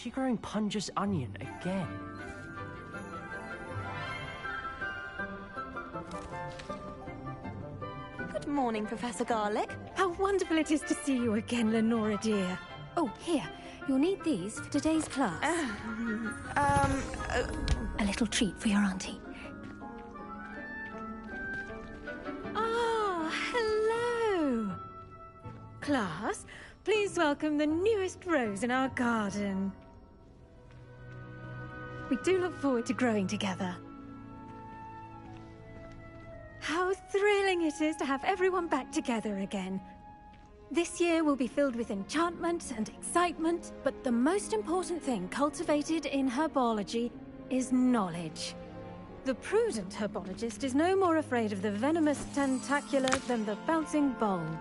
she growing Punja's onion again? Good morning, Professor Garlick. How wonderful it is to see you again, Lenora dear. Oh, here. You'll need these for today's class. A little treat for your auntie. Ah, hello. Class, please welcome the newest rose in our garden. We do look forward to growing together. How thrilling it is to have everyone back together again. This year will be filled with enchantment and excitement, but the most important thing cultivated in herbology is knowledge. The prudent herbologist is no more afraid of the venomous tentacula than the bouncing bulb.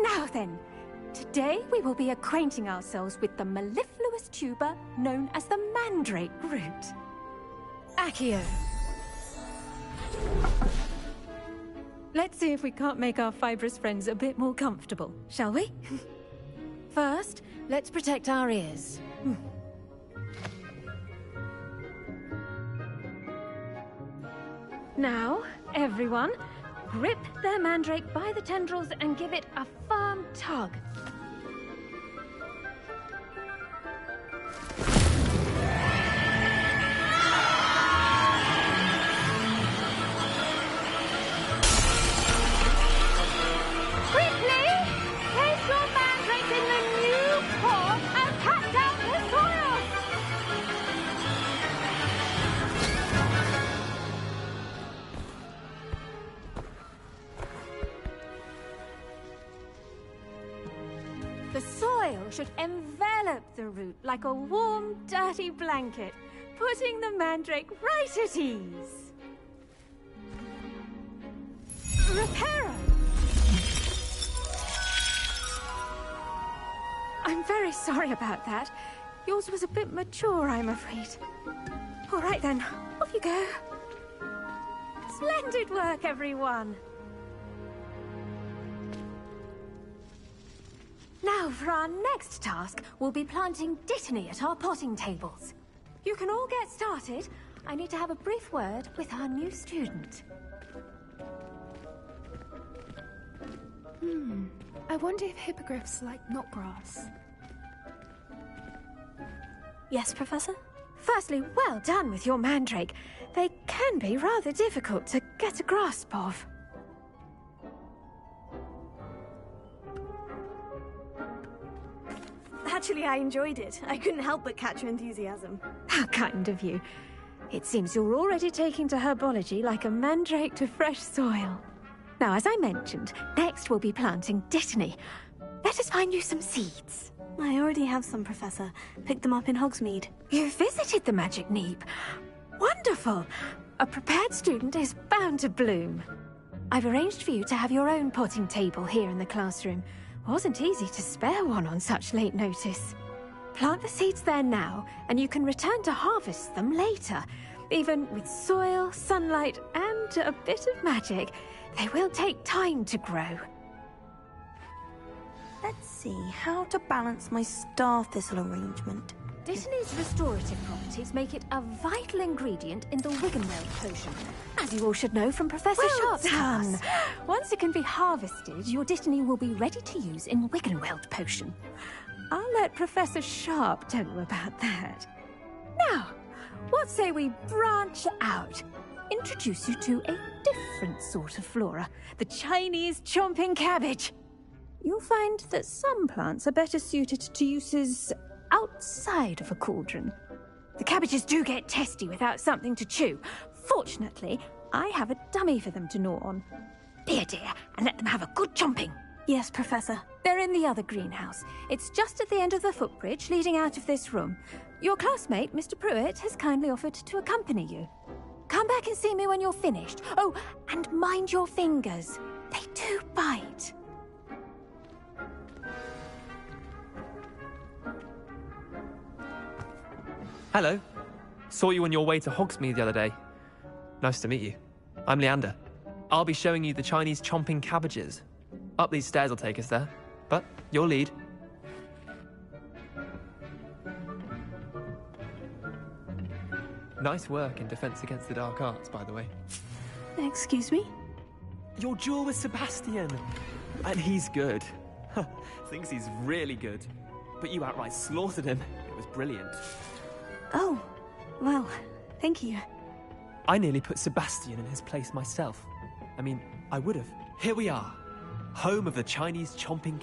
Now then, today we will be acquainting ourselves with the mellifluous tuber known as the mandrake root. Accio. Let's see if we can't make our fibrous friends a bit more comfortable, shall we? First, let's protect our ears. Now, everyone, grip their mandrake by the tendrils and give it a firm tug. The soil should envelop the root like a warm, dirty blanket, putting the mandrake right at ease. Reparo! I'm very sorry about that. Yours was a bit mature, I'm afraid. All right then, off you go. Splendid work, everyone! Now, for our next task, we'll be planting Dittany at our potting tables. You can all get started. I need to have a brief word with our new student. I wonder if hippogriffs like knotgrass. Yes, Professor? Firstly, well done with your mandrake. They can be rather difficult to get a grasp of. Actually, I enjoyed it. I couldn't help but catch your enthusiasm. How kind of you. It seems you're already taking to herbology like a mandrake to fresh soil. Now, as I mentioned, next we'll be planting Dittany. Let us find you some seeds. I already have some, Professor. Picked them up in Hogsmeade. You visited the Magic Neep. Wonderful! A prepared student is bound to bloom. I've arranged for you to have your own potting table here in the classroom. Wasn't easy to spare one on such late notice. Plant the seeds there now, and you can return to harvest them later. Even with soil, sunlight, and a bit of magic, they will take time to grow. Let's see how to balance my star thistle arrangement. Dittany's restorative properties make it a vital ingredient in the Wiggenweld potion, as you all should know from Professor Sharp's class. Once it can be harvested, your Dittany will be ready to use in Wiggenweld potion. I'll let Professor Sharp tell you about that. Now, what say we branch out? Introduce you to a different sort of flora, the Chinese chomping cabbage. You'll find that some plants are better suited to uses outside of a cauldron. The cabbages do get testy without something to chew. Fortunately, I have a dummy for them to gnaw on. Here, dear, and let them have a good chomping. Yes, Professor. They're in the other greenhouse. It's just at the end of the footbridge leading out of this room. Your classmate, Mr. Pruitt, has kindly offered to accompany you. Come back and see me when you're finished. Oh, and mind your fingers. They do bite. Hello. Saw you on your way to Hogsmeade the other day. Nice to meet you. I'm Leander. I'll be showing you the Chinese chomping cabbages. Up these stairs will take us there, but you'll lead. Nice work in Defense Against the Dark Arts, by the way. Excuse me? Your duel with Sebastian! And he's good. Thinks he's really good. But you outright slaughtered him. It was brilliant. Oh, well, thank you. I nearly put Sebastian in his place myself. I mean, I would have. Here we are. Home of the Chinese chomping...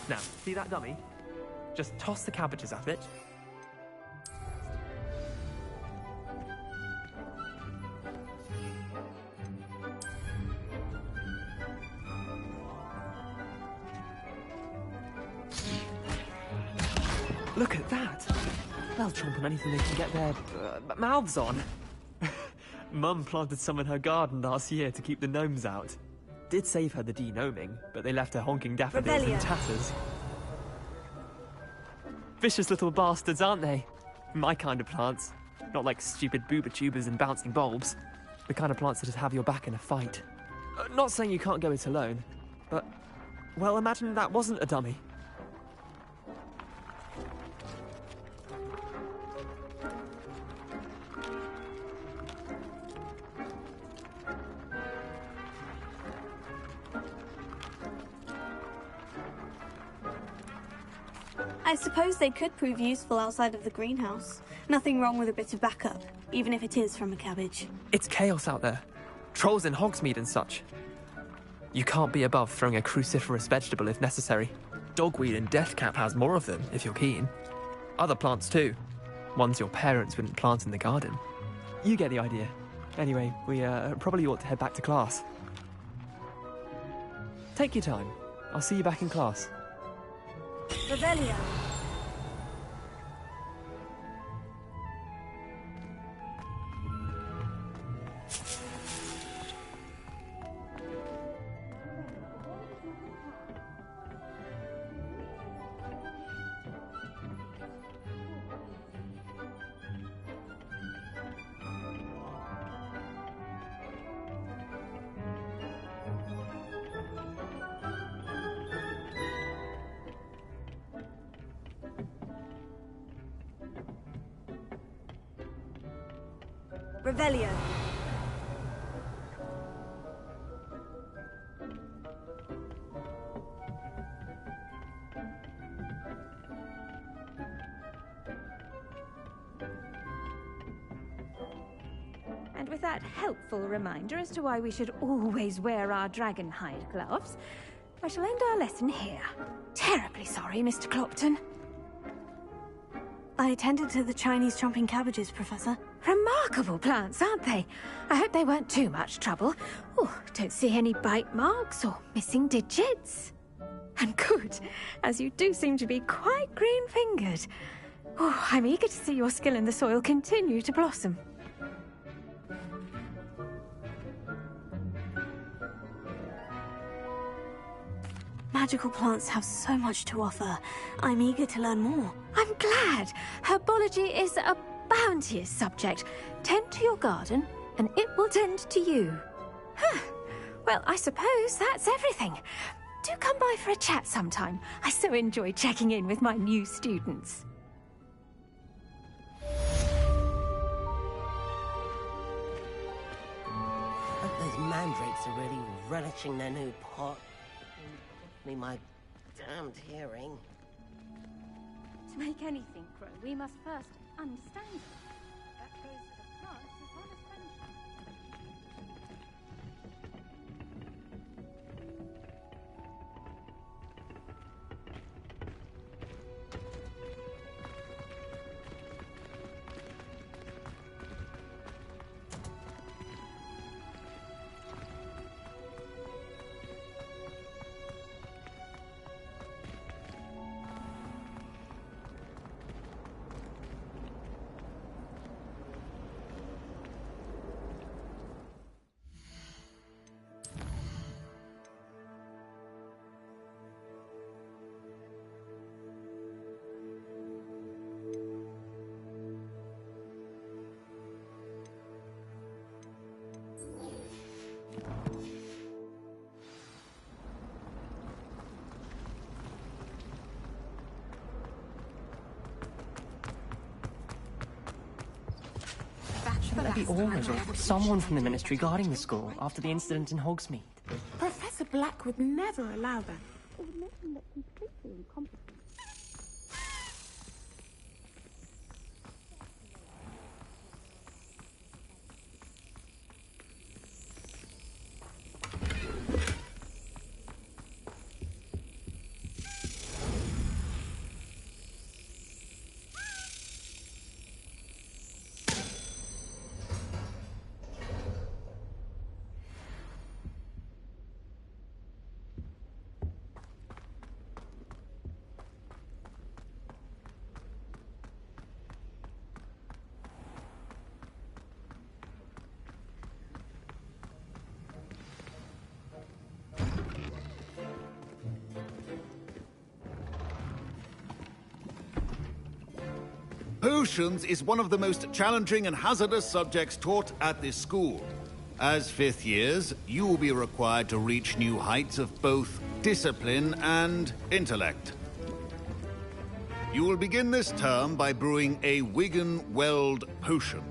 Now, see that dummy? Just toss the cabbages at it. Look at that! They'll chomp on anything they can get their mouths on. Mum planted some in her garden last year to keep the gnomes out. Did save her the de-gnoming, but they left her honking daffodils in tatters. Vicious little bastards, aren't they? My kind of plants. Not like stupid booba tubers and bouncing bulbs. The kind of plants that just have your back in a fight. Not saying you can't go it alone, but... Well, imagine that wasn't a dummy. I suppose they could prove useful outside of the greenhouse. Nothing wrong with a bit of backup, even if it is from a cabbage. It's chaos out there. Trolls in Hogsmeade and such. You can't be above throwing a cruciferous vegetable if necessary. Dogweed and Deathcap has more of them, if you're keen. Other plants too. Ones your parents wouldn't plant in the garden. You get the idea. Anyway, we probably ought to head back to class. Take your time. I'll see you back in class. Revelio. Revelio. And with that helpful reminder as to why we should always wear our dragon hide gloves, I shall end our lesson here. Terribly sorry, Mr. Clopton. I attended to the Chinese chomping cabbages, Professor. Remarkable plants, aren't they? I hope they weren't too much trouble. Oh, don't see any bite marks or missing digits. And good, as you do seem to be quite green-fingered. Oh, I'm eager to see your skill in the soil continue to blossom. Magical plants have so much to offer. I'm eager to learn more. I'm glad. Herbology is a bounteous subject. Tend to your garden, and it will tend to you. Huh. Well, I suppose that's everything. Do come by for a chat sometime. I so enjoy checking in with my new students. Hope those mandrakes are really relishing their new pot. Me my damned hearing. To make anything grow, we must first understand it. That goes for the plants as well as friendship. the Aurors or someone from the Ministry guarding the school after the incident in Hogsmeade. Professor Black would never allow that. It would make him look completely incompetent. Potions is one of the most challenging and hazardous subjects taught at this school. As fifth years, you will be required to reach new heights of both discipline and intellect. You will begin this term by brewing a Wiggenweld potion.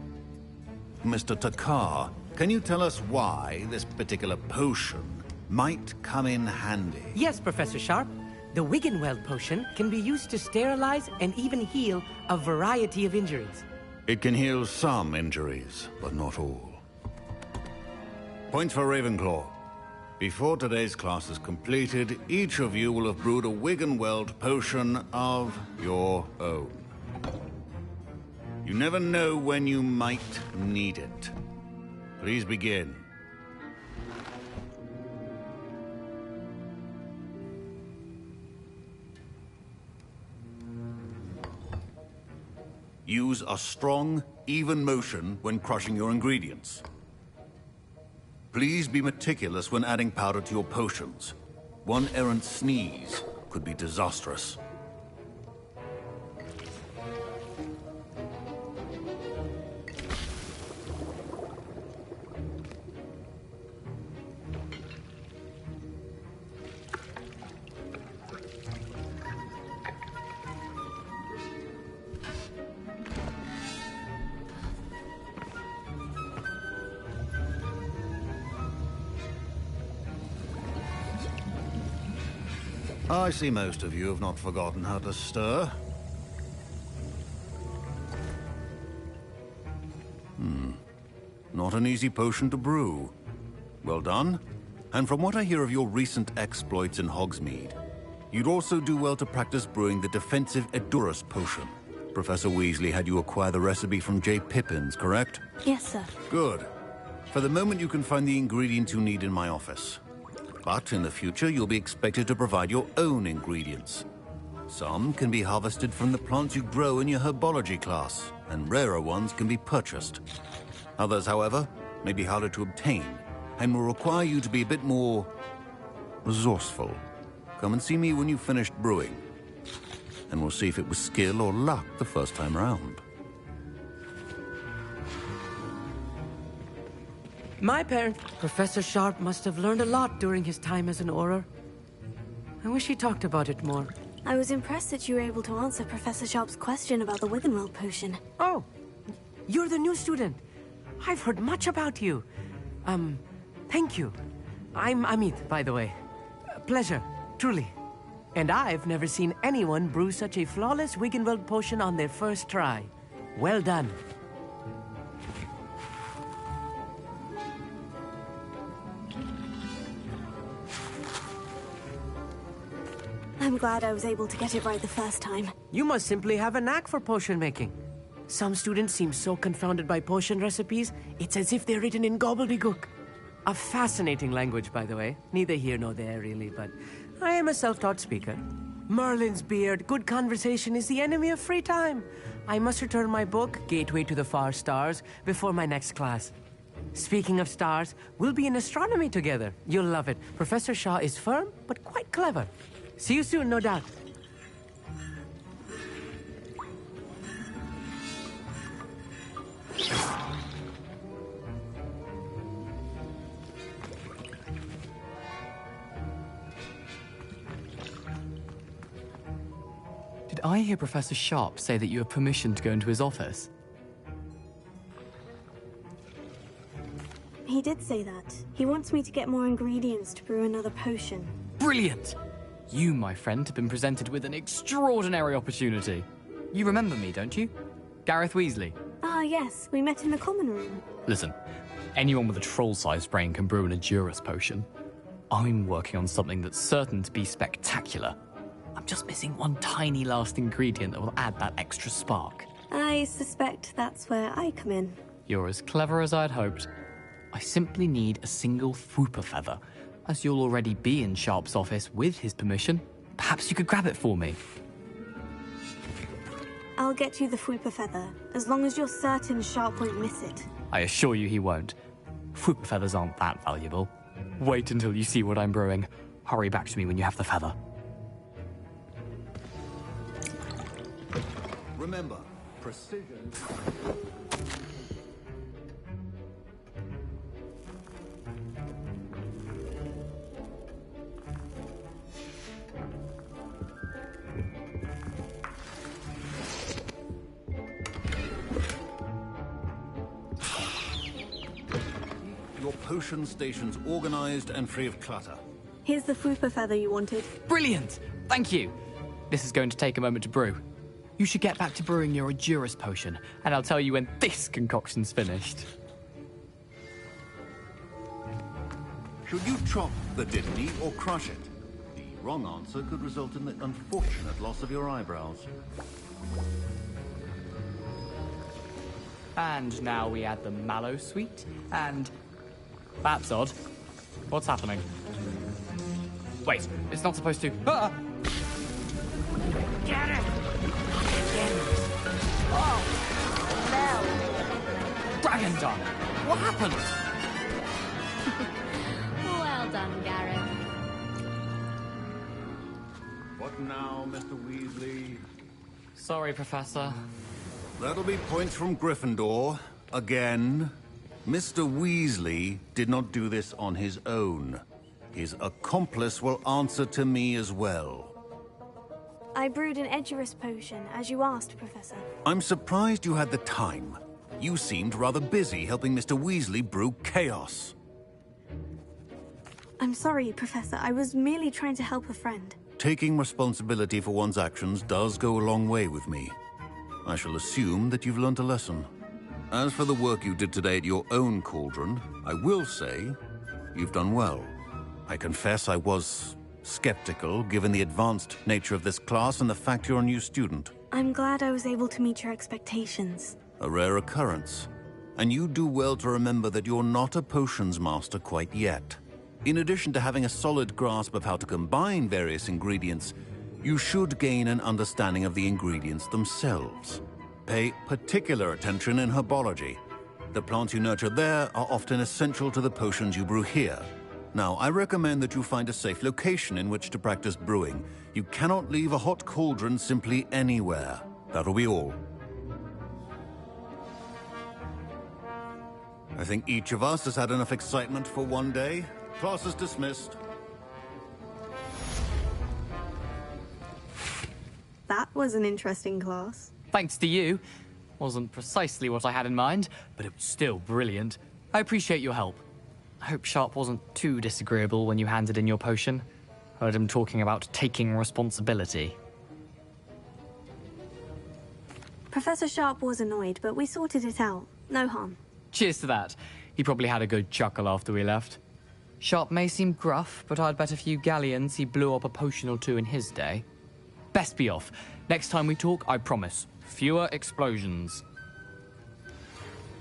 Mr. Takar, can you tell us why this particular potion might come in handy? Yes, Professor Sharp. The Wiggenweld potion can be used to sterilize and even heal a variety of injuries. It can heal some injuries, but not all. Point for Ravenclaw. Before today's class is completed, each of you will have brewed a Wiggenweld potion of your own. You never know when you might need it. Please begin. Use a strong, even motion when crushing your ingredients. Please be meticulous when adding powder to your potions. One errant sneeze could be disastrous. I see most of you have not forgotten how to stir. Not an easy potion to brew. Well done. And from what I hear of your recent exploits in Hogsmeade, you'd also do well to practice brewing the defensive Edurus potion. Professor Weasley had you acquire the recipe from J. Pippins, correct? Yes, sir. Good. For the moment, you can find the ingredients you need in my office. But in the future, you'll be expected to provide your own ingredients. Some can be harvested from the plants you grow in your herbology class, and rarer ones can be purchased. Others, however, may be harder to obtain, and will require you to be a bit more resourceful. Come and see me when you've finished brewing, and we'll see if it was skill or luck the first time round. My parent, Professor Sharp, must have learned a lot during his time as an Auror. I wish he talked about it more. I was impressed that you were able to answer Professor Sharp's question about the Wiggenweld potion. Oh, you're the new student. I've heard much about you. Thank you. I'm Amit, by the way. Pleasure, truly. And I've never seen anyone brew such a flawless Wiggenweld potion on their first try. Well done. I'm glad I was able to get it right the first time. You must simply have a knack for potion making. Some students seem so confounded by potion recipes, it's as if they're written in gobbledygook. A fascinating language, by the way. Neither here nor there, really, but I am a self-taught speaker. Merlin's beard, good conversation is the enemy of free time. I must return my book, Gateway to the Far Stars, before my next class. Speaking of stars, we'll be in astronomy together. You'll love it. Professor Shaw is firm, but quite clever. See you soon, no doubt. Did I hear Professor Sharp say that you have permission to go into his office? He did say that. He wants me to get more ingredients to brew another potion. Brilliant! You, my friend, have been presented with an extraordinary opportunity. You remember me, don't you? Gareth Weasley. Ah, yes. We met in the common room. Listen, anyone with a troll-sized brain can brew an Adurus potion. I'm working on something that's certain to be spectacular. I'm just missing one tiny last ingredient that will add that extra spark. I suspect that's where I come in. You're as clever as I'd hoped. I simply need a single Fwooper feather. As you'll already be in Sharp's office with his permission, perhaps you could grab it for me. I'll get you the Fwooper feather, as long as you're certain Sharp won't miss it. I assure you he won't. Fwooper feathers aren't that valuable. Wait until you see what I'm brewing. Hurry back to me when you have the feather. Remember, precision. Your potion station's organized and free of clutter. Here's the Fwooper feather you wanted. Brilliant! Thank you! This is going to take a moment to brew. You should get back to brewing your Adurus potion, and I'll tell you when this concoction's finished. Should you chop the Dittany or crush it? The wrong answer could result in the unfortunate loss of your eyebrows. And now we add the mallow sweet, and... That's odd. What's happening? Wait, it's not supposed to... Ah! Get it! Oh! No! Dragon Dung! What happened? Well done, Gareth. What now, Mr. Weasley? Sorry, Professor. That'll be points from Gryffindor. Again. Mr. Weasley did not do this on his own. His accomplice will answer to me as well. I brewed an Edurus potion, as you asked, Professor. I'm surprised you had the time. You seemed rather busy helping Mr. Weasley brew chaos. I'm sorry, Professor. I was merely trying to help a friend. Taking responsibility for one's actions does go a long way with me. I shall assume that you've learnt a lesson. As for the work you did today at your own cauldron, I will say you've done well. I confess I was skeptical, given the advanced nature of this class and the fact you're a new student. I'm glad I was able to meet your expectations. A rare occurrence. And you do well to remember that you're not a potions master quite yet. In addition to having a solid grasp of how to combine various ingredients, you should gain an understanding of the ingredients themselves. Pay particular attention in herbology. The plants you nurture there are often essential to the potions you brew here. Now, I recommend that you find a safe location in which to practice brewing. You cannot leave a hot cauldron simply anywhere. That'll be all. I think each of us has had enough excitement for one day. Class is dismissed. That was an interesting class. Thanks to you. Wasn't precisely what I had in mind, but it was still brilliant. I appreciate your help. I hope Sharp wasn't too disagreeable when you handed in your potion. Heard him talking about taking responsibility. Professor Sharp was annoyed, but we sorted it out. No harm. Cheers to that. He probably had a good chuckle after we left. Sharp may seem gruff, but I'd bet a few galleons he blew up a potion or two in his day. Best be off. Next time we talk, I promise. Fewer explosions.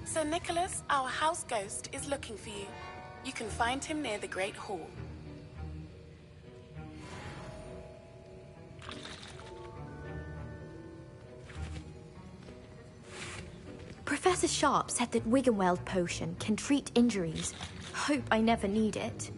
Sir Nicholas, our house ghost, is looking for you. You can find him near the Great Hall. Professor Sharp said that Wiggenweld potion can treat injuries. Hope I never need it.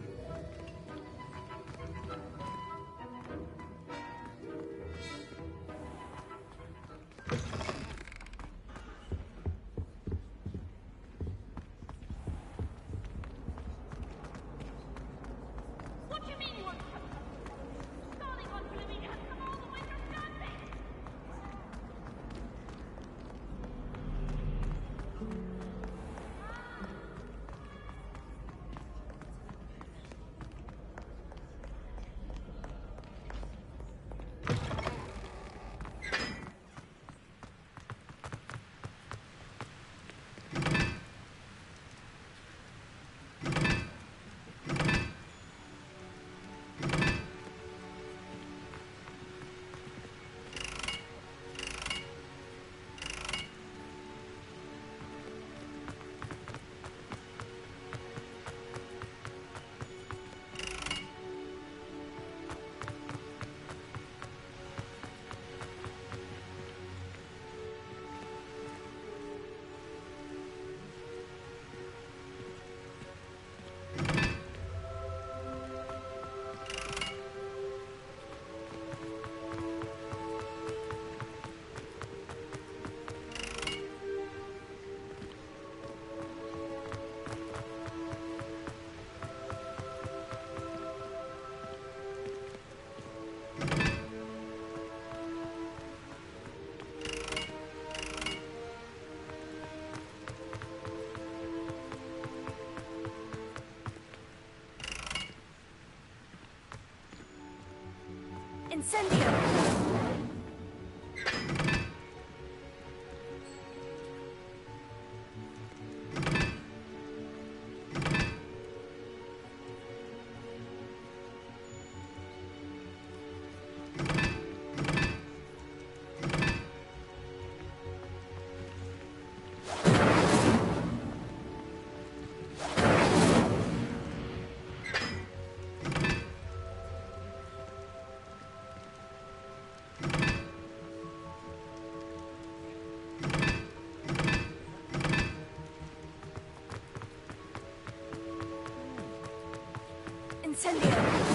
Incendio! Incendio!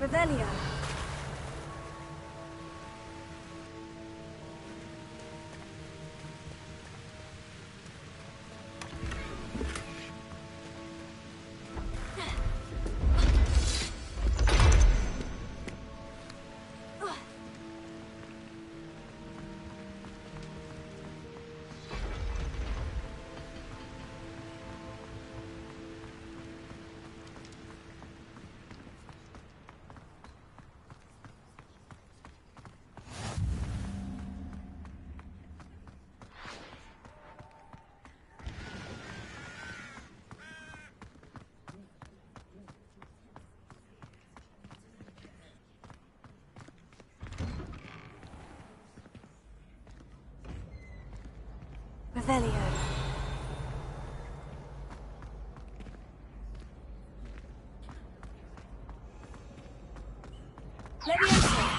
Revelio. Revelio. Leviosa.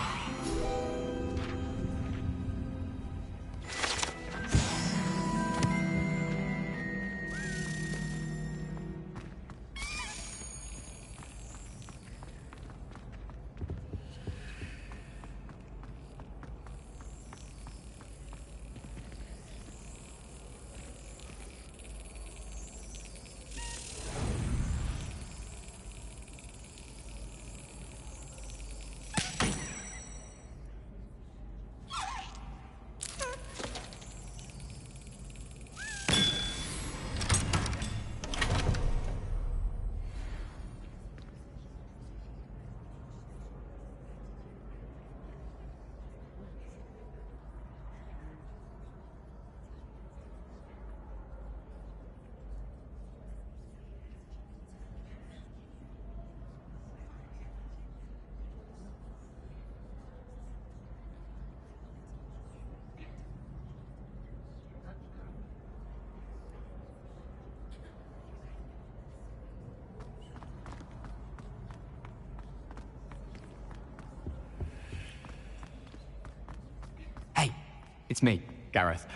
It's me, Gareth.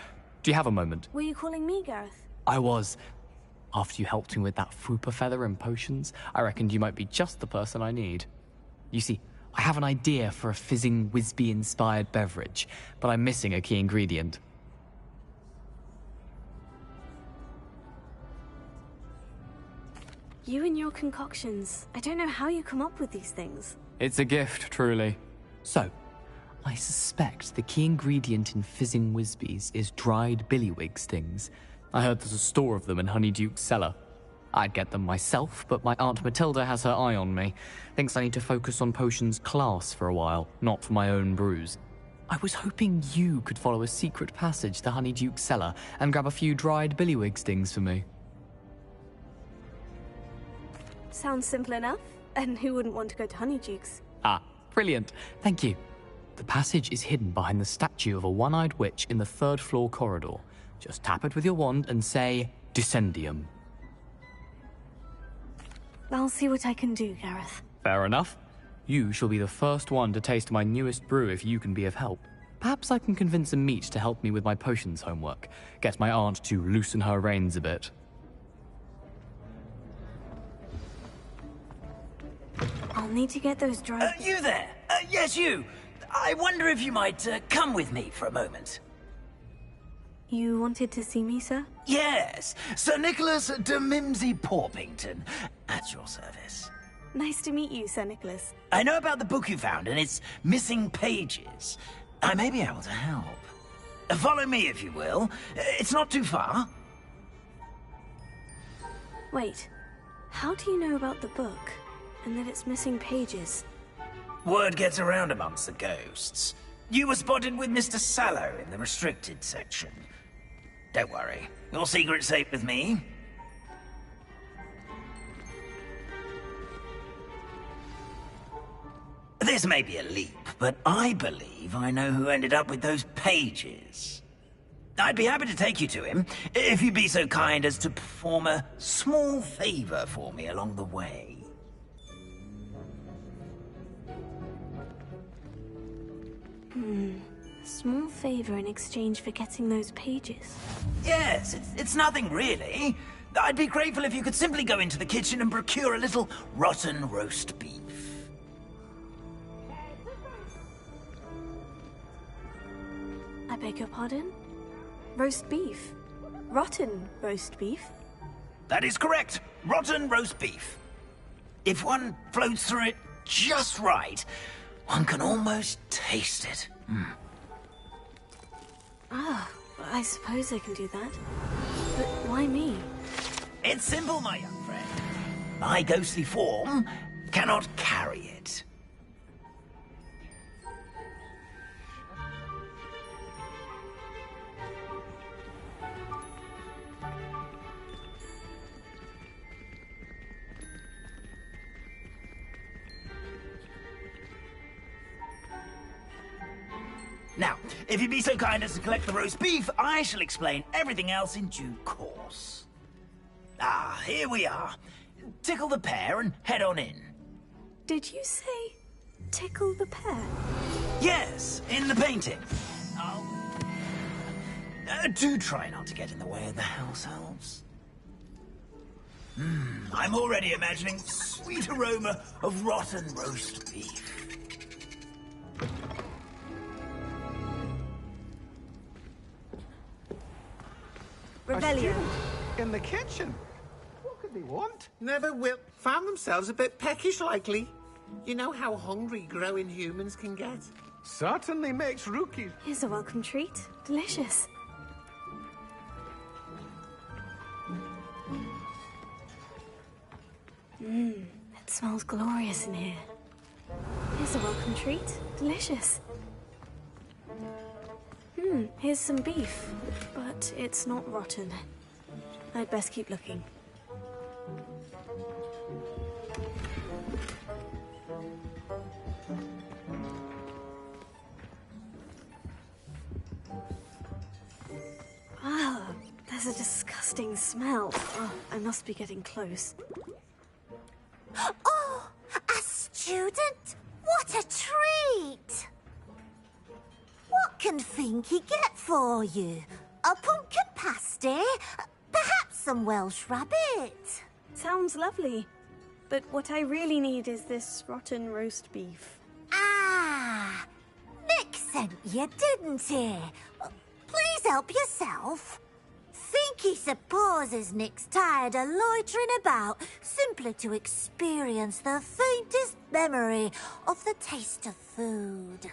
Do you have a moment? Were you calling me Gareth? I was. After you helped me with that Fupa feather and potions, I reckoned you might be just the person I need. You see, I have an idea for a fizzing Whizbee-inspired beverage, but I'm missing a key ingredient. You and your concoctions. I don't know how you come up with these things. It's a gift, truly. So, I suspect the key ingredient in fizzing Whizbees is dried billywig stings. I heard there's a store of them in Honeyduke's cellar. I'd get them myself, but my Aunt Matilda has her eye on me. Thinks I need to focus on potions class for a while, not for my own brews. I was hoping you could follow a secret passage to Honeyduke's cellar and grab a few dried billywig stings for me. Sounds simple enough. And who wouldn't want to go to Honeyduke's? Ah, brilliant. Thank you. The passage is hidden behind the statue of a one-eyed witch in the 3rd floor corridor. Just tap it with your wand and say, Descendium. I'll see what I can do, Gareth. Fair enough. You shall be the first one to taste my newest brew if you can be of help. Perhaps I can convince a meat to help me with my potions homework. Get my aunt to loosen her reins a bit. I'll need to get those dry... You there? Yes, you. I wonder if you might come with me for a moment. You wanted to see me, sir? Yes, Sir Nicholas de Mimsy Porpington, at your service. Nice to meet you, Sir Nicholas. I know about the book you found and its missing pages. I may be able to help. Follow me, if you will. It's not too far. Wait, how do you know about the book? And that it's missing pages? Word gets around amongst the ghosts. You were spotted with Mr. Sallow in the restricted section. Don't worry, your secret's safe with me. This may be a leap, but I believe I know who ended up with those pages. I'd be happy to take you to him, if you'd be so kind as to perform a small favor for me along the way. Small favor in exchange for getting those pages. Yes, it's nothing really. I'd be grateful if you could simply go into the kitchen and procure a little rotten roast beef. I beg your pardon? Roast beef? Rotten roast beef? That is correct. Rotten roast beef. If one floats through it just right, one can almost taste it. Ah, I suppose I can do that. But why me? It's simple, my young friend. My ghostly form cannot carry it. Now, if you'd be so kind as to collect the roast beef, I shall explain everything else in due course. Ah, here we are. Tickle the pear and head on in. Did you say tickle the pear? Yes, in the painting. Do try not to get in the way of the house elves. I'm already imagining sweet aroma of rotten roast beef. Rebellion. In the kitchen. What could they want? Never will. Found themselves a bit peckish, likely. You know how hungry growing humans can get. Certainly makes rookies. Here's a welcome treat. Delicious. It smells glorious in here. Here's a welcome treat. Delicious. Here's some beef, but it's not rotten. I'd best keep looking. Ah, there's a disgusting smell. Oh, I must be getting close. Oh, a student? What a treat! What can Finky get for you? A pumpkin pasty? Perhaps some Welsh rabbit? Sounds lovely. But what I really need is this rotten roast beef. Ah, Nick sent you, didn't he? Please help yourself. Finky supposes Nick's tired of loitering about, simply to experience the faintest memory of the taste of food.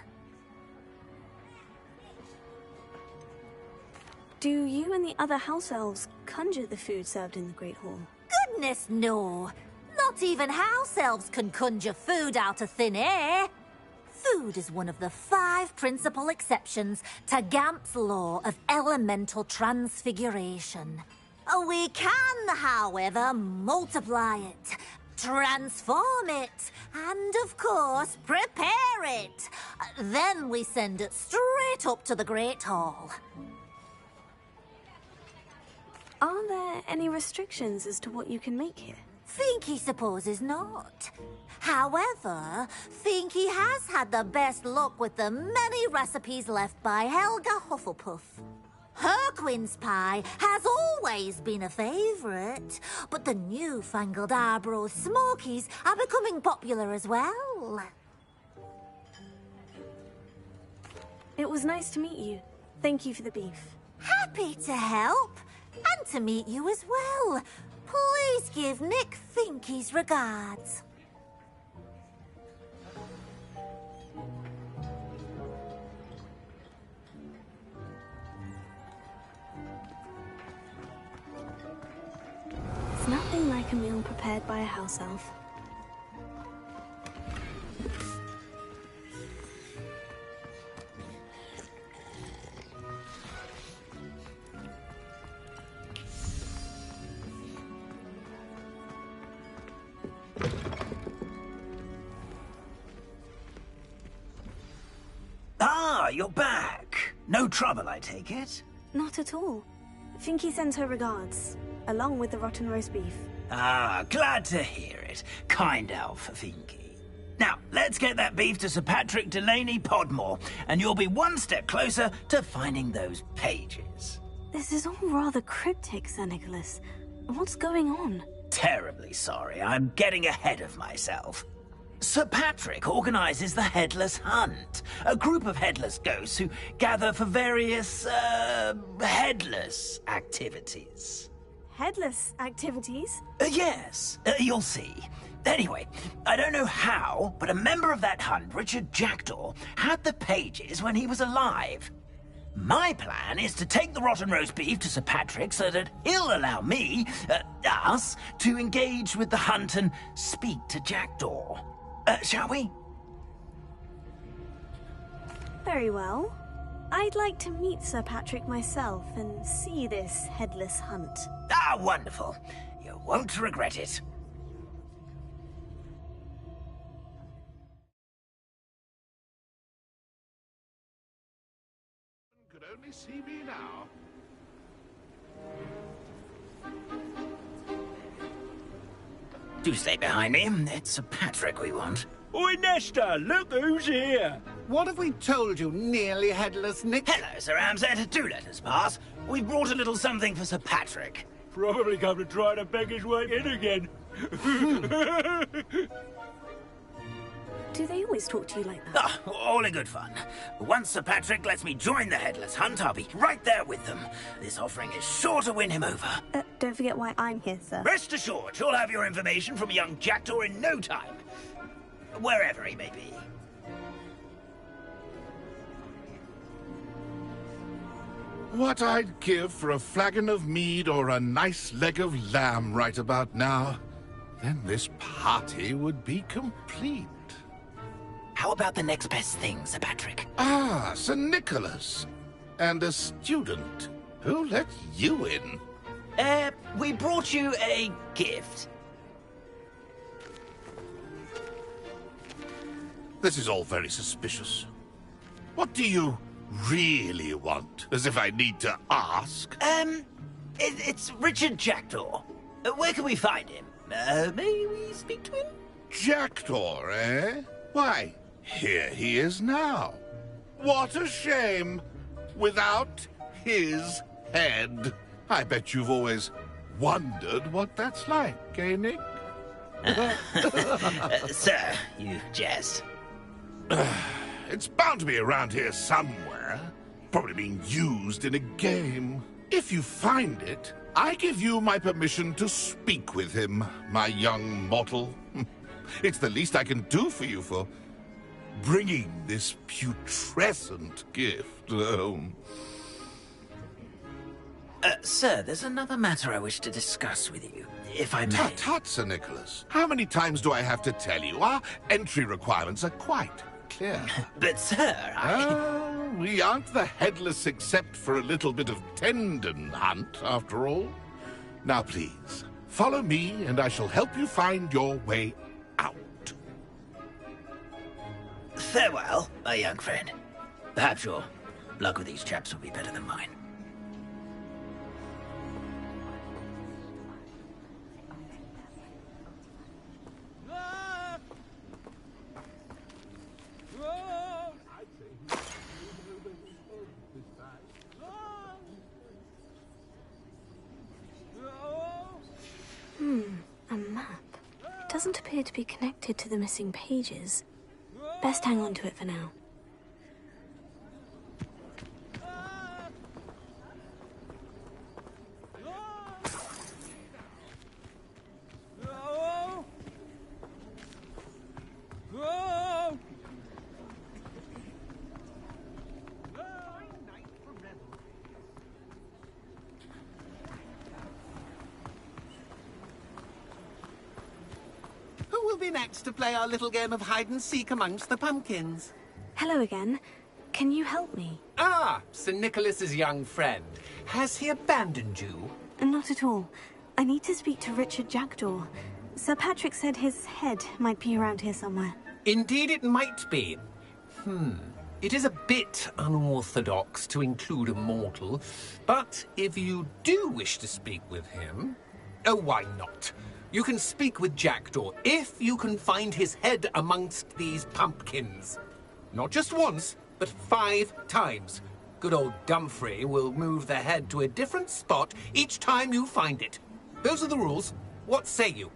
Do you and the other house elves conjure the food served in the Great Hall? Goodness, no. Not even house elves can conjure food out of thin air. Food is one of the 5 principal exceptions to Gamp's law of elemental transfiguration. We can, however, multiply it, transform it, and, of course, prepare it. Then we send it straight up to the Great Hall. Are there any restrictions as to what you can make here? Finky supposes not. However, Finky has had the best luck with the many recipes left by Helga Hufflepuff. Her quince pie has always been a favourite, but the newfangled Arbroath Smokies are becoming popular as well. It was nice to meet you. Thank you for the beef. Happy to help, and to meet you as well. Please give Nick Finky's regards. It's nothing like a meal prepared by a house elf. Ah, you're back. No trouble, I take it? Not at all. Finky sends her regards, along with the rotten roast beef. Ah, glad to hear it. Kind elf, Finky. Now, let's get that beef to Sir Patrick Delaney Podmore, and you'll be one step closer to finding those pages. This is all rather cryptic, Sir Nicholas. What's going on? Terribly sorry, I'm getting ahead of myself. Sir Patrick organises the Headless Hunt, a group of headless ghosts who gather for various, headless activities. Headless activities? Yes, you'll see. Anyway, I don't know how, but a member of that hunt, Richard Jackdaw, had the pages when he was alive. My plan is to take the rotten roast beef to Sir Patrick so that he'll allow me, us, to engage with the hunt and speak to Jackdaw. Shall we? Very well. I'd like to meet Sir Patrick myself and see this headless hunt. Ah, wonderful. You won't regret it. Could only see me now. Do stay behind me. It's Sir Patrick we want. Oi, Nesta, look who's here. What have we told you, nearly headless Nick? Hello, Sir Ramsay. Do let us pass. We've brought a little something for Sir Patrick. Probably come to try to beg his way in again. Do they always talk to you like that? Ah, all in good fun. Once Sir Patrick lets me join the Headless Hunt, I'll be right there with them. This offering is sure to win him over. Don't forget why I'm here, sir. Rest assured, you'll have your information from young Jackdaw in no time. Wherever he may be. What I'd give for a flagon of mead or a nice leg of lamb right about now. Then this party would be complete. How about the next best thing, Sir Patrick? Ah, Sir Nicholas. And a student. Who let you in? We brought you a gift. This is all very suspicious. What do you really want? As if I need to ask. It's Richard Jackdaw. Where can we find him? May we speak to him? Jackdaw, eh? Why, here he is now. What a shame. Without his head. I bet you've always wondered what that's like, eh, Nick? Sir, you jest. It's bound to be around here somewhere. Probably being used in a game. If you find it, I give you my permission to speak with him, my young mortal. It's the least I can do for you for bringing this putrescent gift home. Sir, there's another matter I wish to discuss with you, if I may. Tut, Sir Nicholas. How many times do I have to tell you? Our entry requirements are quite clear. But, sir, we aren't the headless except for a little bit of tendon hunt, after all. Now, please, follow me, and I shall help you find your way out. Farewell, my young friend. Perhaps your luck with these chaps will be better than mine. A map. Doesn't appear to be connected to the missing pages. Best hang on to it for now. Who will be next to play our little game of hide-and-seek amongst the pumpkins? Hello again. Can you help me? Ah, Sir Nicholas's young friend. Has he abandoned you? Not at all. I need to speak to Richard Jackdaw. Sir Patrick said his head might be around here somewhere. Indeed it might be. It is a bit unorthodox to include a mortal, but if you do wish to speak with him... Oh, why not? You can speak with Jackdaw if you can find his head amongst these pumpkins. Not just once, but 5 times. Good old Dumfrey will move the head to a different spot each time you find it. Those are the rules. What say you?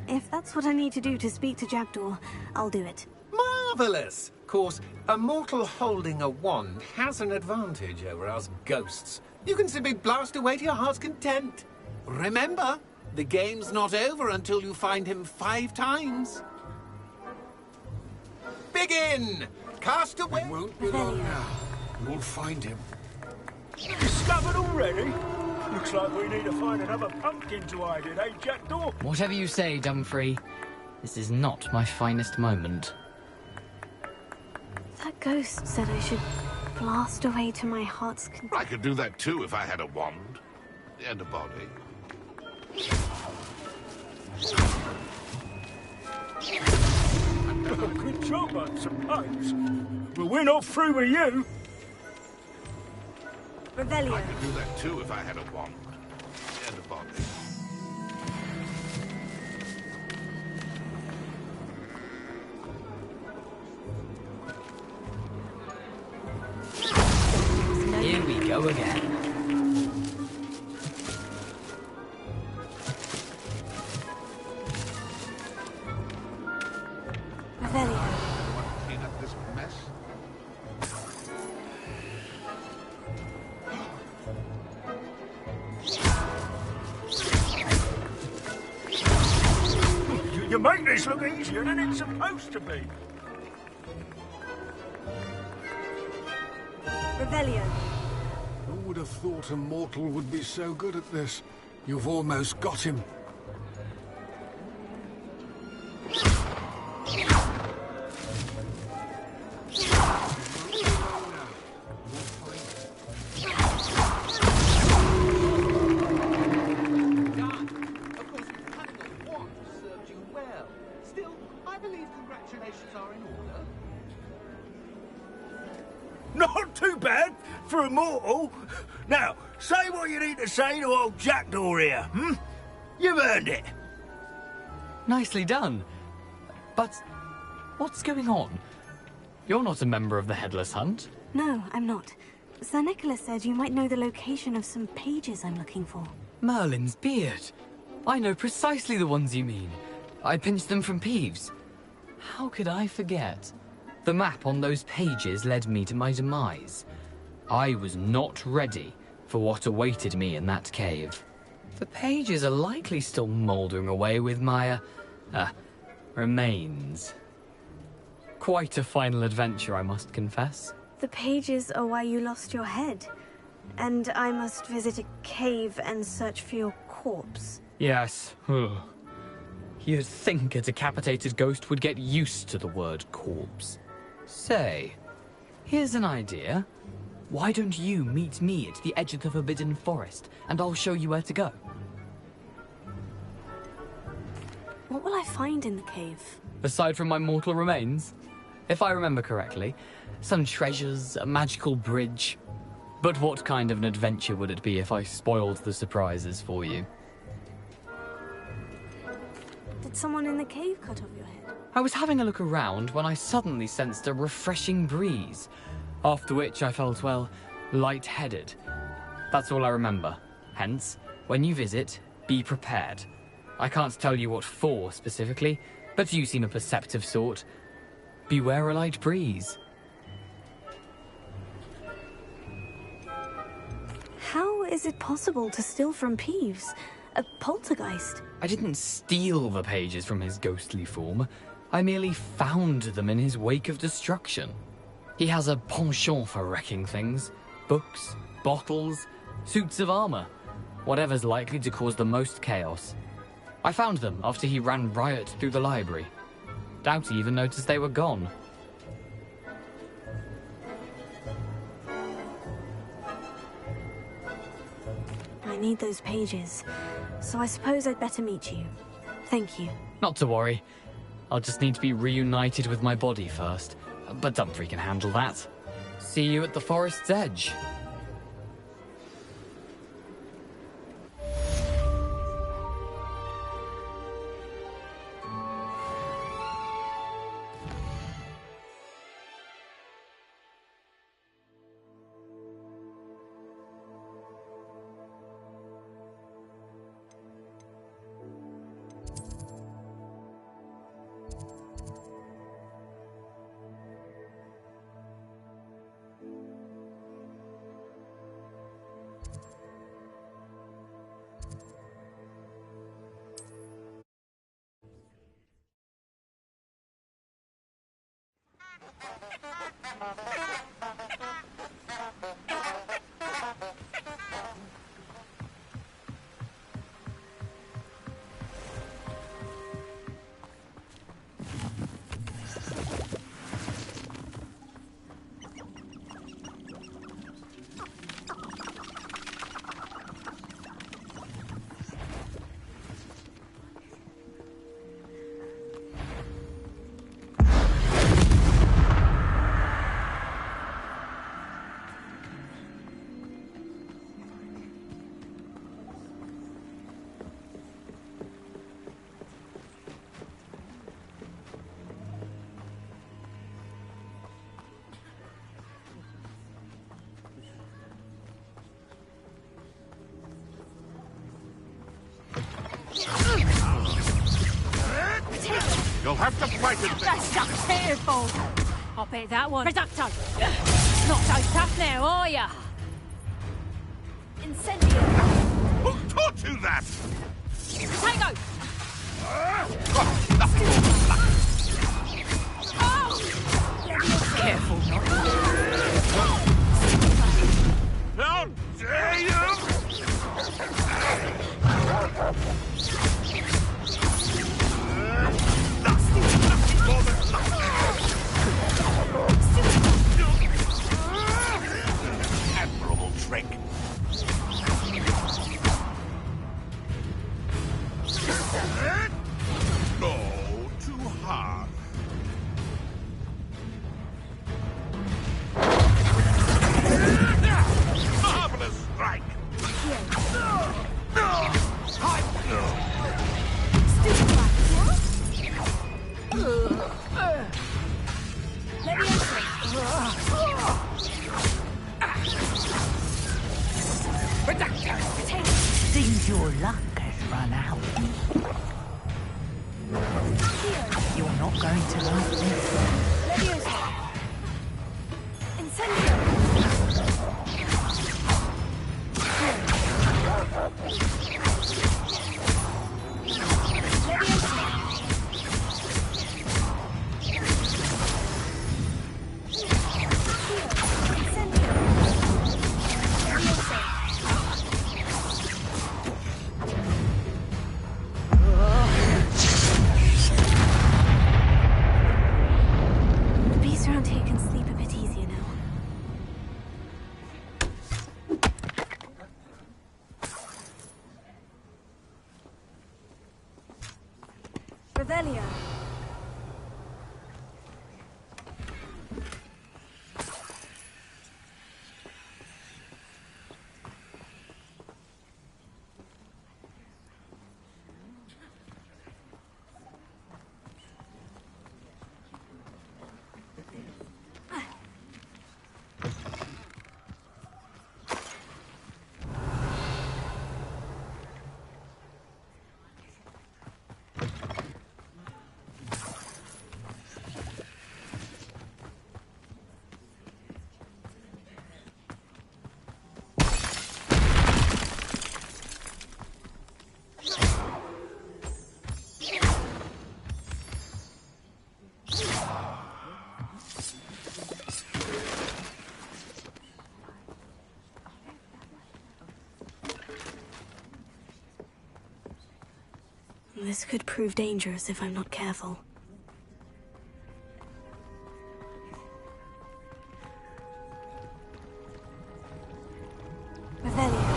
If that's what I need to do to speak to Jackdaw, I'll do it. Marvellous! Of course, a mortal holding a wand has an advantage over us ghosts. You can simply blast away to your heart's content. Remember, the game's not over until you find him 5 times. Begin! Cast away! It won't be long now. We'll find him. Discovered already? Looks like we need to find another pumpkin to hide in, eh, Jackdaw? Whatever you say, Dumfrey. This is not my finest moment. That ghost said I should blast away to my heart's content. I could do that too if I had a wand and a body. Good job, I suppose. But we're not through with you. Revelio. I could do that too if I had a wand and a body. Here we go again. Revelio. Want to clean up this mess? You make this look easier than it's supposed to be. Revelio. Who would have thought a mortal would be so good at this? You've almost got him. Not too bad for a mortal. Now, say what you need to say to old Jackdaw here, You've earned it. Nicely done. But what's going on? You're not a member of the Headless Hunt. No, I'm not. Sir Nicholas said you might know the location of some pages I'm looking for. Merlin's beard. I know precisely the ones you mean. I pinched them from Peeves. How could I forget? The map on those pages led me to my demise. I was not ready for what awaited me in that cave. The pages are likely still mouldering away with my, remains. Quite a final adventure, I must confess. The pages are why you lost your head. And I must visit a cave and search for your corpse. Yes. Ugh. You'd think a decapitated ghost would get used to the word corpse. Say, here's an idea. Why don't you meet me at the edge of the Forbidden Forest, and I'll show you where to go? What will I find in the cave? Aside from my mortal remains? If I remember correctly, some treasures, a magical bridge. But what kind of an adventure would it be if I spoiled the surprises for you? Did someone in the cave cut off your head? I was having a look around when I suddenly sensed a refreshing breeze, after which I felt, well, lightheaded. That's all I remember. Hence, when you visit, be prepared. I can't tell you what for specifically, but you seem a perceptive sort. Beware a light breeze. How is it possible to steal from Peeves? A poltergeist? I didn't steal the pages from his ghostly form. I merely found them in his wake of destruction. He has a penchant for wrecking things. Books, bottles, suits of armor. Whatever's likely to cause the most chaos. I found them after he ran riot through the library. Doubt he even noticed they were gone. I need those pages, so I suppose I'd better meet you. Thank you. Not to worry. I'll just need to be reunited with my body first. But Dumfries can handle that. See you at the forest's edge. You'll have to fight it. That's just fearful. I'll bet that one. Reducto. Not so tough now, are ya? Incendio. Who taught you that? Potato. Careful not. How dare you! Admirable trick. No, too hard. Marvelous strike. Seems your luck has run out. You're not going to like this. Revelio. This could prove dangerous if I'm not careful. Revelio.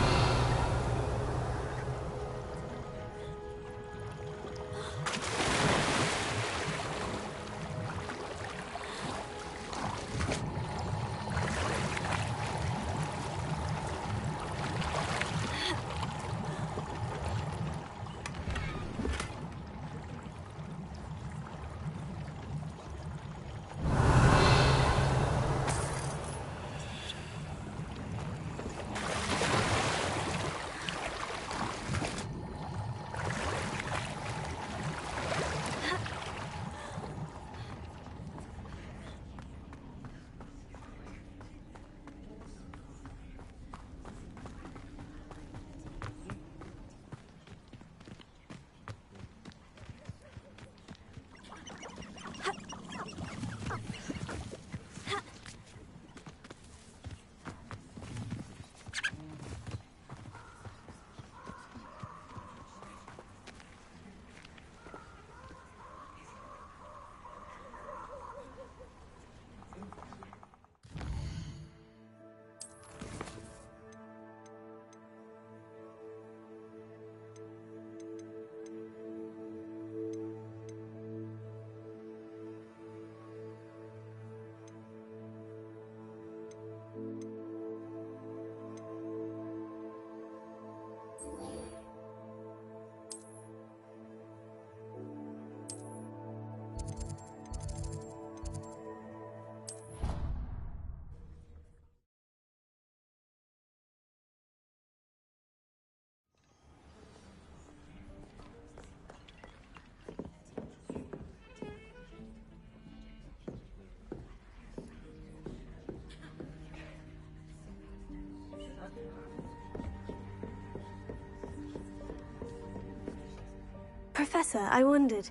Professor, I wondered,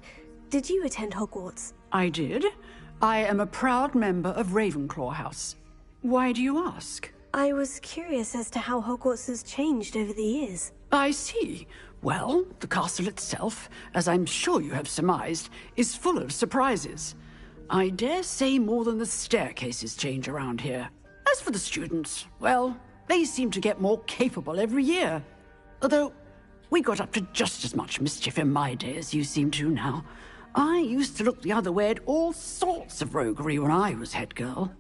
did you attend Hogwarts? I did. I am a proud member of Ravenclaw House. Why do you ask? I was curious as to how Hogwarts has changed over the years. I see. Well, the castle itself, as I'm sure you have surmised, is full of surprises. I dare say more than the staircases change around here. As for the students, well, they seem to get more capable every year. Although, we got up to just as much mischief in my day as you seem to now. I used to look the other way at all sorts of roguery when I was head girl.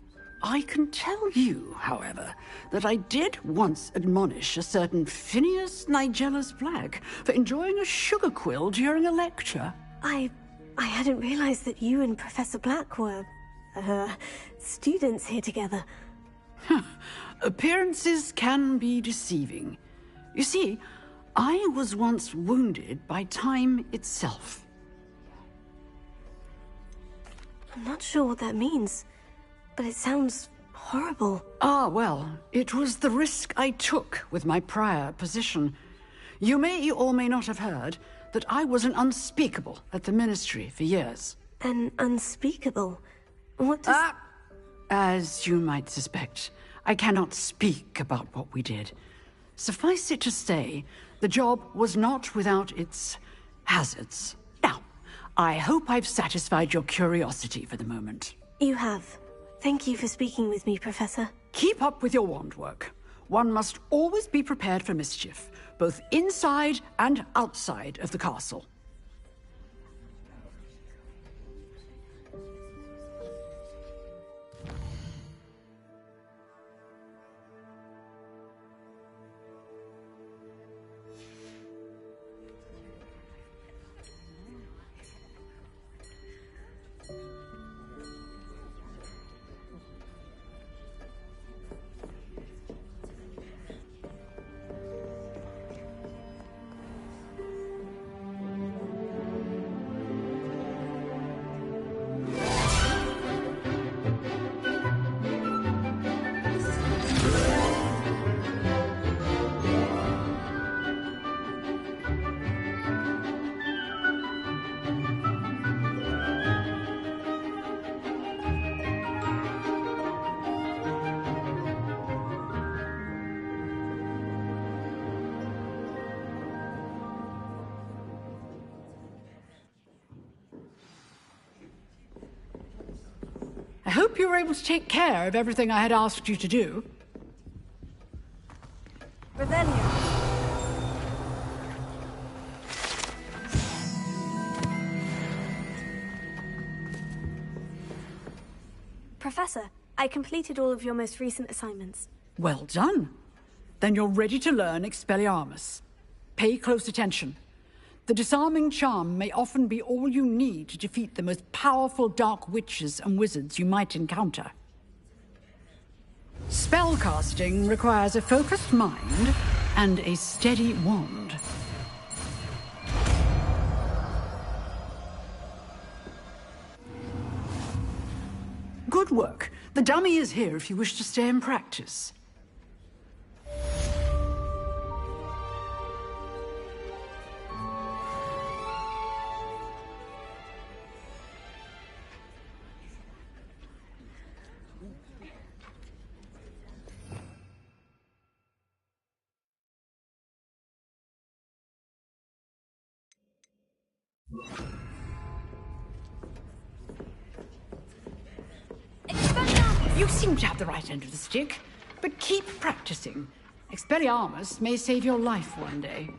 I can tell you, however, that I did once admonish a certain Phineas Nigellus Black for enjoying a sugar quill during a lecture. I hadn't realized that you and Professor Black were, students here together. Appearances can be deceiving. You see, I was once wounded by time itself. I'm not sure what that means, but it sounds horrible. Ah, well, it was the risk I took with my prior position. You may or may not have heard that I was an unspeakable at the Ministry for years. An unspeakable? What does... As you might suspect, I cannot speak about what we did. Suffice it to say, the job was not without its hazards. Now, I hope I've satisfied your curiosity for the moment. You have. Thank you for speaking with me, Professor. Keep up with your wand work. One must always be prepared for mischief, both inside and outside of the castle. I hope you were able to take care of everything I had asked you to do. Revelio. Professor, I completed all of your most recent assignments. Well done. Then you're ready to learn Expelliarmus. Pay close attention. The disarming charm may often be all you need to defeat the most powerful dark witches and wizards you might encounter. Spellcasting requires a focused mind and a steady wand. Good work. The dummy is here if you wish to stay and practice. You seem to have the right end of the stick, but keep practicing. Expelliarmus may save your life one day.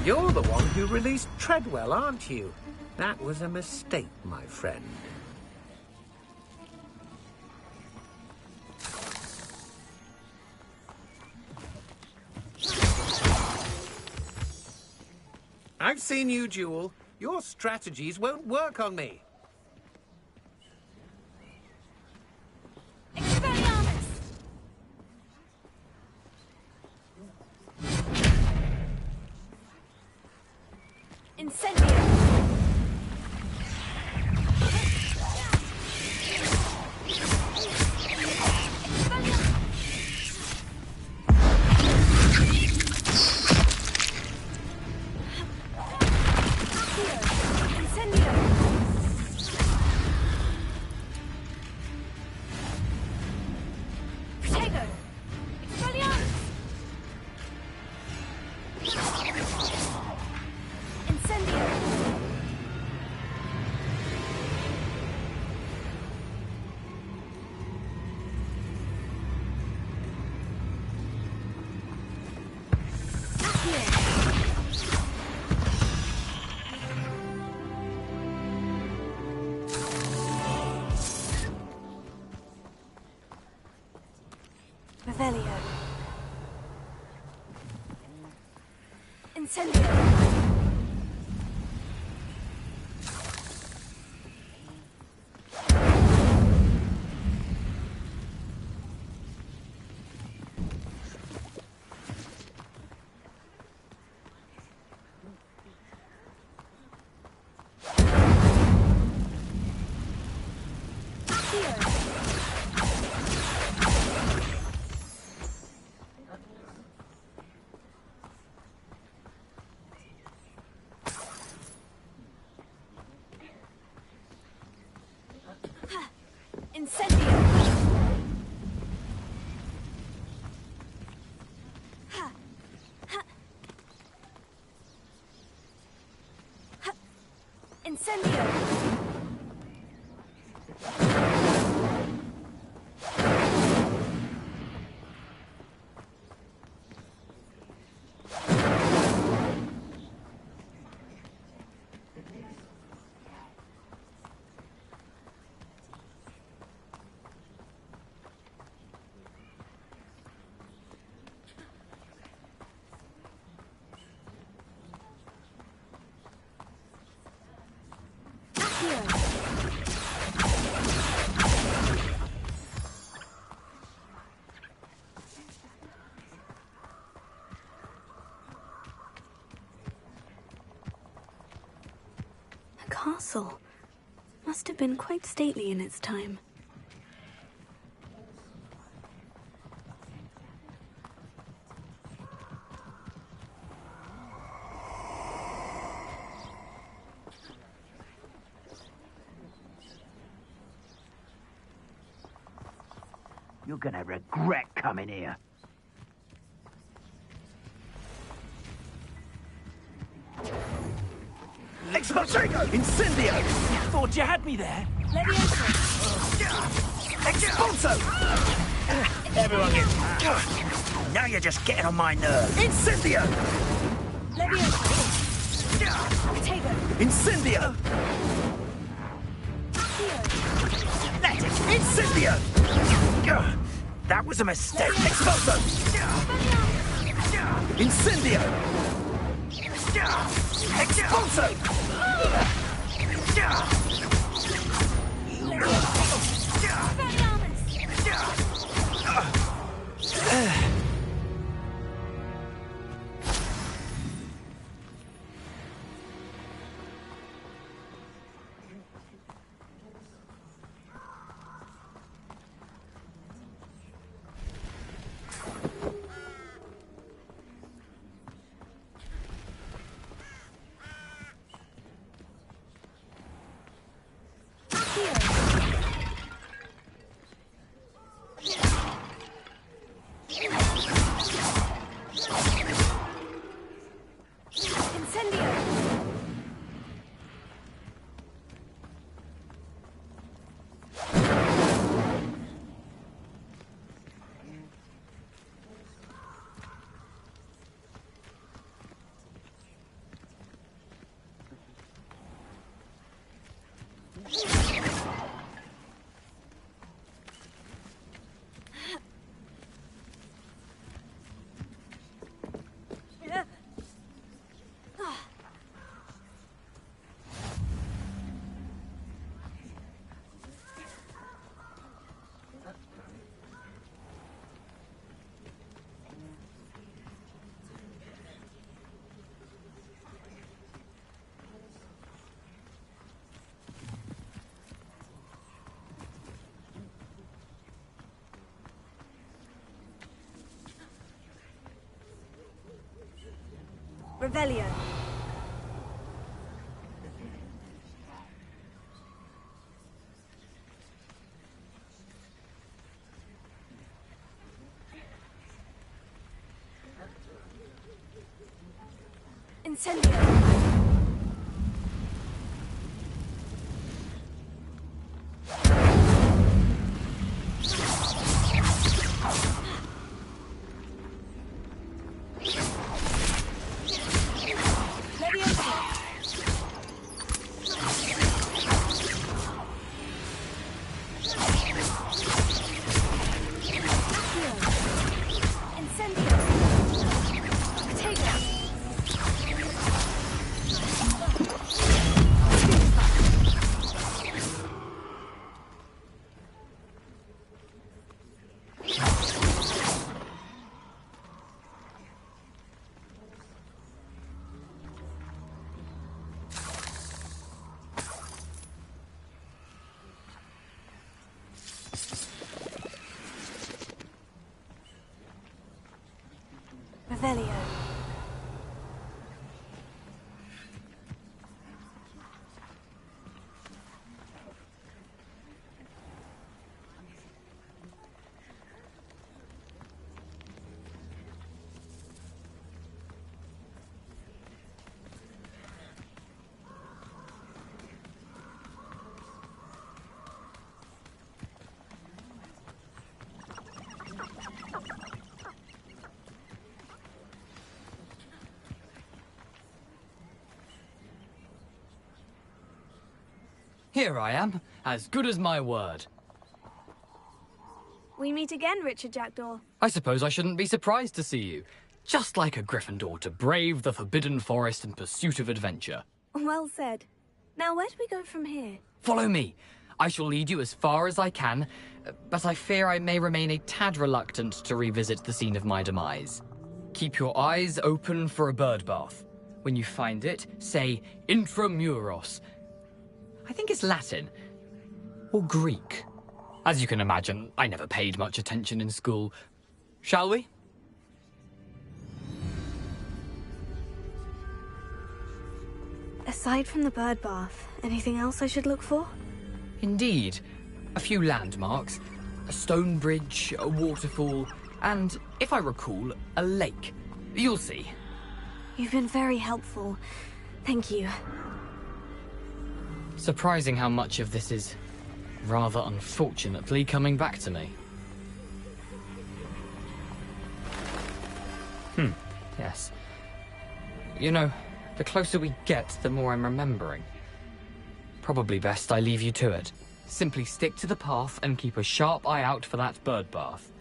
You're the one who released Treadwell, aren't you? That was a mistake, my friend. I've seen you duel. Your strategies won't work on me. Revelio. Incendio. Accio. Incendio! Ha. Ha. Ha. Incendio! A castle. Must have been quite stately in its time. You're gonna regret coming here. Expulsago! Incendio! Thought you had me there. Expulso! Everyone get... Now you're just getting on my nerves. Incendio! Incendio! That's it! Incendio! That was a mistake. Expulso! Incendio! Expulso! Revelio. Incendio. Revelio. Here I am, as good as my word. We meet again, Richard Jackdaw. I suppose I shouldn't be surprised to see you. Just like a Gryffindor to brave the Forbidden Forest in pursuit of adventure. Well said. Now, where do we go from here? Follow me. I shall lead you as far as I can, but I fear I may remain a tad reluctant to revisit the scene of my demise. Keep your eyes open for a bird bath. When you find it, say intramuros. I think it's Latin. Or Greek. As you can imagine, I never paid much attention in school. Shall we? Aside from the bird bath, anything else I should look for? Indeed. A few landmarks. A stone bridge, a waterfall, and, if I recall, a lake. You'll see. You've been very helpful. Thank you. Surprising how much of this is, rather unfortunately, coming back to me. Yes. You know, the closer we get, the more I'm remembering. Probably best I leave you to it. Simply stick to the path and keep a sharp eye out for that bird bath.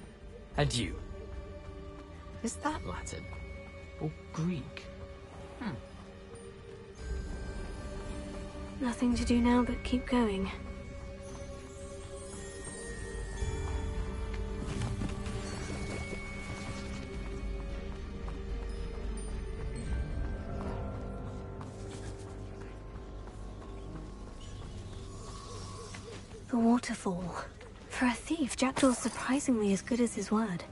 Adieu. Is that Latin? Or Greek? Nothing to do now but keep going. The waterfall. For a thief, Jackdaw's surprisingly as good as his word.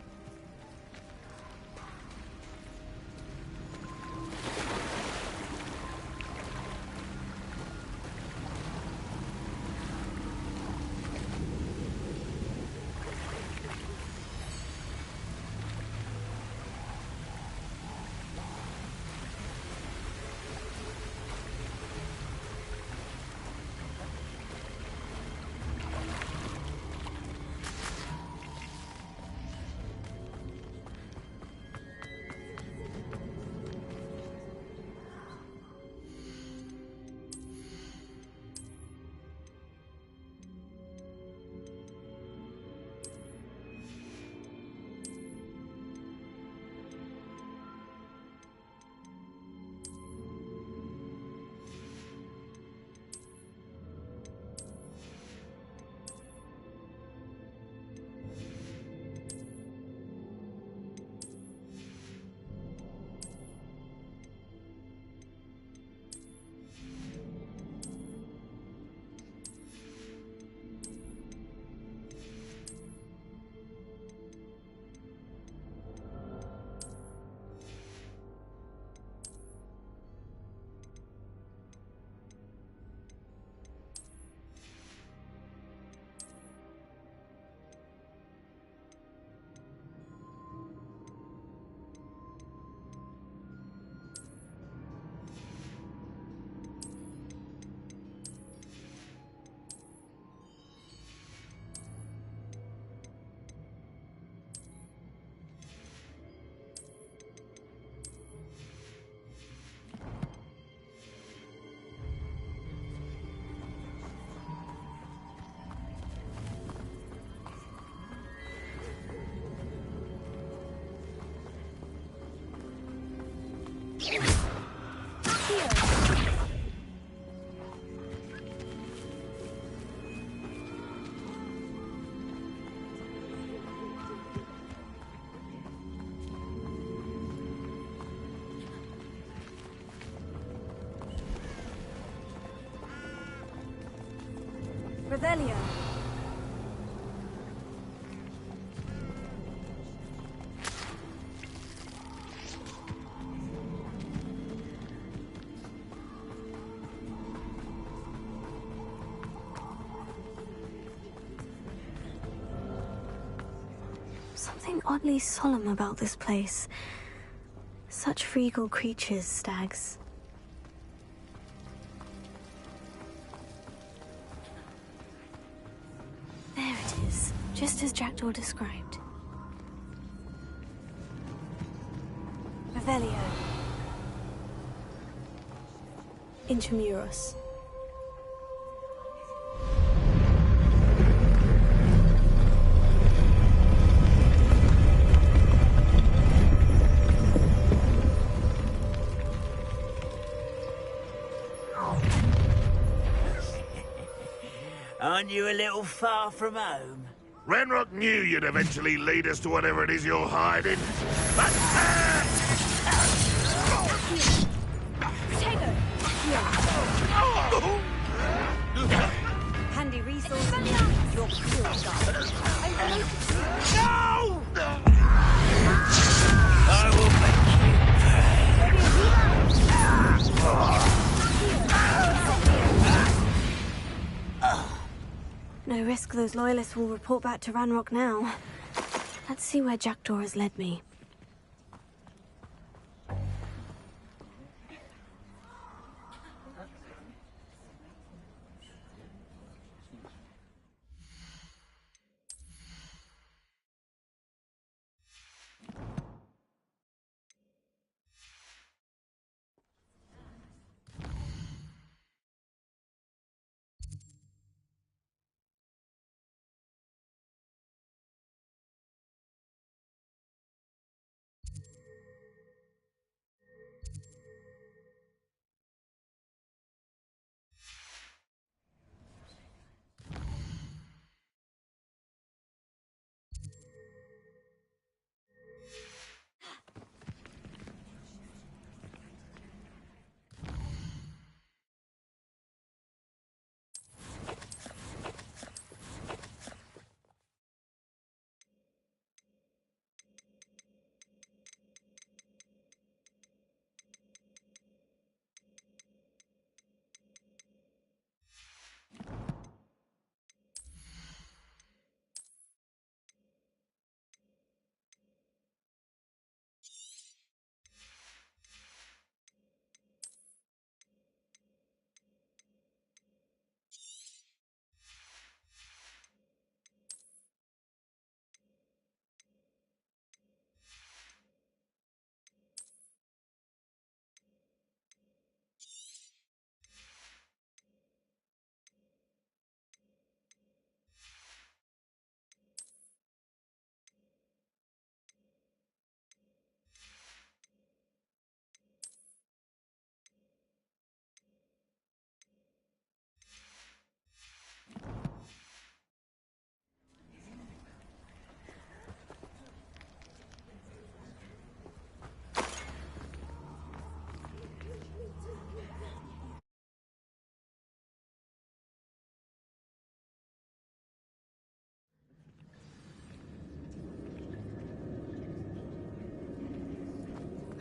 Revelio. Something oddly solemn about this place. Such regal creatures, stags. There it is, just as Jackdaw described. Revelio. Intramuros. Aren't you a little far from home? Ranrock knew you'd eventually lead us to whatever it is you're hiding. But... Handy resource. Your field guide. No! I will No risk those loyalists will report back to Ranrock now. Let's see where Jackdaw has led me.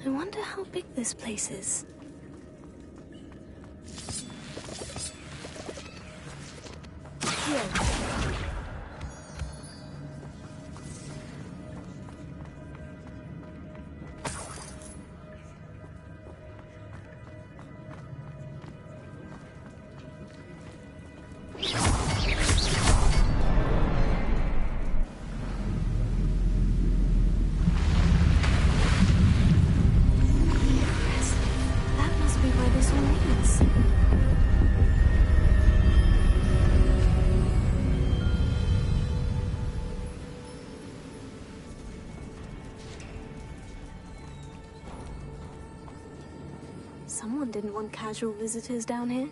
I wonder how big this place is. Someone didn't want casual visitors down here.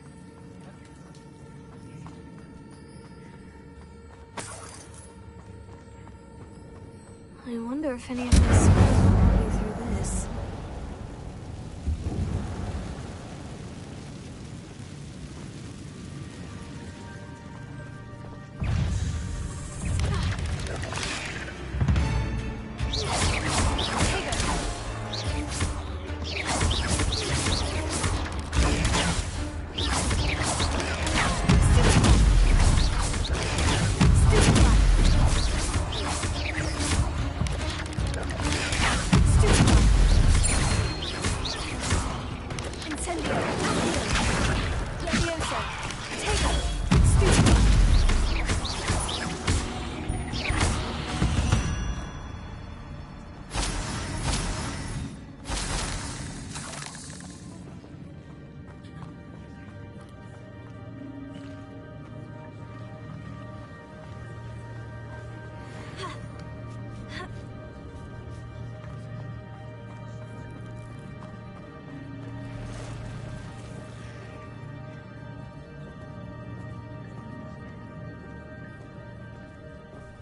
I wonder if any of this will be through this.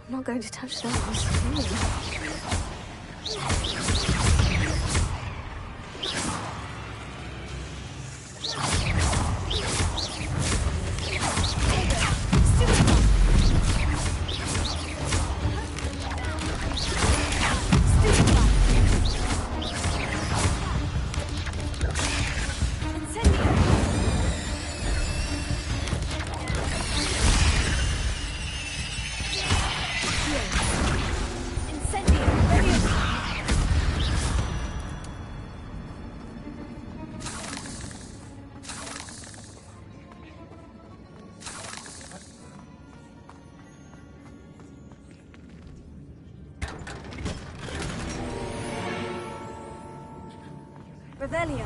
I'm not going to touch those. Revelio.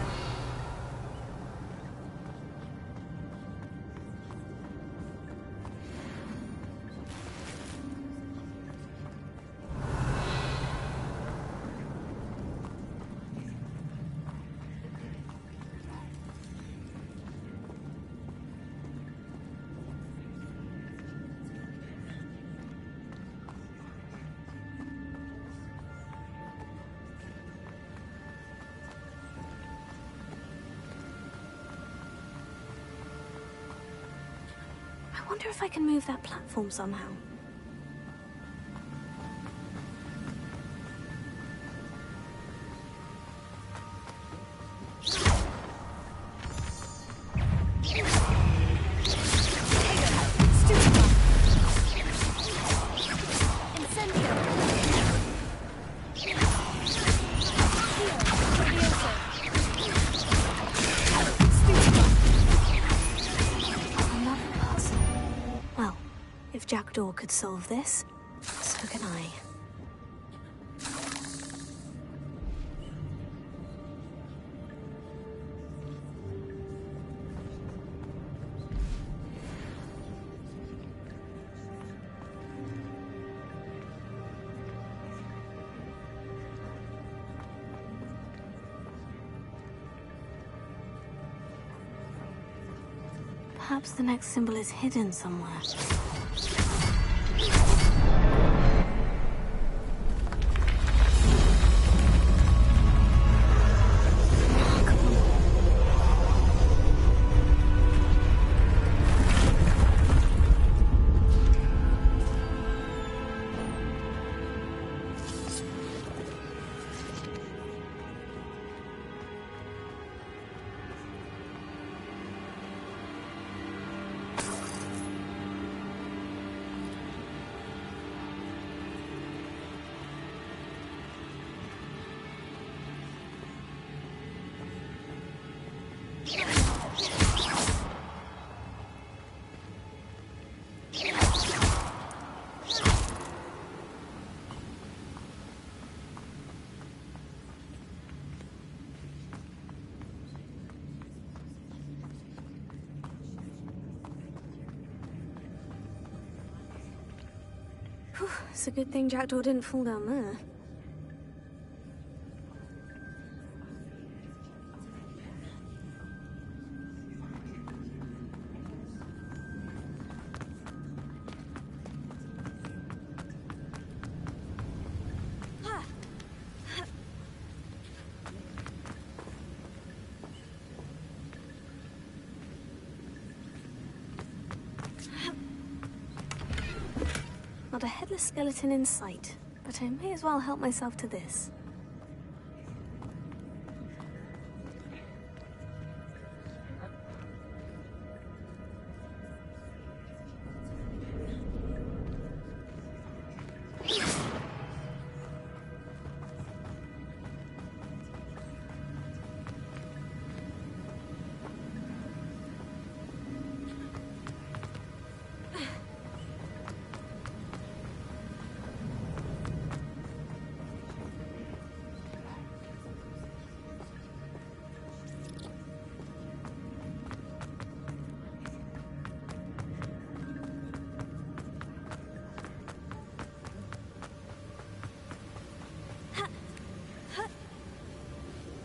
I wonder if I can move that platform somehow. Jackdaw could solve this, so can I. Perhaps the next symbol is hidden somewhere. It's a good thing Jackdaw didn't fall down there. Not a headless skeleton in sight, but I may as well help myself to this.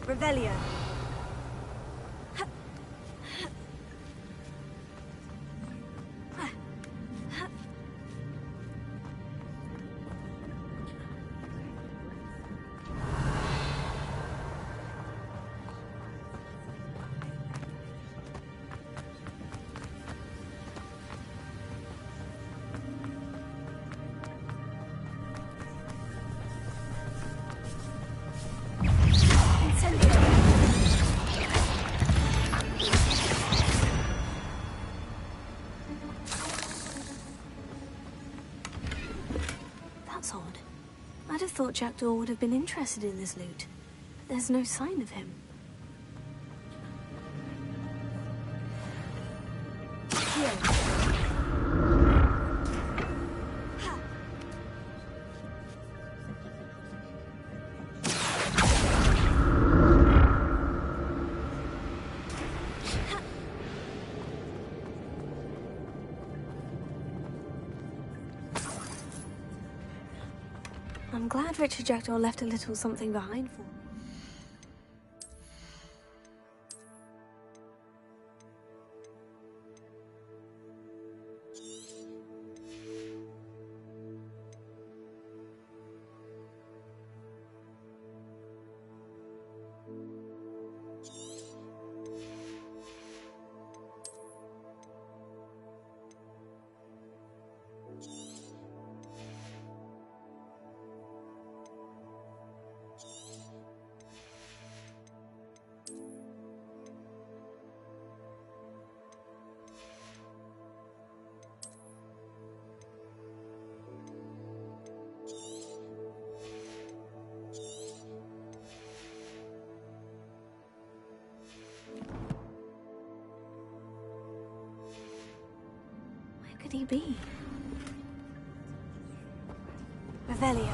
Revelio. I'd have thought Jackdaw would have been interested in this loot. There's no sign of him. I'm glad Richard Jackdaw left a little something behind for me. Could he be? Revelio.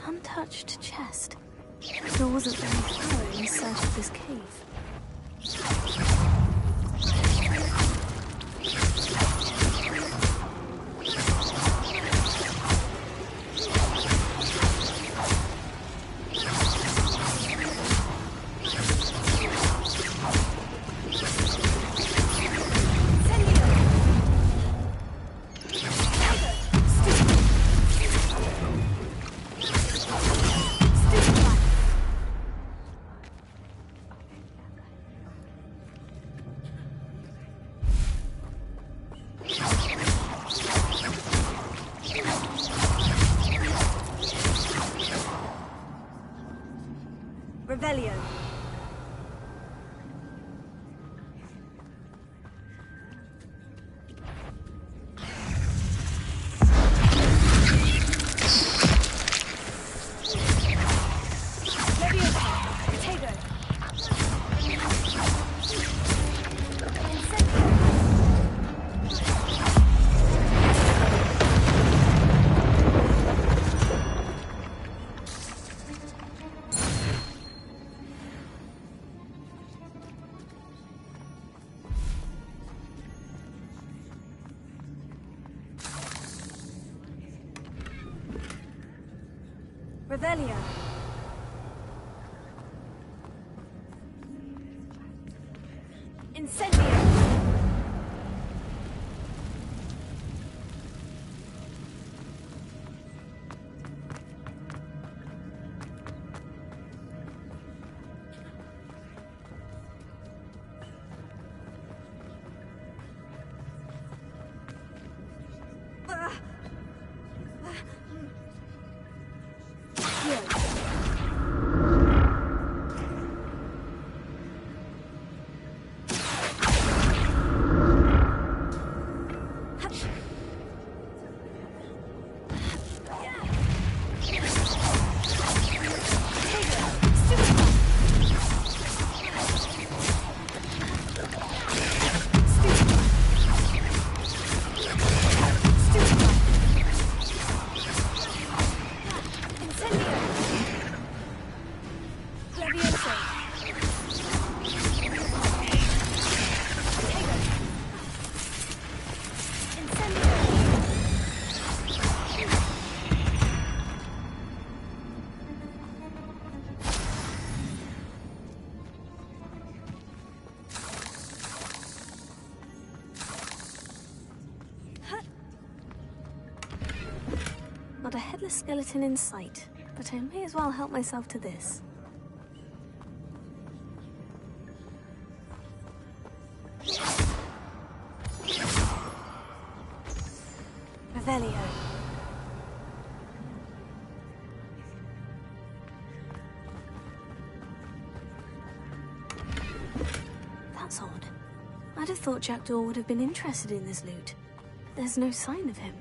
Untouched chest. The door wasn't very thorough in search of this cave. Revelio. Revelio. Incendio. toothless skeleton in sight, but I may as well help myself to this. Revelio. That's odd. I'd have thought Jackdaw would have been interested in this loot. There's no sign of him.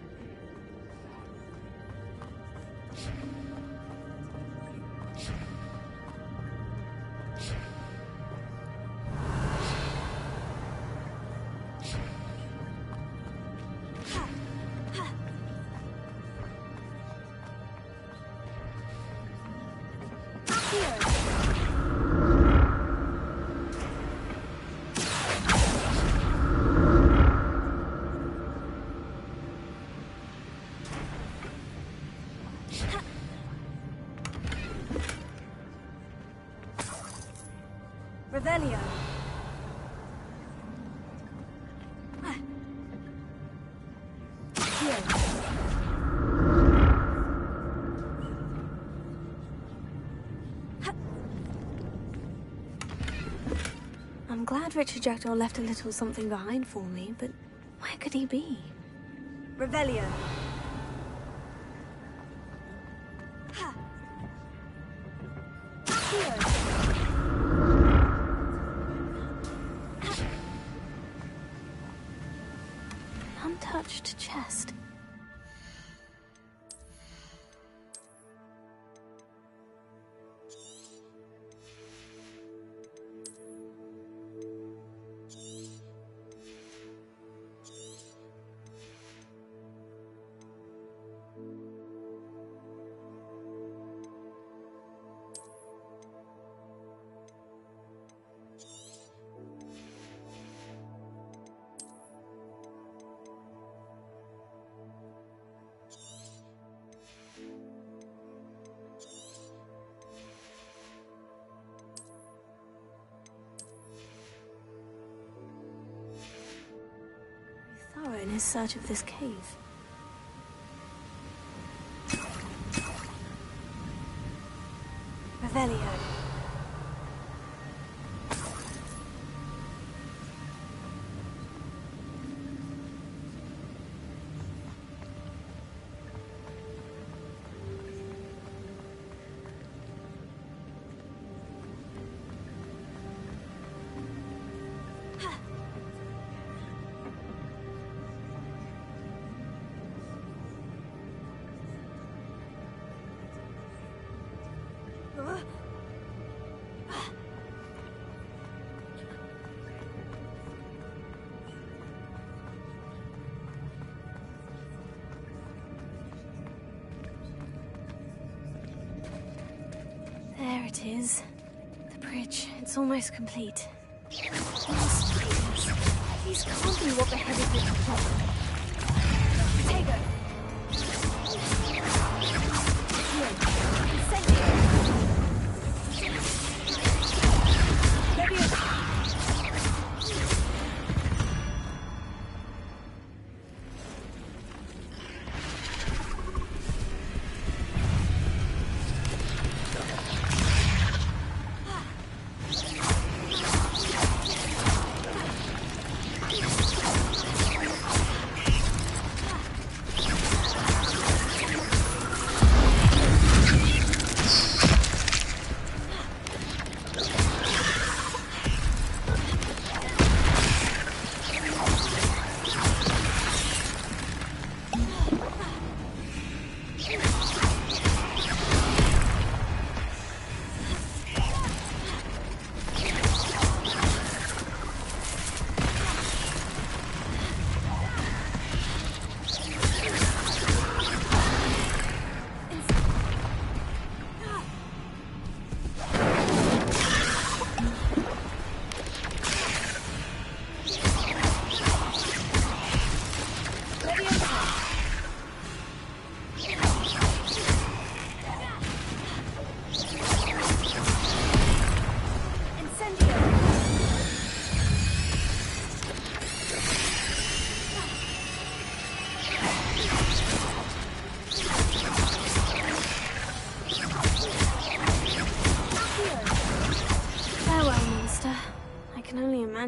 Revelio. I'm glad Richard Jackdaw left a little something behind for me, but where could he be? Revelio. Untouched chest. Thorough in his search of this cave. Revelio. There it is. The bridge. It's almost complete. These can't be what the headed with the plot. Potato!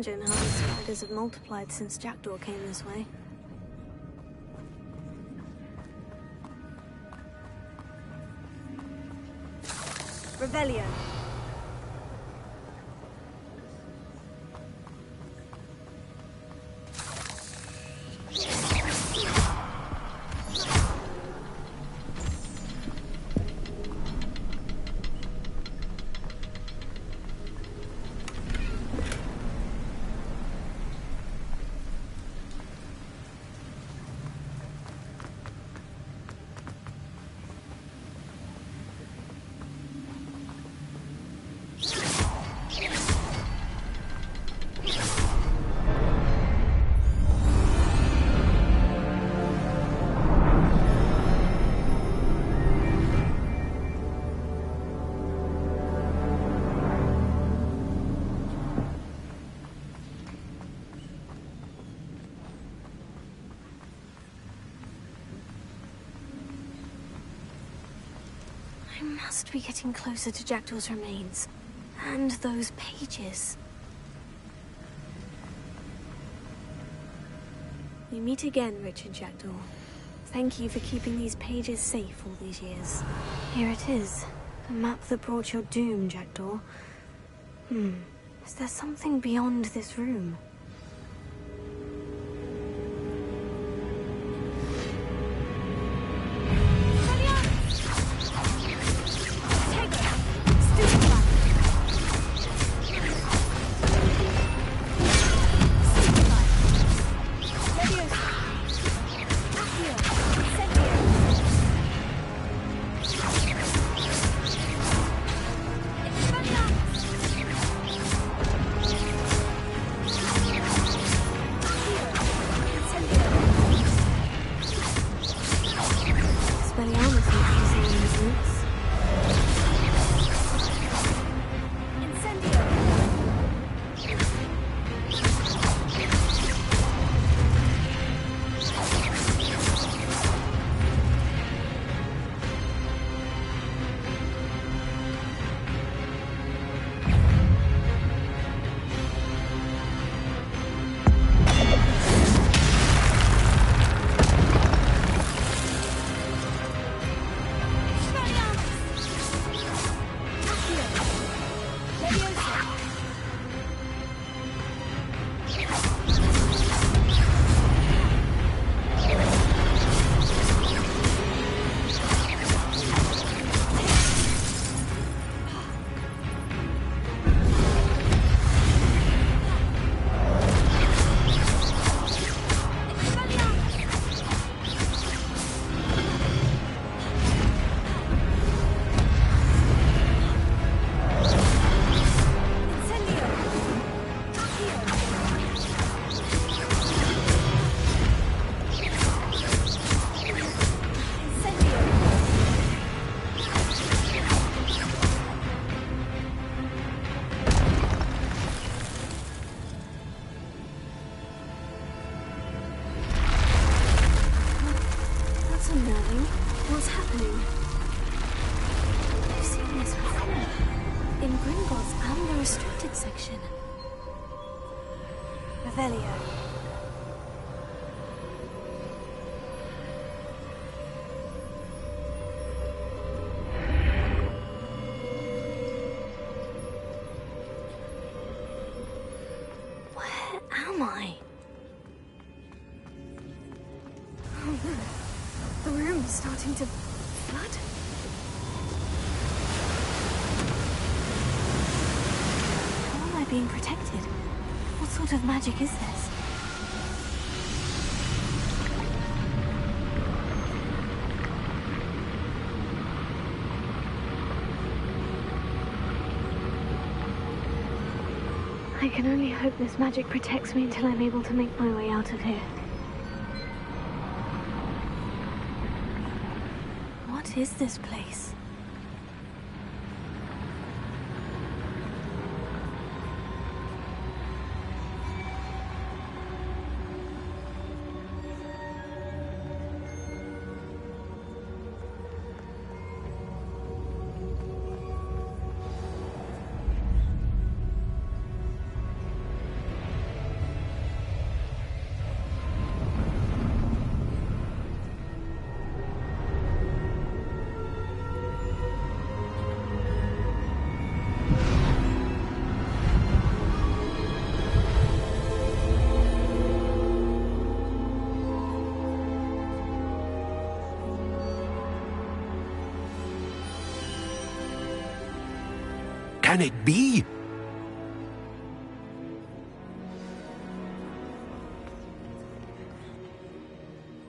imagine how the spiders have multiplied since Jackdaw came this way. Revelio. I must be getting closer to Jackdaw's remains. And those pages. We meet again, Richard Jackdaw. Thank you for keeping these pages safe all these years. Here it is. The map that brought your doom, Jackdaw. Is there something beyond this room? What's happening? I've seen this before. In Gringotts and the restricted section. Revelio. Where am I? Oh no. The room is starting to flood. How am I being protected? What sort of magic is this? I can only hope this magic protects me until I'm able to make my way out of here. What is this place? can it be?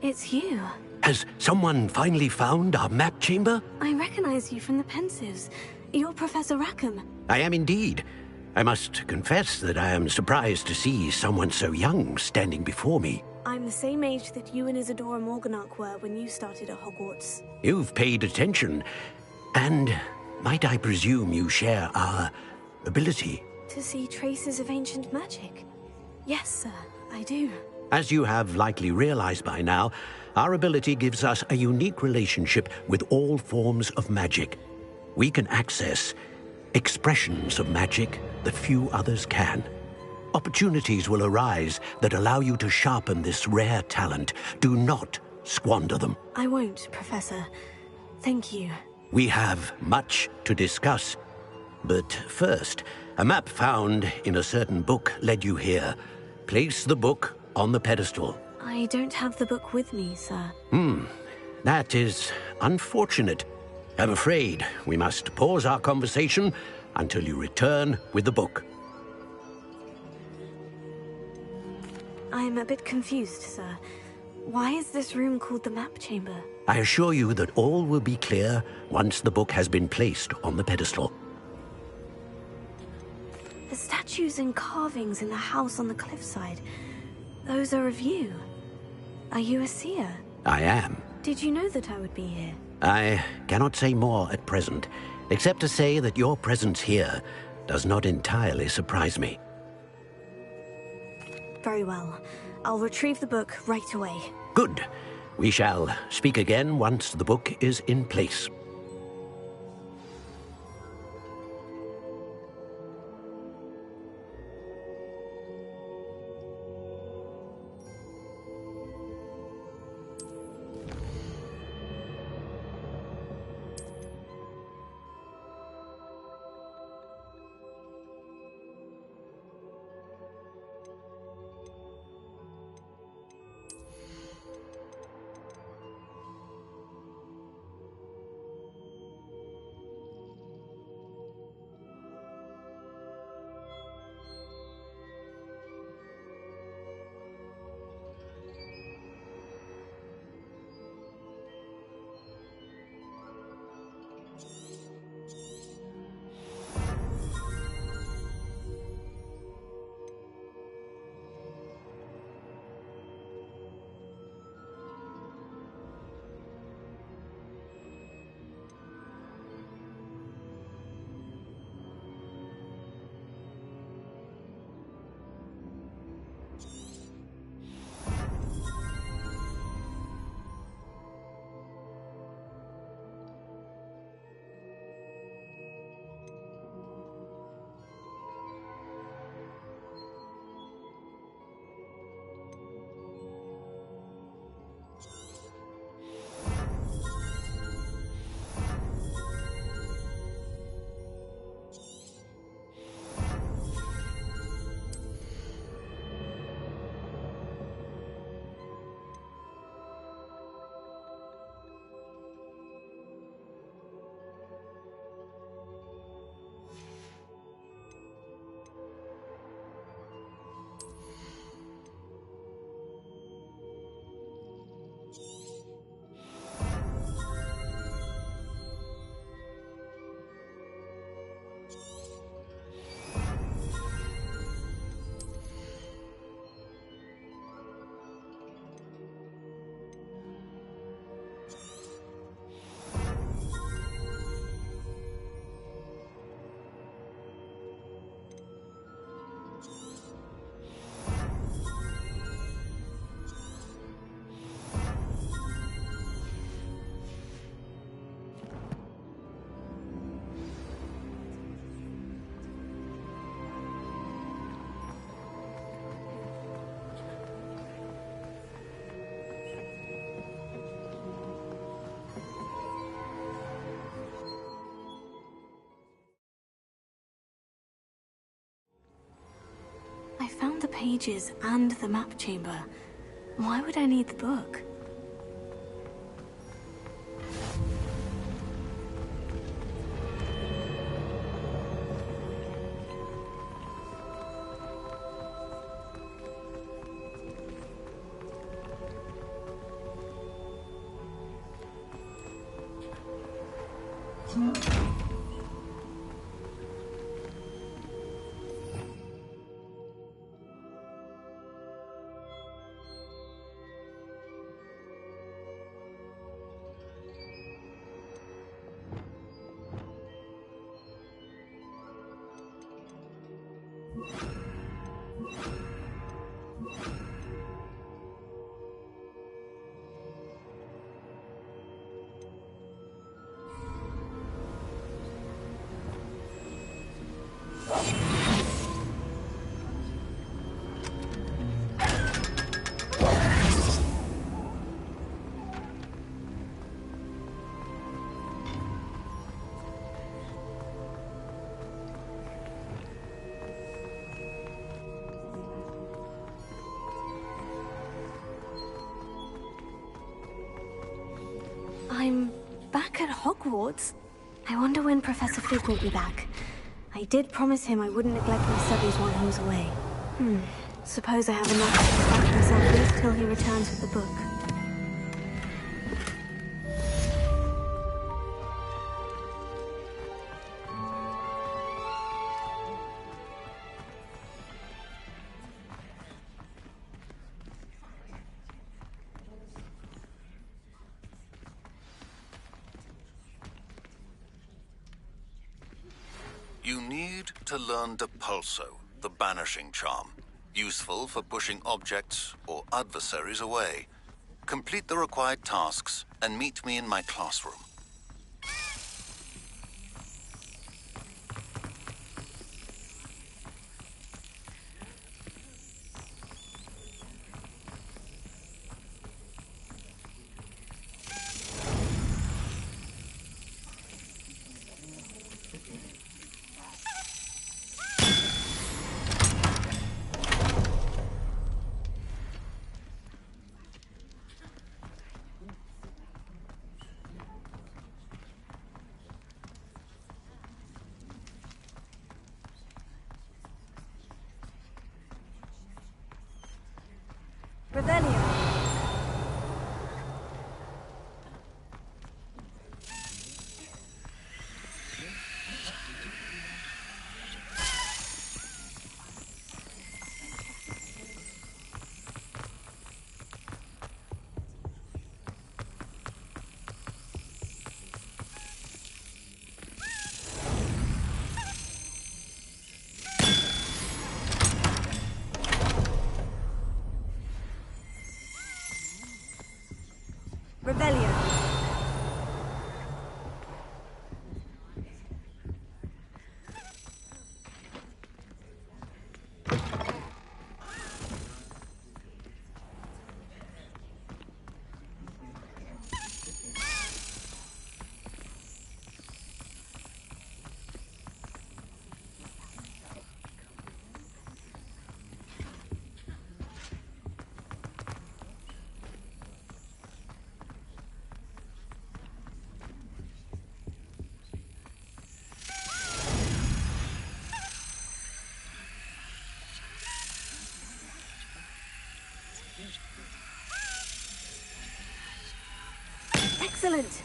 It's you. Has someone finally found our map chamber? I recognize you from the Pensives. You're Professor Rackham. I am indeed. I must confess that I am surprised to see someone so young standing before me. I'm the same age that you and Isadora Morganach were when you started at Hogwarts. You've paid attention, and might I presume you share our ability? To see traces of ancient magic? Yes, sir, I do. As you have likely realized by now, our ability gives us a unique relationship with all forms of magic. We can access expressions of magic that few others can. Opportunities will arise that allow you to sharpen this rare talent. Do not squander them. I won't, Professor. Thank you. We have much to discuss. But first, a map found in a certain book led you here. Place the book on the pedestal. I don't have the book with me, sir. That is unfortunate. I'm afraid we must pause our conversation until you return with the book. I'm a bit confused, sir. Why is this room called the map chamber? I assure you that all will be clear once the book has been placed on the pedestal. The statues and carvings in the house on the cliffside, those are of you. Are you a seer? I am. Did you know that I would be here? I cannot say more at present, except to say that your presence here does not entirely surprise me. Very well. I'll retrieve the book right away. Good. We shall speak again once the book is in place. I found the pages and the map chamber. Why would I need the book? I'm back at Hogwarts. I wonder when Professor Fig will be back. I did promise him I wouldn't neglect my studies while he was away. Suppose I have enough to distract myself with till he returns with the book. You need to learn Depulso, the banishing charm. Useful for pushing objects or adversaries away. Complete the required tasks and meet me in my classroom. Rebellion. Excellent.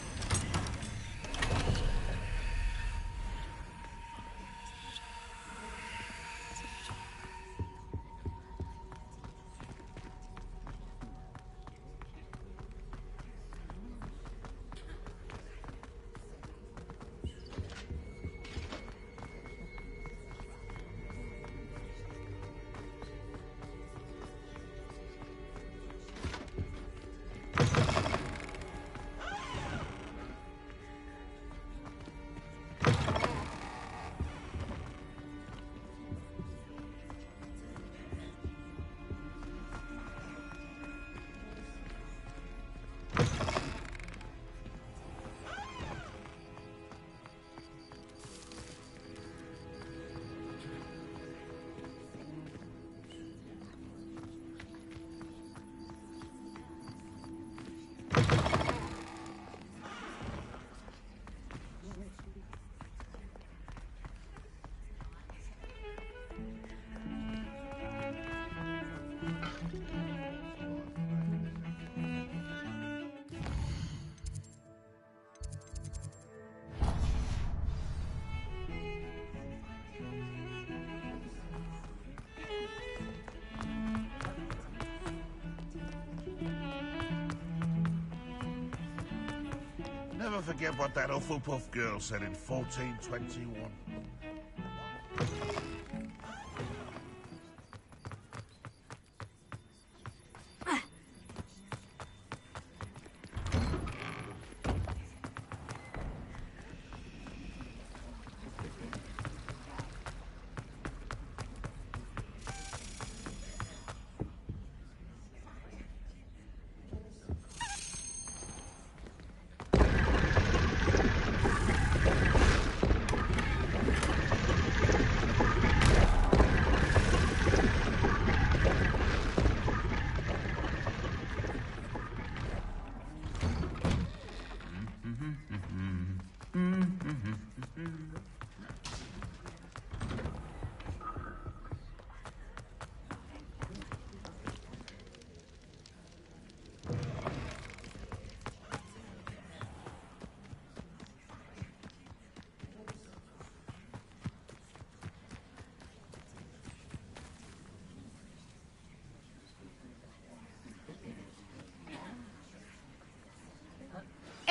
Never forget what that Hufflepuff girl said in 1421.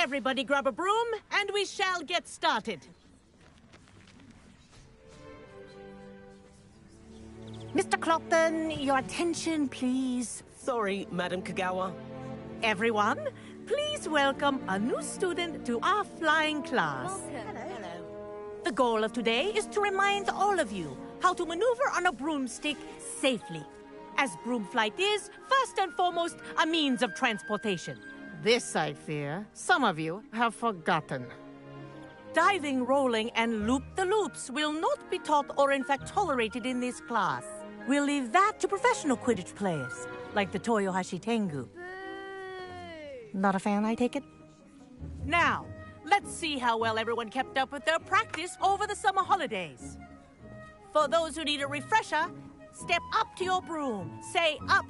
Everybody grab a broom, and we shall get started. Mr. Clopton, your attention, please. Sorry, Madam Kagawa. Everyone, please welcome a new student to our flying class. Hello. The goal of today is to remind all of you how to maneuver on a broomstick safely, as broom flight is, first and foremost, a means of transportation. This, I fear, some of you have forgotten. Diving, rolling, and loop-the-loops will not be taught or in fact tolerated in this class. We'll leave that to professional Quidditch players, like the Toyohashi Tengu. Not a fan, I take it? Now, let's see how well everyone kept up with their practice over the summer holidays. For those who need a refresher, step up to your broom, say up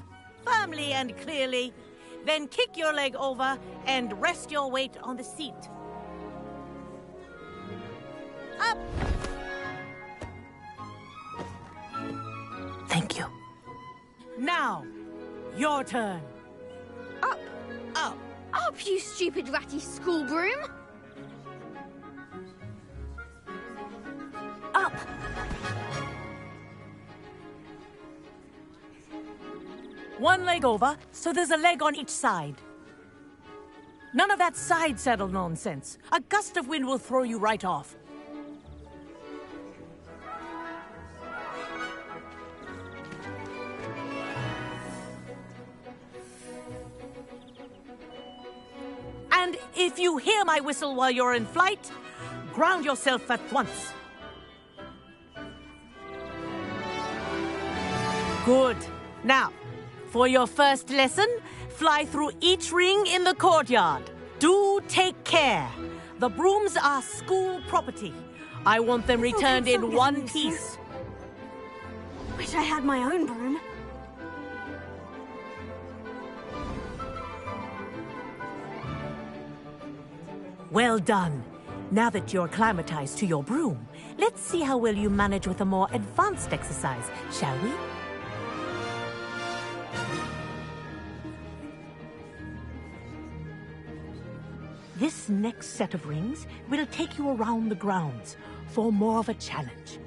firmly and clearly, then kick your leg over and rest your weight on the seat. Up! Thank you. Now, your turn. Up! Up! Up, you stupid ratty school broom! Up! One leg over, so there's a leg on each side. None of that side saddle nonsense. A gust of wind will throw you right off. And if you hear my whistle while you're in flight, ground yourself at once. Good. Now, for your first lesson, fly through each ring in the courtyard. Do take care. The brooms are school property. I want them returned in one piece. Wish I had my own broom. Well done. Now that you're acclimatized to your broom, let's see how well you manage with a more advanced exercise, shall we? This next set of rings will take you around the grounds for more of a challenge.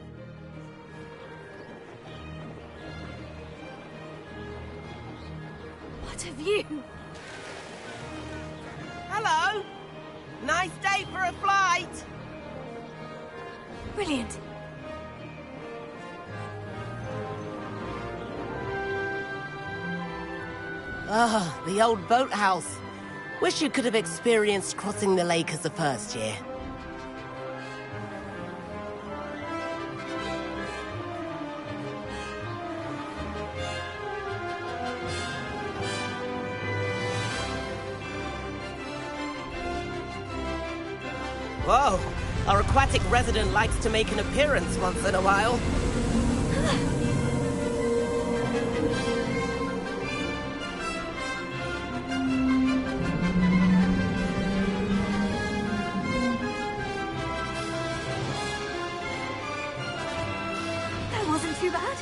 What have you? Hello. Nice day for a flight. Brilliant. Ah, the old boathouse. Wish you could have experienced crossing the lake as the first year. Whoa, our aquatic resident likes to make an appearance once in a while. That wasn't too bad.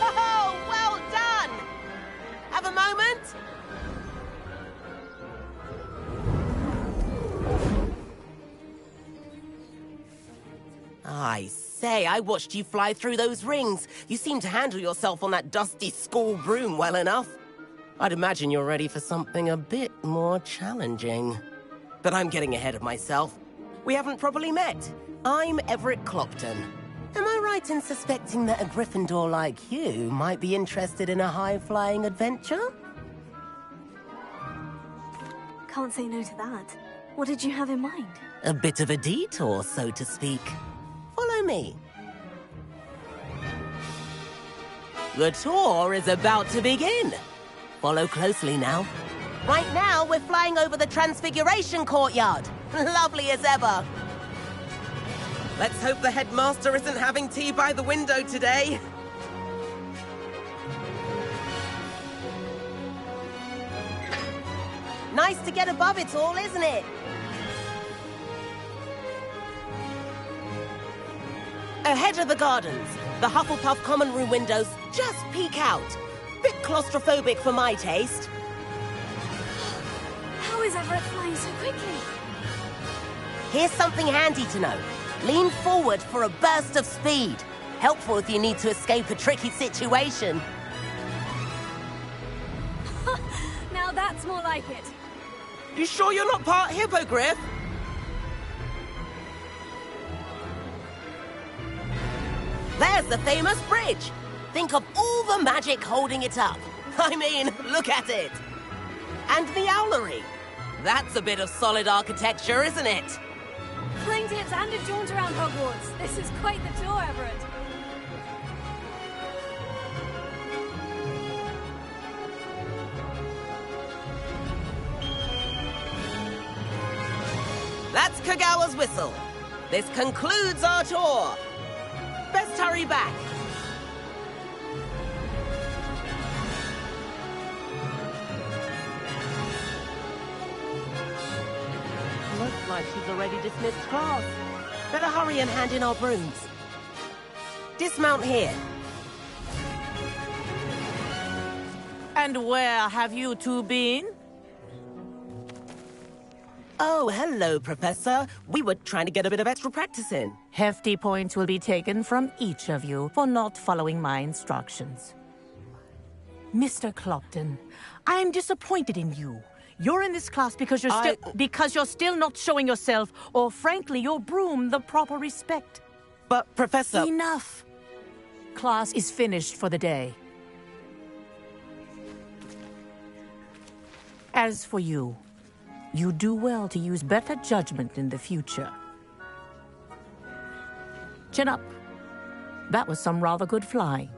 Oh, well I say, I watched you fly through those rings. You seem to handle yourself on that dusty school broom well enough. I'd imagine you're ready for something a bit more challenging. But I'm getting ahead of myself. We haven't properly met. I'm Everett Clopton. Am I right in suspecting that a Gryffindor like you might be interested in a high-flying adventure? Can't say no to that. What did you have in mind? A bit of a detour, so to speak. Follow me. The tour is about to begin. Follow closely now. Right now, we're flying over the Transfiguration Courtyard. Lovely as ever. Let's hope the headmaster isn't having tea by the window today. Nice to get above it all, isn't it? Ahead of the gardens, the Hufflepuff common room windows just peek out. Bit claustrophobic for my taste. How is Everett flying so quickly? Here's something handy to know. Lean forward for a burst of speed. Helpful if you need to escape a tricky situation. Now that's more like it. You sure you're not part Hippogriff? There's the famous bridge. Think of all the magic holding it up. I mean, look at it. And the owlery. That's a bit of solid architecture, isn't it? Flying tips and a jaunt around Hogwarts. This is quite the tour, Everett. That's Kagawa's whistle. This concludes our tour. Best hurry back. Looks like she's already dismissed class. Better hurry and hand in our brooms. Dismount here. And where have you two been? Oh, hello, Professor. We were trying to get a bit of extra practice in. Hefty points will be taken from each of you for not following my instructions. Mr. Clopton, I am disappointed in you. You're in this class because you're still not showing yourself, or frankly, your broom the proper respect. But, Professor... Enough. Class is finished for the day. As for you, you do well to use better judgment in the future. Chin up. That was some rather good flying.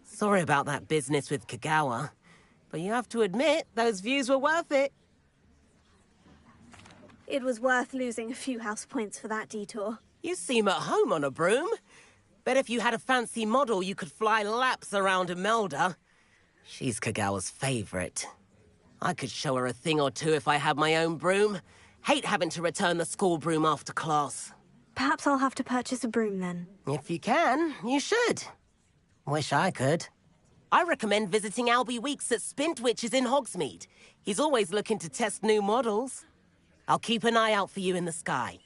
Sorry about that business with Kagawa, but you have to admit, those views were worth it. It was worth losing a few house points for that detour. You seem at home on a broom. Bet if you had a fancy model, you could fly laps around Imelda. She's Kagawa's favorite. I could show her a thing or two if I had my own broom. Hate having to return the school broom after class. Perhaps I'll have to purchase a broom then. If you can, you should. Wish I could. I recommend visiting Albie Weeks at Spintwitches in Hogsmeade. He's always looking to test new models. I'll keep an eye out for you in the sky.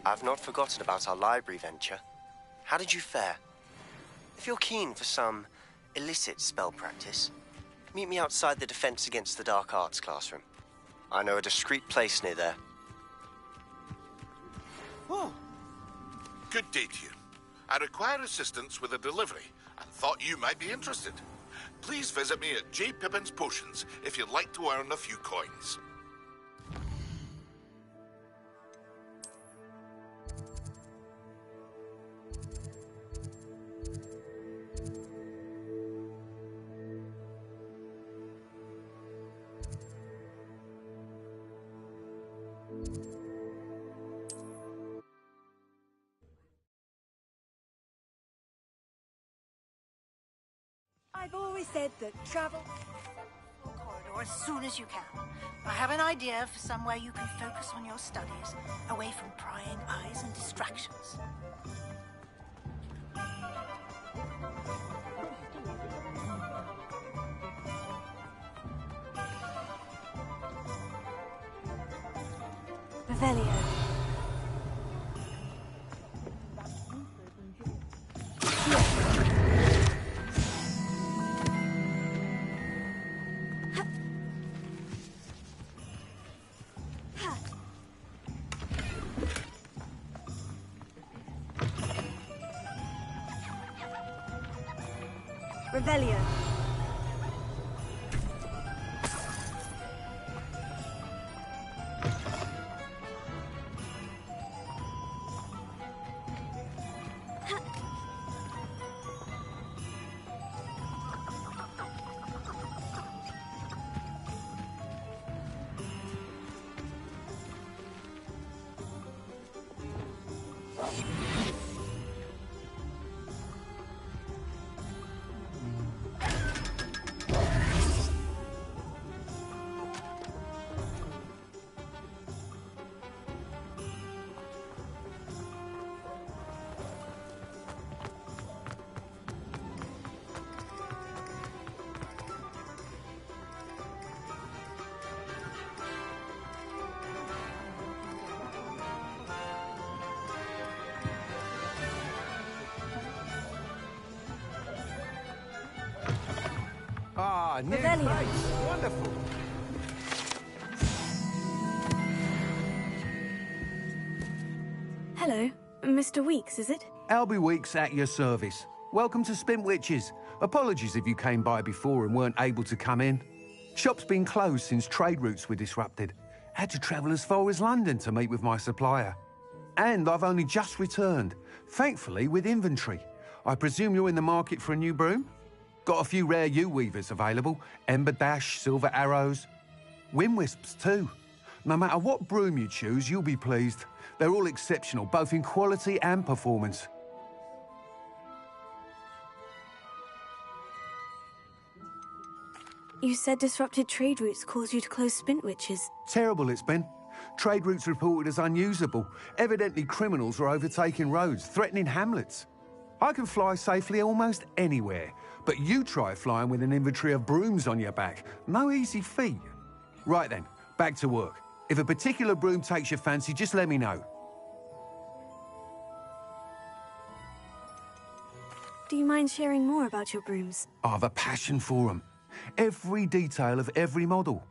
I've not forgotten about our library venture. How did you fare? If you're keen for some illicit spell practice, meet me outside the Defense Against the Dark Arts classroom. I know a discreet place near there. Oh. Good day to you. I require assistance with a delivery and thought you might be interested. Please visit me at J. Pippin's Potions if you'd like to earn a few coins. I've always said that travel the corridor as soon as you can. I have an idea for somewhere you can focus on your studies, away from prying eyes and distractions. Revelio. Revelio. Ah, new Revelio. place. Wonderful. Hello, Mr. Weeks, is it? Albie Weeks at your service. Welcome to Spintwitches. Apologies if you came by before and weren't able to come in. Shop's been closed since trade routes were disrupted. Had to travel as far as London to meet with my supplier. And I've only just returned, thankfully with inventory. I presume you're in the market for a new broom? Got a few rare U-weavers available. Ember Dash, Silver Arrows. Wind Wisps too. No matter what broom you choose, you'll be pleased. They're all exceptional, both in quality and performance. You said disrupted trade routes caused you to close Spintwitches. Terrible it's been. Trade routes reported as unusable. Evidently criminals are overtaking roads, threatening hamlets. I can fly safely almost anywhere, but you try flying with an inventory of brooms on your back. No easy feat. Right then, back to work. If a particular broom takes your fancy, just let me know. Do you mind sharing more about your brooms? I've a passion for them. Every detail of every model.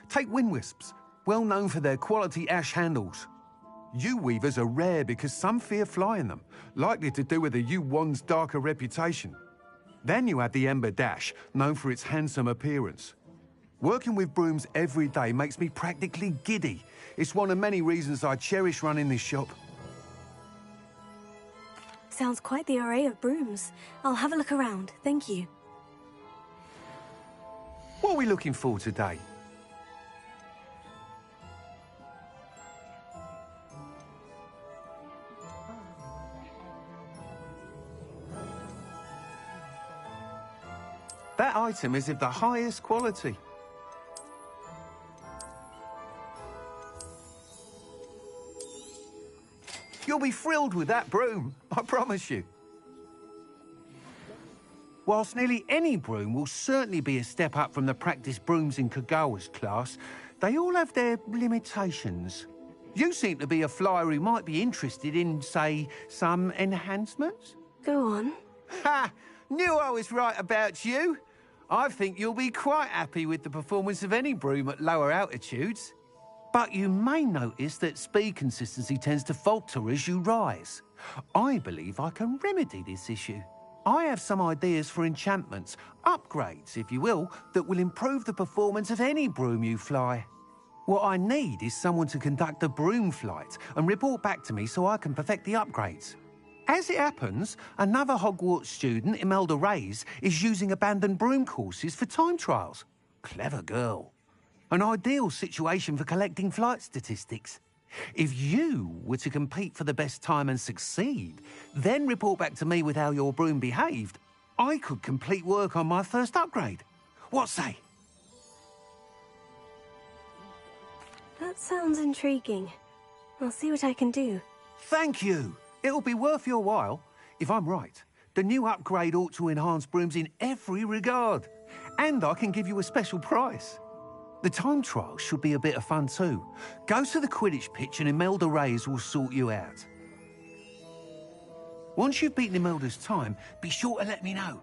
Take Wind Wisps, well known for their quality ash handles. U-weavers are rare because some fear flying them, likely to do with the U-wand's darker reputation. Then you have the Ember Dash, known for its handsome appearance. Working with brooms every day makes me practically giddy. It's one of many reasons I cherish running this shop. Sounds quite the array of brooms. I'll have a look around, thank you. What are we looking for today? That item is of the highest quality. You'll be thrilled with that broom, I promise you. Whilst nearly any broom will certainly be a step up from the practice brooms in Kagawa's class, they all have their limitations. You seem to be a flyer who might be interested in, say, some enhancements. Go on. Ha! Knew I was right about you. I think you'll be quite happy with the performance of any broom at lower altitudes. But you may notice that speed consistency tends to falter as you rise. I believe I can remedy this issue. I have some ideas for enchantments, upgrades, if you will, that will improve the performance of any broom you fly. What I need is someone to conduct a broom flight and report back to me so I can perfect the upgrades. As it happens, another Hogwarts student, Imelda Reyes, is using abandoned broom courses for time trials. Clever girl. An ideal situation for collecting flight statistics. If you were to compete for the best time and succeed, then report back to me with how your broom behaved, I could complete work on my first upgrade. What say? That sounds intriguing. I'll see what I can do. Thank you. It'll be worth your while. If I'm right, the new upgrade ought to enhance brooms in every regard. And I can give you a special price. The time trial should be a bit of fun too. Go to the Quidditch pitch and Imelda Reyes will sort you out. Once you've beaten Imelda's time, be sure to let me know.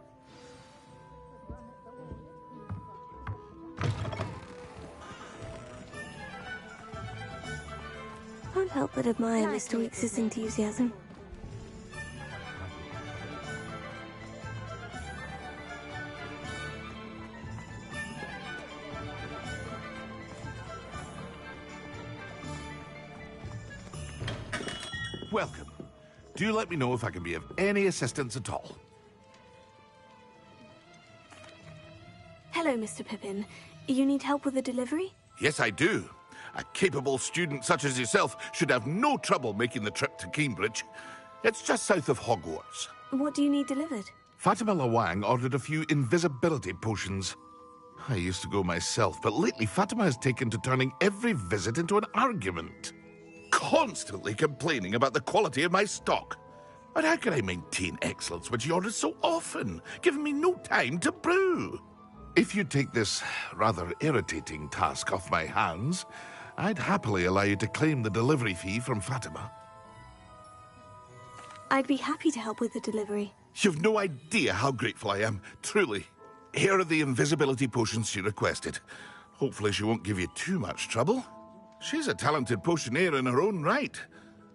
Can't help but admire Mr. Weekes' enthusiasm. Welcome. Do let me know if I can be of any assistance at all. Hello, Mr. Pippin. You need help with the delivery? Yes, I do. A capable student such as yourself should have no trouble making the trip to Cambridge. It's just south of Hogwarts. What do you need delivered? Fatima Lawang ordered a few invisibility potions. I used to go myself, but lately Fatima has taken to turning every visit into an argument. Constantly complaining about the quality of my stock. But how can I maintain excellence when she orders so often, giving me no time to brew? If you take this rather irritating task off my hands, I'd happily allow you to claim the delivery fee from Fatima. I'd be happy to help with the delivery. You've no idea how grateful I am, truly. Here are the invisibility potions she requested. Hopefully she won't give you too much trouble. She's a talented potioneer in her own right.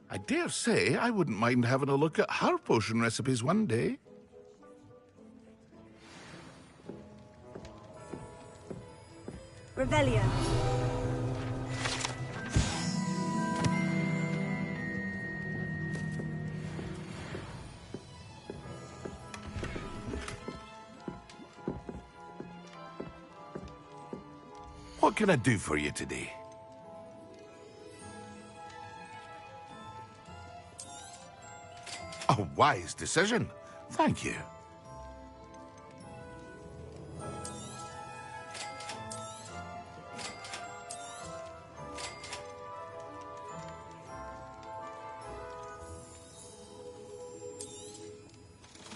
I dare say I wouldn't mind having a look at her potion recipes one day. Revelio. What can I do for you today? A wise decision. Thank you.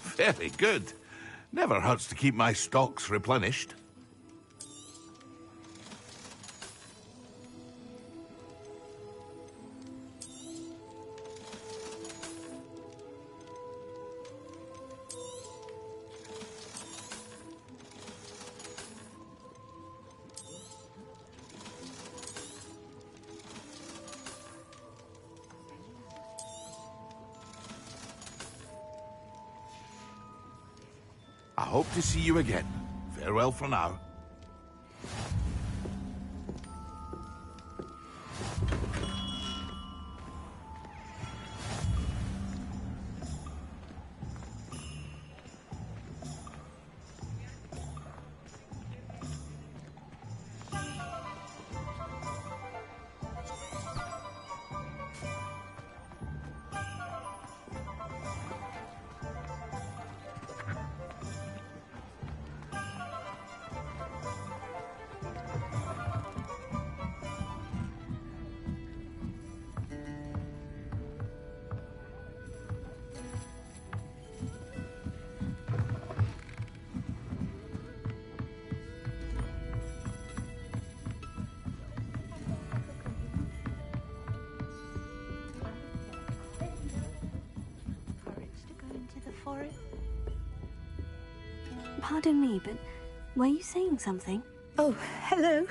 Very good. Never hurts to keep my stocks replenished. I hope to see you again. Farewell for now. Pardon me, but were you saying something? Oh, hello.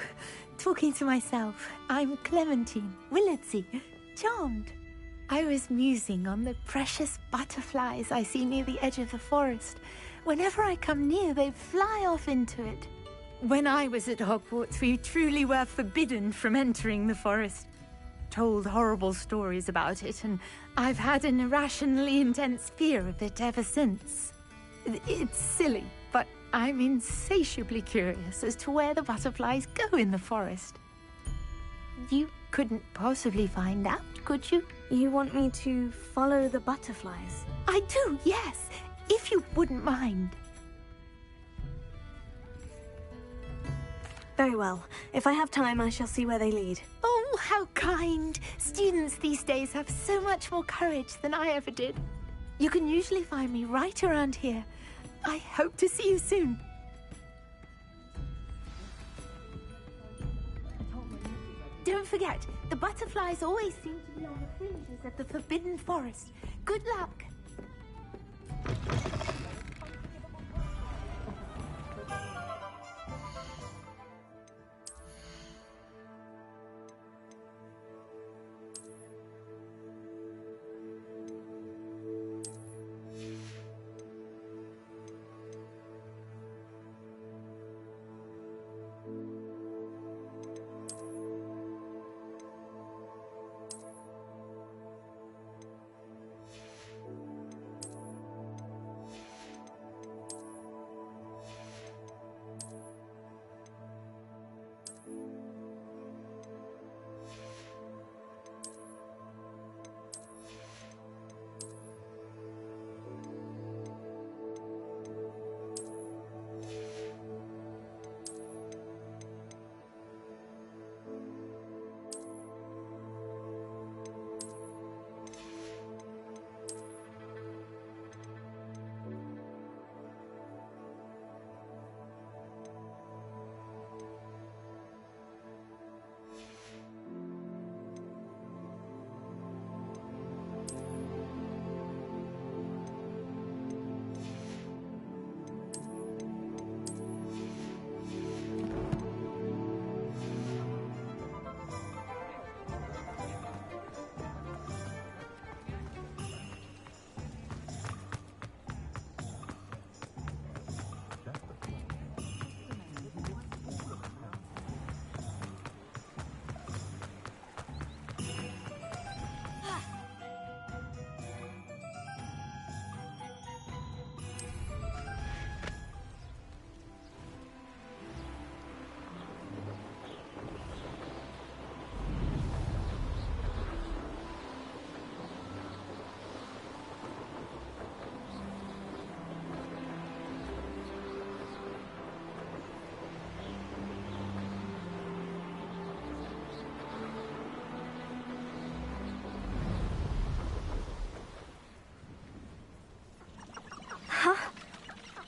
Talking to myself. I'm Clementine, Willardsey, charmed. I was musing on the precious butterflies I see near the edge of the forest. Whenever I come near, they fly off into it. When I was at Hogwarts, we truly were forbidden from entering the forest. Told horrible stories about it, and I've had an irrationally intense fear of it ever since. It's silly, but I'm insatiably curious as to where the butterflies go in the forest. You couldn't possibly find out, could you? You want me to follow the butterflies? I do, yes, if you wouldn't mind. Very well. If I have time, I shall see where they lead. Oh, how kind! Students these days have so much more courage than I ever did. You can usually find me right around here. I hope to see you soon. Don't forget, the butterflies always seem to be on the fringes of the Forbidden Forest. Good luck!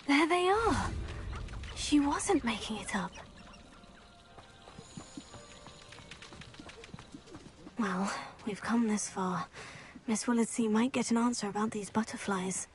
There they are. She wasn't making it up. Well, we've come this far. Miss Willardsey might get an answer about these butterflies.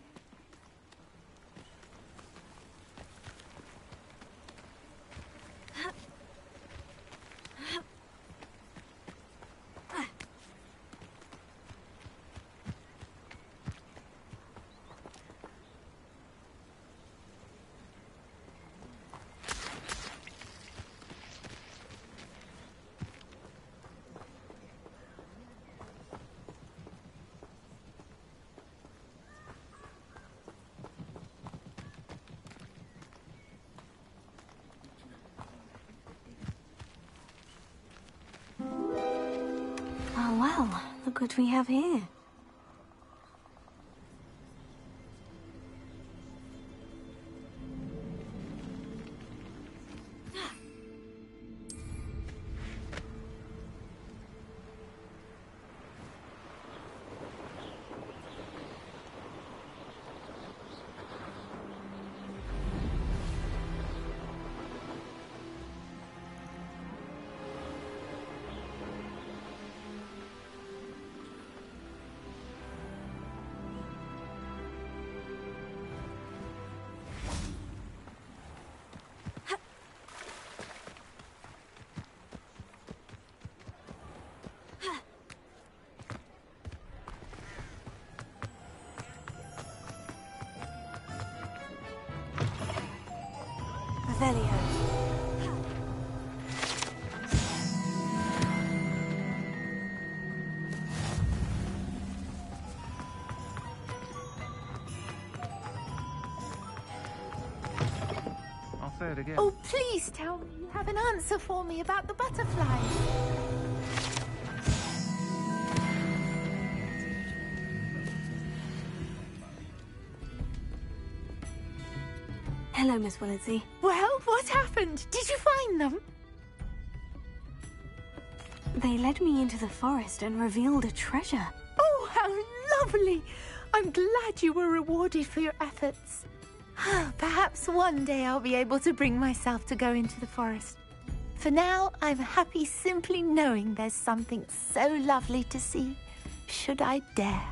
Oh well, look what we have here. Revelio. I'll say it again. Oh, please tell me you have an answer for me about the butterflies. Hello, Miss Willitsey. Well, what happened? Did you find them? They led me into the forest and revealed a treasure. Oh, how lovely! I'm glad you were rewarded for your efforts. Perhaps one day I'll be able to bring myself to go into the forest. For now, I'm happy simply knowing there's something so lovely to see, should I dare.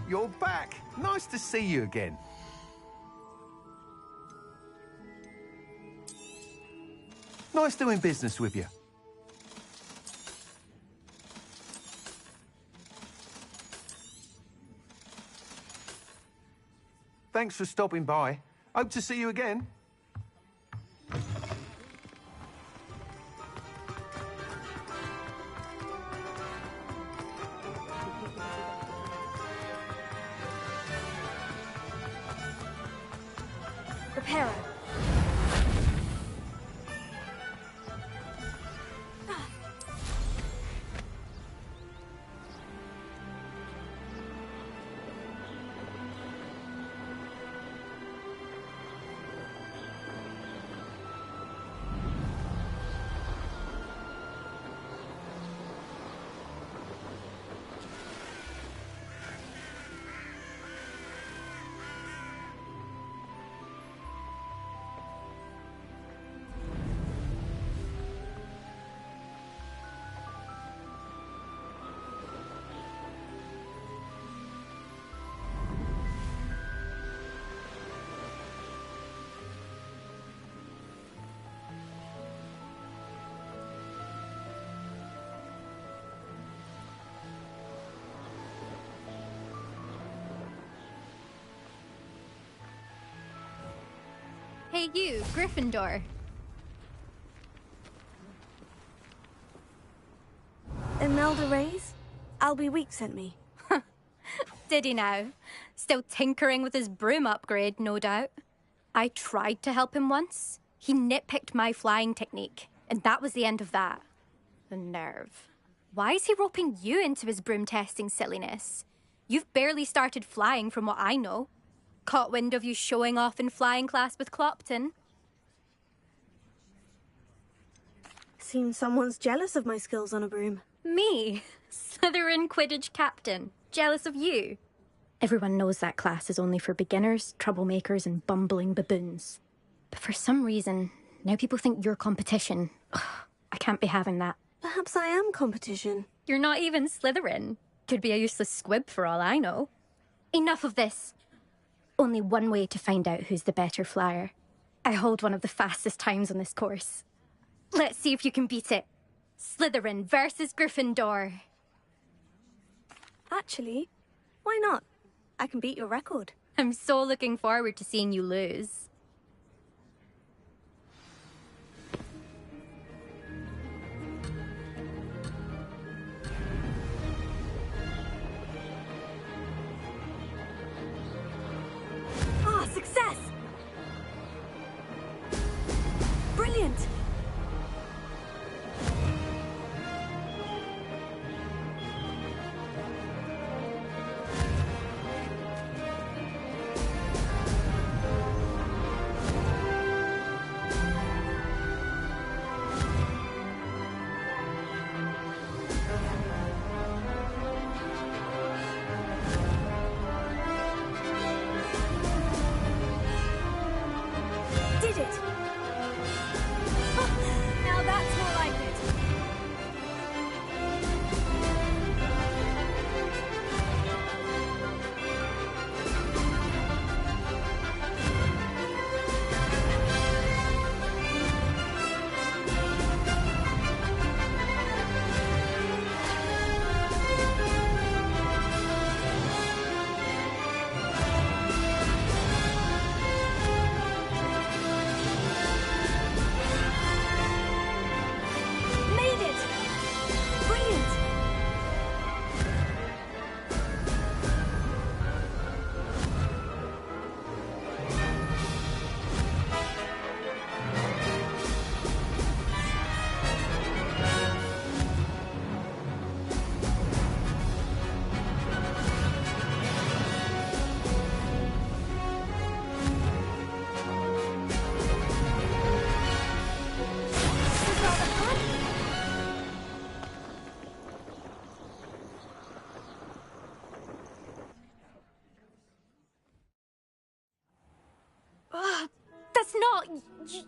You're back. Nice to see you again. Nice doing business with you. Thanks for stopping by. Hope to see you again. Reparo. Hey you, Gryffindor. Imelda Reyes? Albie Week sent me. Did he now? Still tinkering with his broom upgrade, no doubt. I tried to help him once. He nitpicked my flying technique, and that was the end of that. The nerve. Why is he roping you into his broom testing silliness? You've barely started flying from what I know. Caught wind of you showing off in flying class with Clopton. Seems someone's jealous of my skills on a broom. Me? Slytherin Quidditch captain. Jealous of you? Everyone knows that class is only for beginners, troublemakers, and bumbling baboons. But for some reason, now people think you're competition. Ugh, I can't be having that. Perhaps I am competition. You're not even Slytherin. Could be a useless squib for all I know. Enough of this. Only one way to find out who's the better flyer. I hold one of the fastest times on this course. Let's see if you can beat it. Slytherin versus Gryffindor. Actually, why not? I can beat your record. I'm so looking forward to seeing you lose. Ah, success! Brilliant!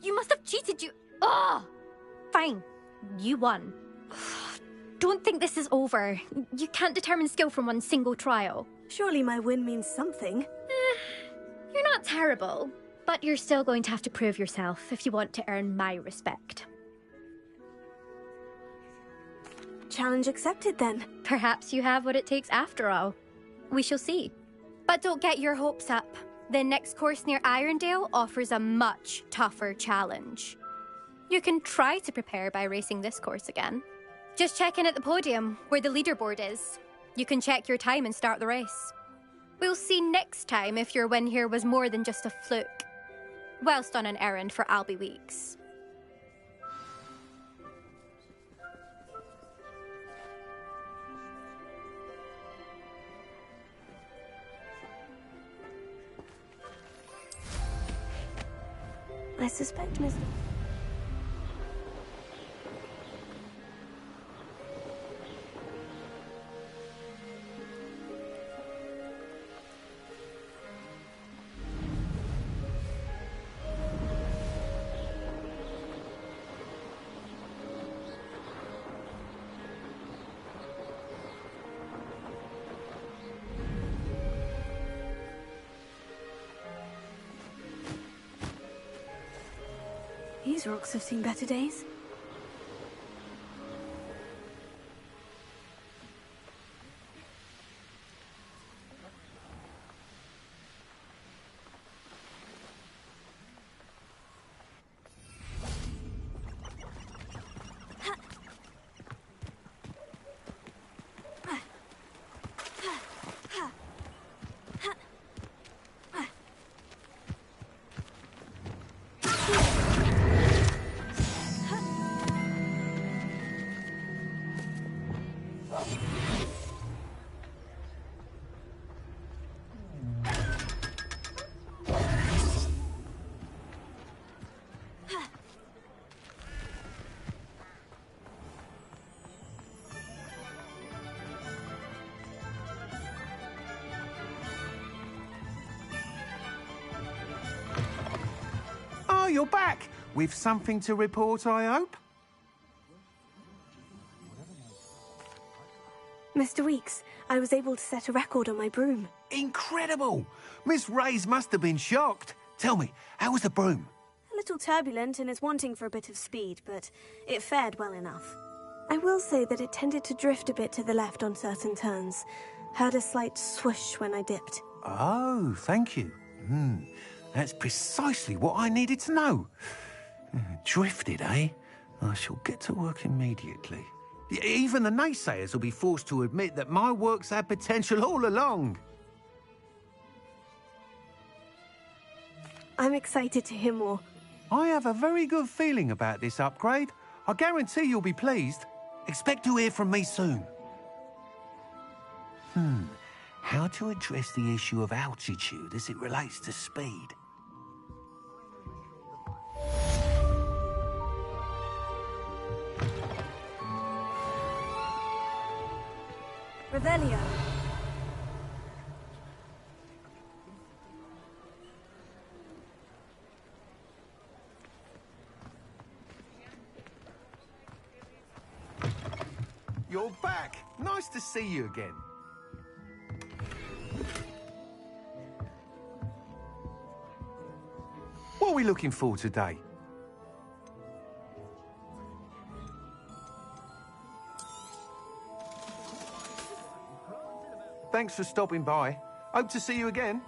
You must have cheated, you... Ugh! Fine. You won. Don't think this is over. You can't determine skill from one single trial. Surely my win means something. You're not terrible, but you're still going to have to prove yourself if you want to earn my respect. Challenge accepted, then. Perhaps you have what it takes after all. We shall see. But don't get your hopes up. The next course near Irondale offers a much tougher challenge. You can try to prepare by racing this course again. Just check in at the podium, where the leaderboard is. You can check your time and start the race. We'll see next time if your win here was more than just a fluke, whilst on an errand for Albie Weeks. I suspect Mr. These rocks have seen better days. Oh, you're back! With something to report, I hope? Mr. Weeks, I was able to set a record on my broom. Incredible! Miss Reyes must have been shocked. Tell me, how was the broom? A little turbulent and is wanting for a bit of speed, but it fared well enough. I will say that it tended to drift a bit to the left on certain turns. Heard a slight swoosh when I dipped. Oh, thank you. That's precisely what I needed to know. Drifted, eh? I shall get to work immediately. Even the naysayers will be forced to admit that my work's had potential all along. I'm excited to hear more. I have a very good feeling about this upgrade. I guarantee you'll be pleased. Expect to hear from me soon. How to address the issue of altitude as it relates to speed? Revelio. You're back. Nice to see you again. What are we looking for today? Thanks for stopping by. Hope to see you again.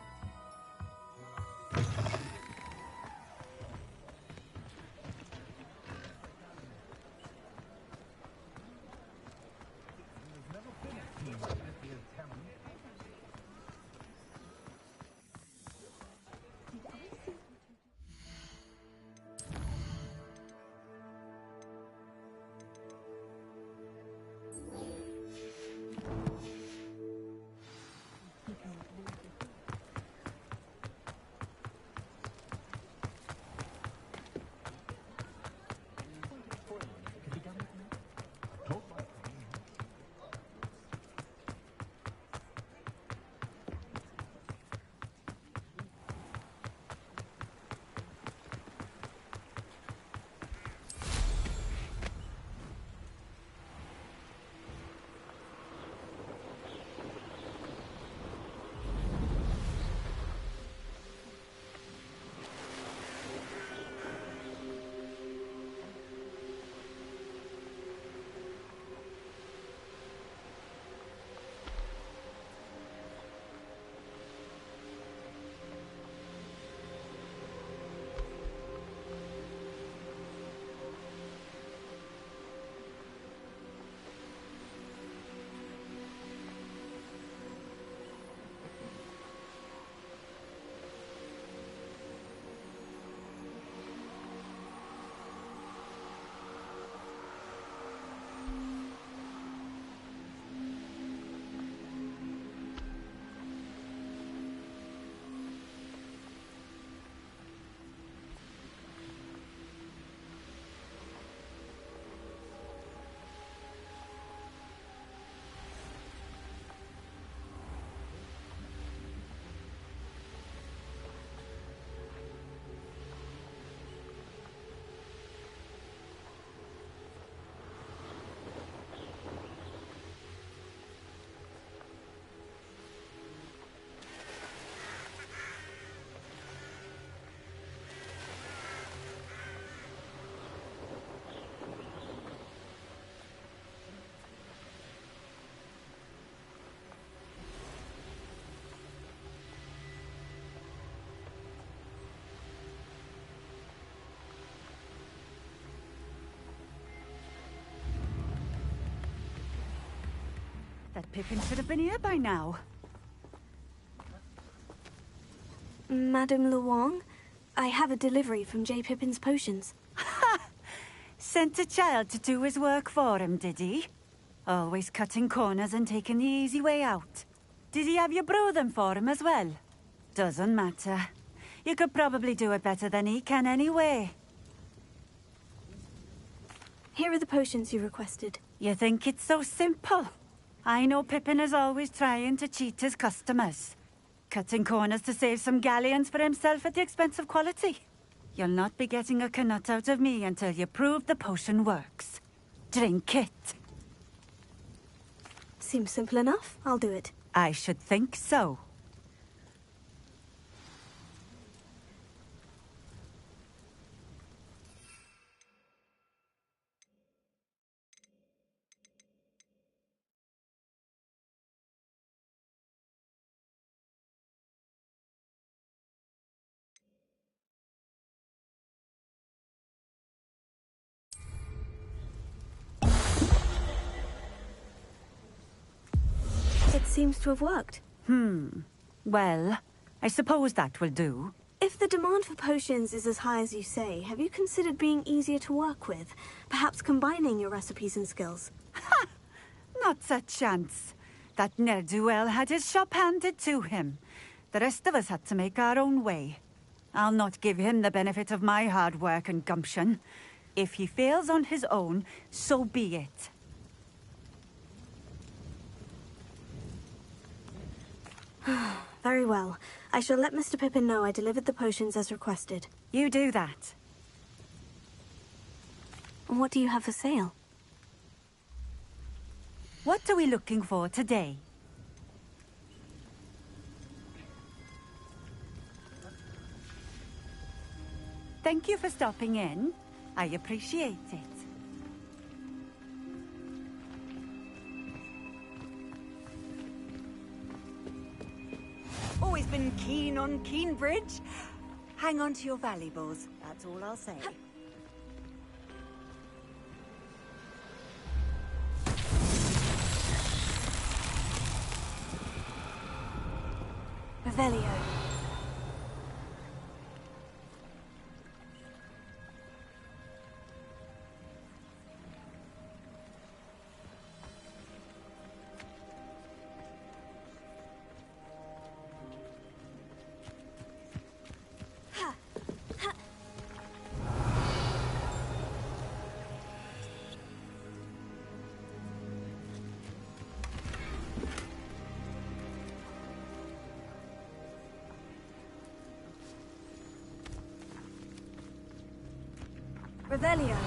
That Pippin should have been here by now. Madame Luong, I have a delivery from J. Pippin's potions. Ha! Sent a child to do his work for him, did he? Always cutting corners and taking the easy way out. Did he have you brew them for him as well? Doesn't matter. You could probably do it better than he can anyway. Here are the potions you requested. You think it's so simple? I know Pippin is always trying to cheat his customers. Cutting corners to save some galleons for himself at the expense of quality. You'll not be getting a canut out of me until you prove the potion works. Drink it. Seems simple enough. I'll do it. I should think so. It seems to have worked. Well, I suppose that will do. If the demand for potions is as high as you say, have you considered being easier to work with? Perhaps combining your recipes and skills? Ha! Not a chance. That ne'er-do-well had his shop handed to him. The rest of us had to make our own way. I'll not give him the benefit of my hard work and gumption. If he fails on his own, so be it. Very well. I shall let Mr. Pippin know I delivered the potions as requested. You do that. What do you have for sale? What are we looking for today? Thank you for stopping in. I appreciate it. Always been keen on Keenbridge. Hang on to your valuables, that's all I'll say. Revelio. Revelio.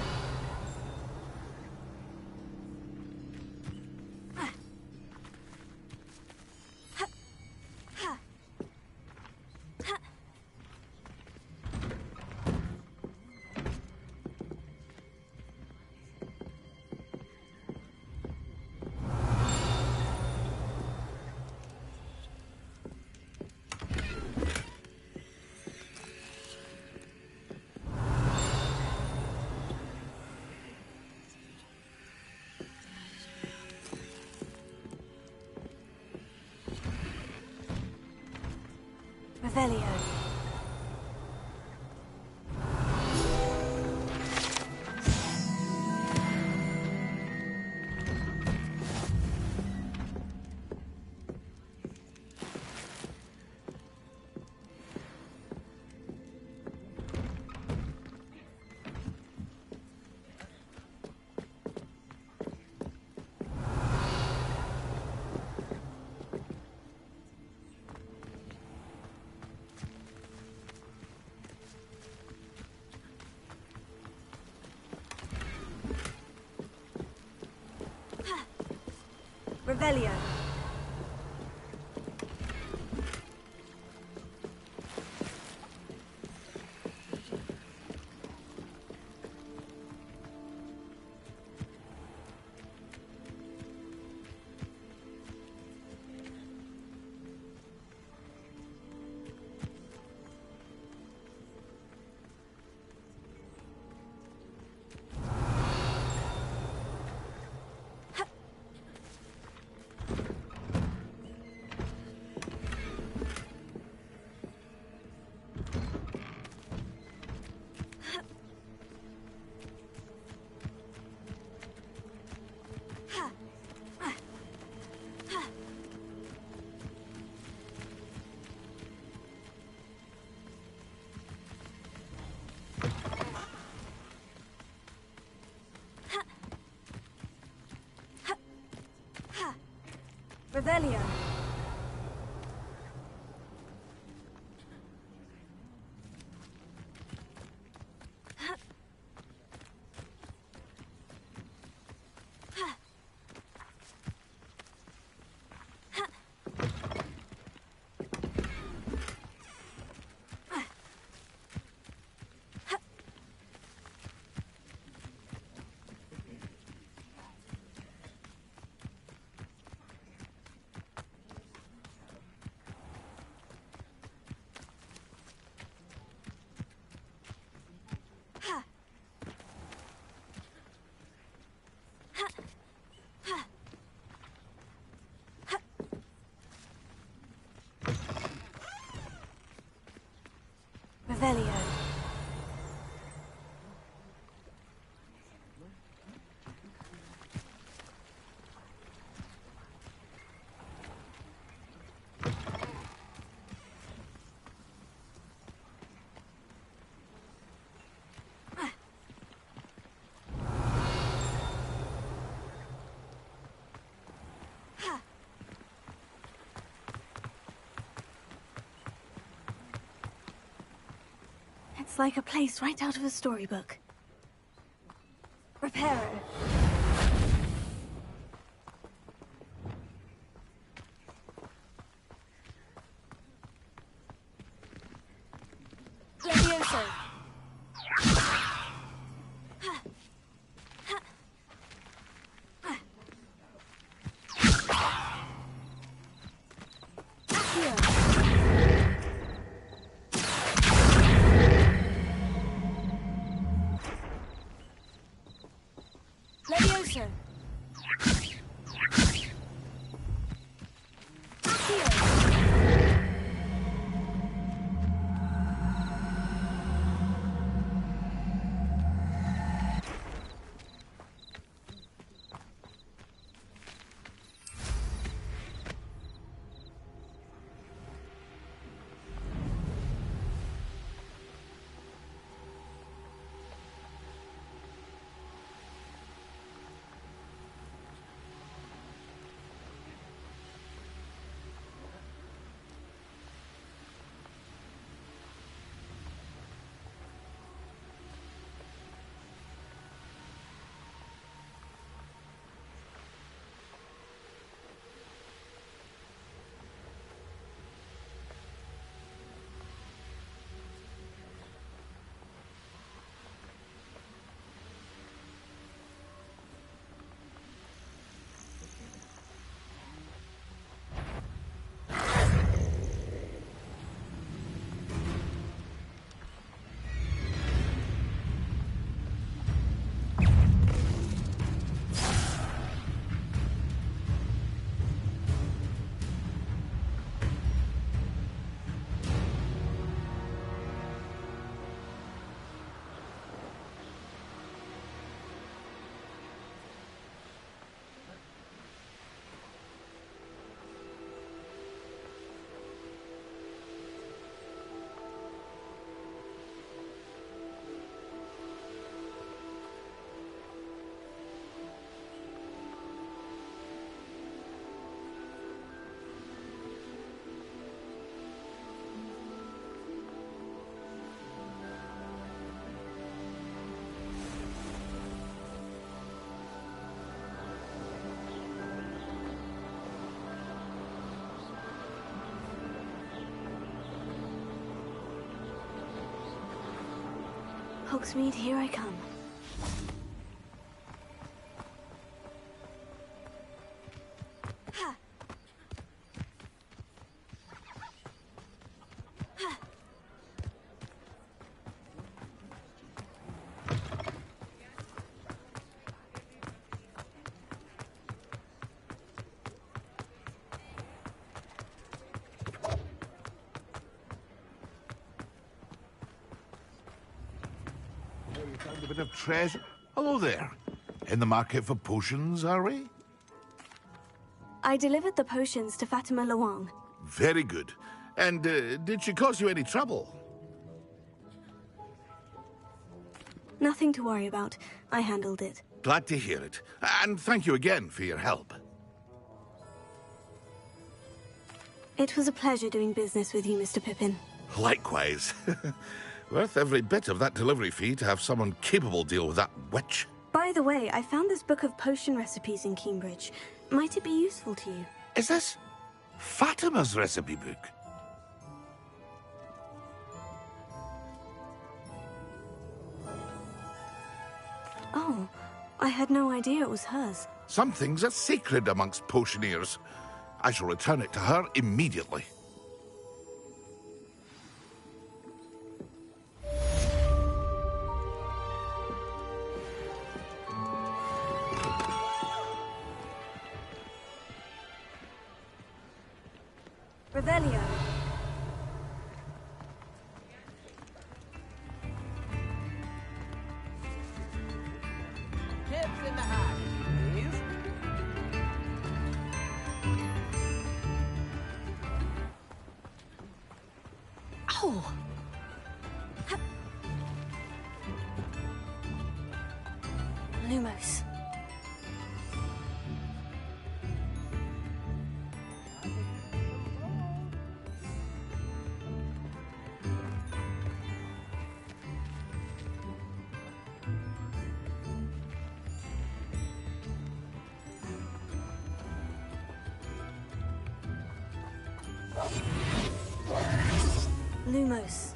Revelio. Revelio. Revelio. Revelio. It's like a place right out of a storybook. Reparo. Levioso. Levioso. Hogsmeade, here I come. A bit of treasure. Hello there. In the market for potions, are we? I delivered the potions to Fatima Lawang. Very good. And did she cause you any trouble? Nothing to worry about. I handled it. Glad to hear it. And thank you again for your help. It was a pleasure doing business with you, Mr. Pippin. Likewise. Worth every bit of that delivery fee to have someone capable deal with that witch. By the way, I found this book of potion recipes in Cambridge. Might it be useful to you? Is this Fatima's recipe book? Oh, I had no idea it was hers. Some things are sacred amongst potioneers. I shall return it to her immediately. Revelio. Chips in the house, please. Oh! Lumos. Lumos.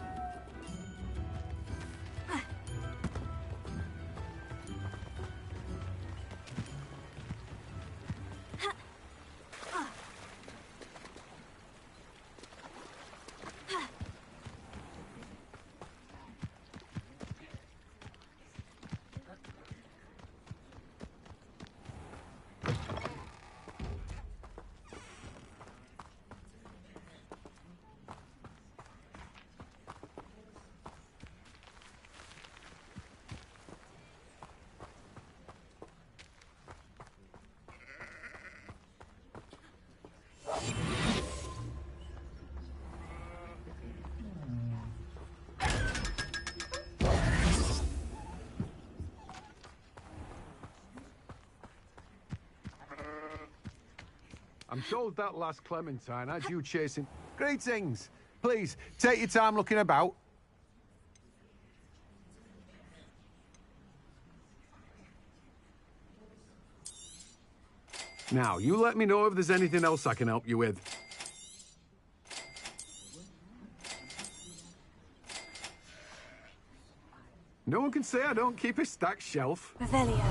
I'm told that last Clementine had you chasing... Greetings! Please, take your time looking about. Now, you let me know if there's anything else I can help you with. No one can say I don't keep a stacked shelf. Revelio.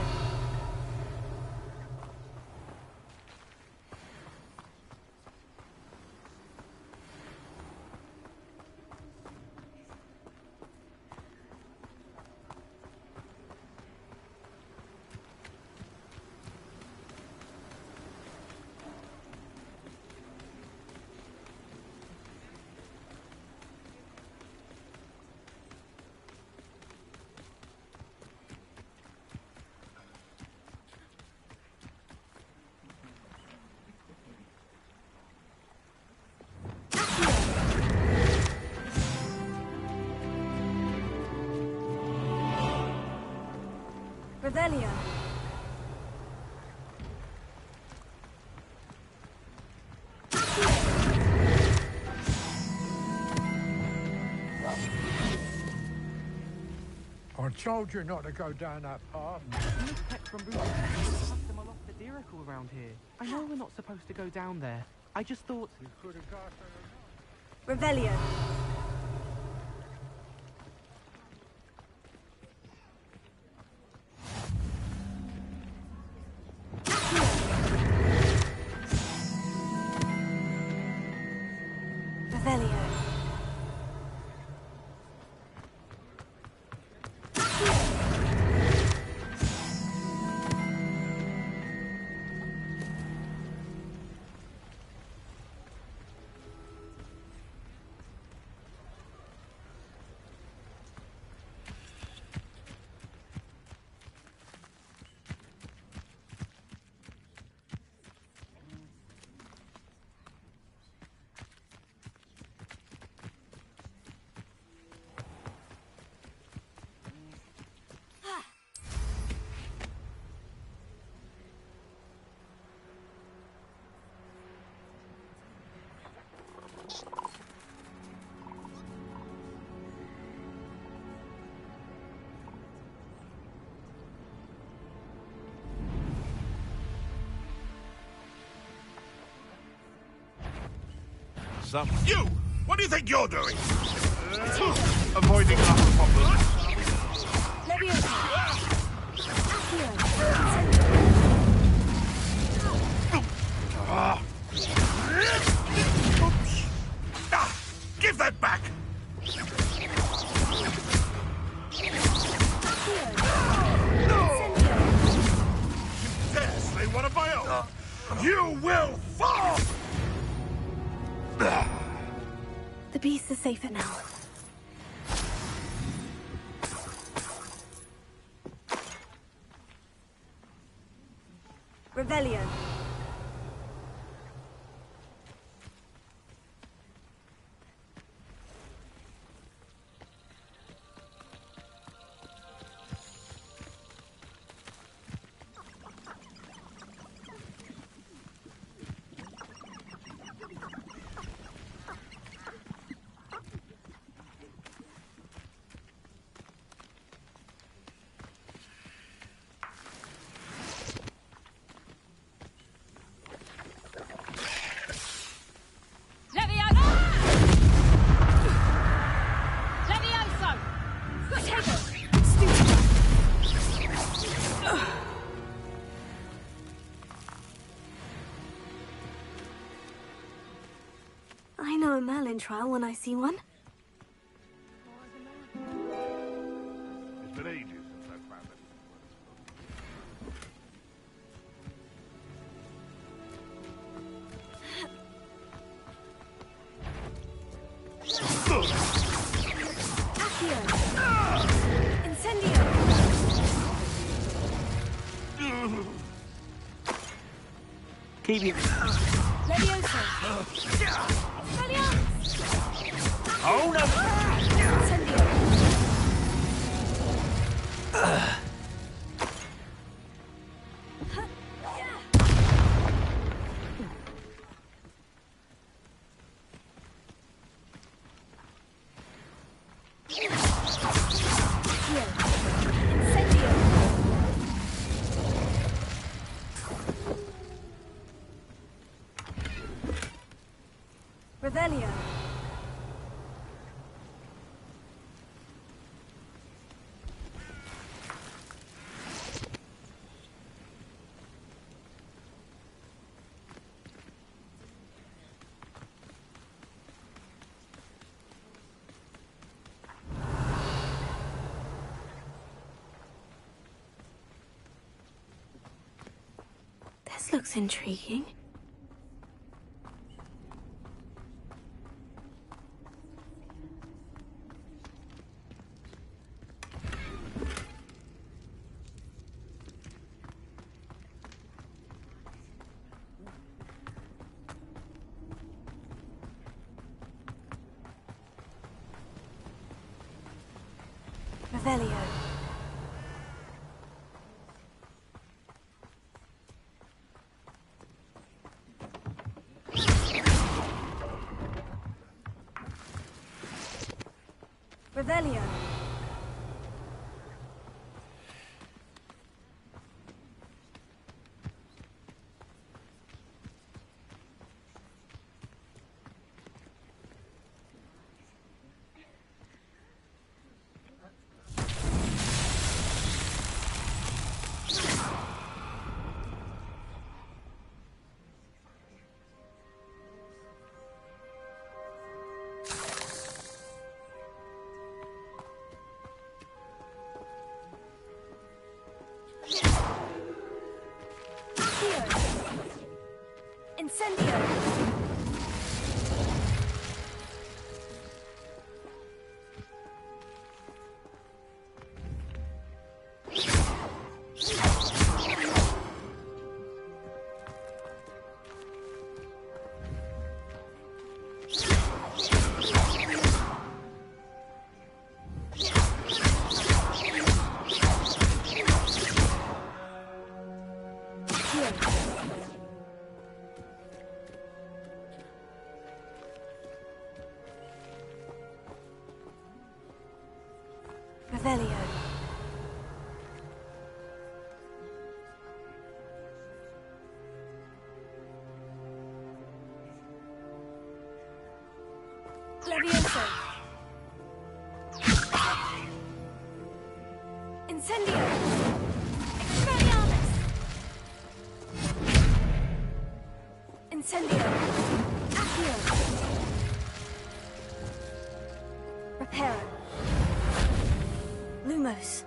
Revelio. I told you not to go down that path. These pets from Bruce have them off the Dirical around here. I know we're not supposed to go down there. I just thought... You could have got Revelio. Revelio. some... You! What do you think you're doing? Avoiding our problems. Oops. Give that back! You dare slay one of my own! You will fall! The beast is safer now. Revelio. I know a Merlin trial when I see one. It's been ages since I've found it. Incendio! Keep it. Leviosa! Oh no! Incendio! Revelio. This looks intriguing. Revelio. Revelio. Incendio! Revelio. Levioso. Incendio. Expelliarmus. Incendio. Accio. Reparo. Lumos.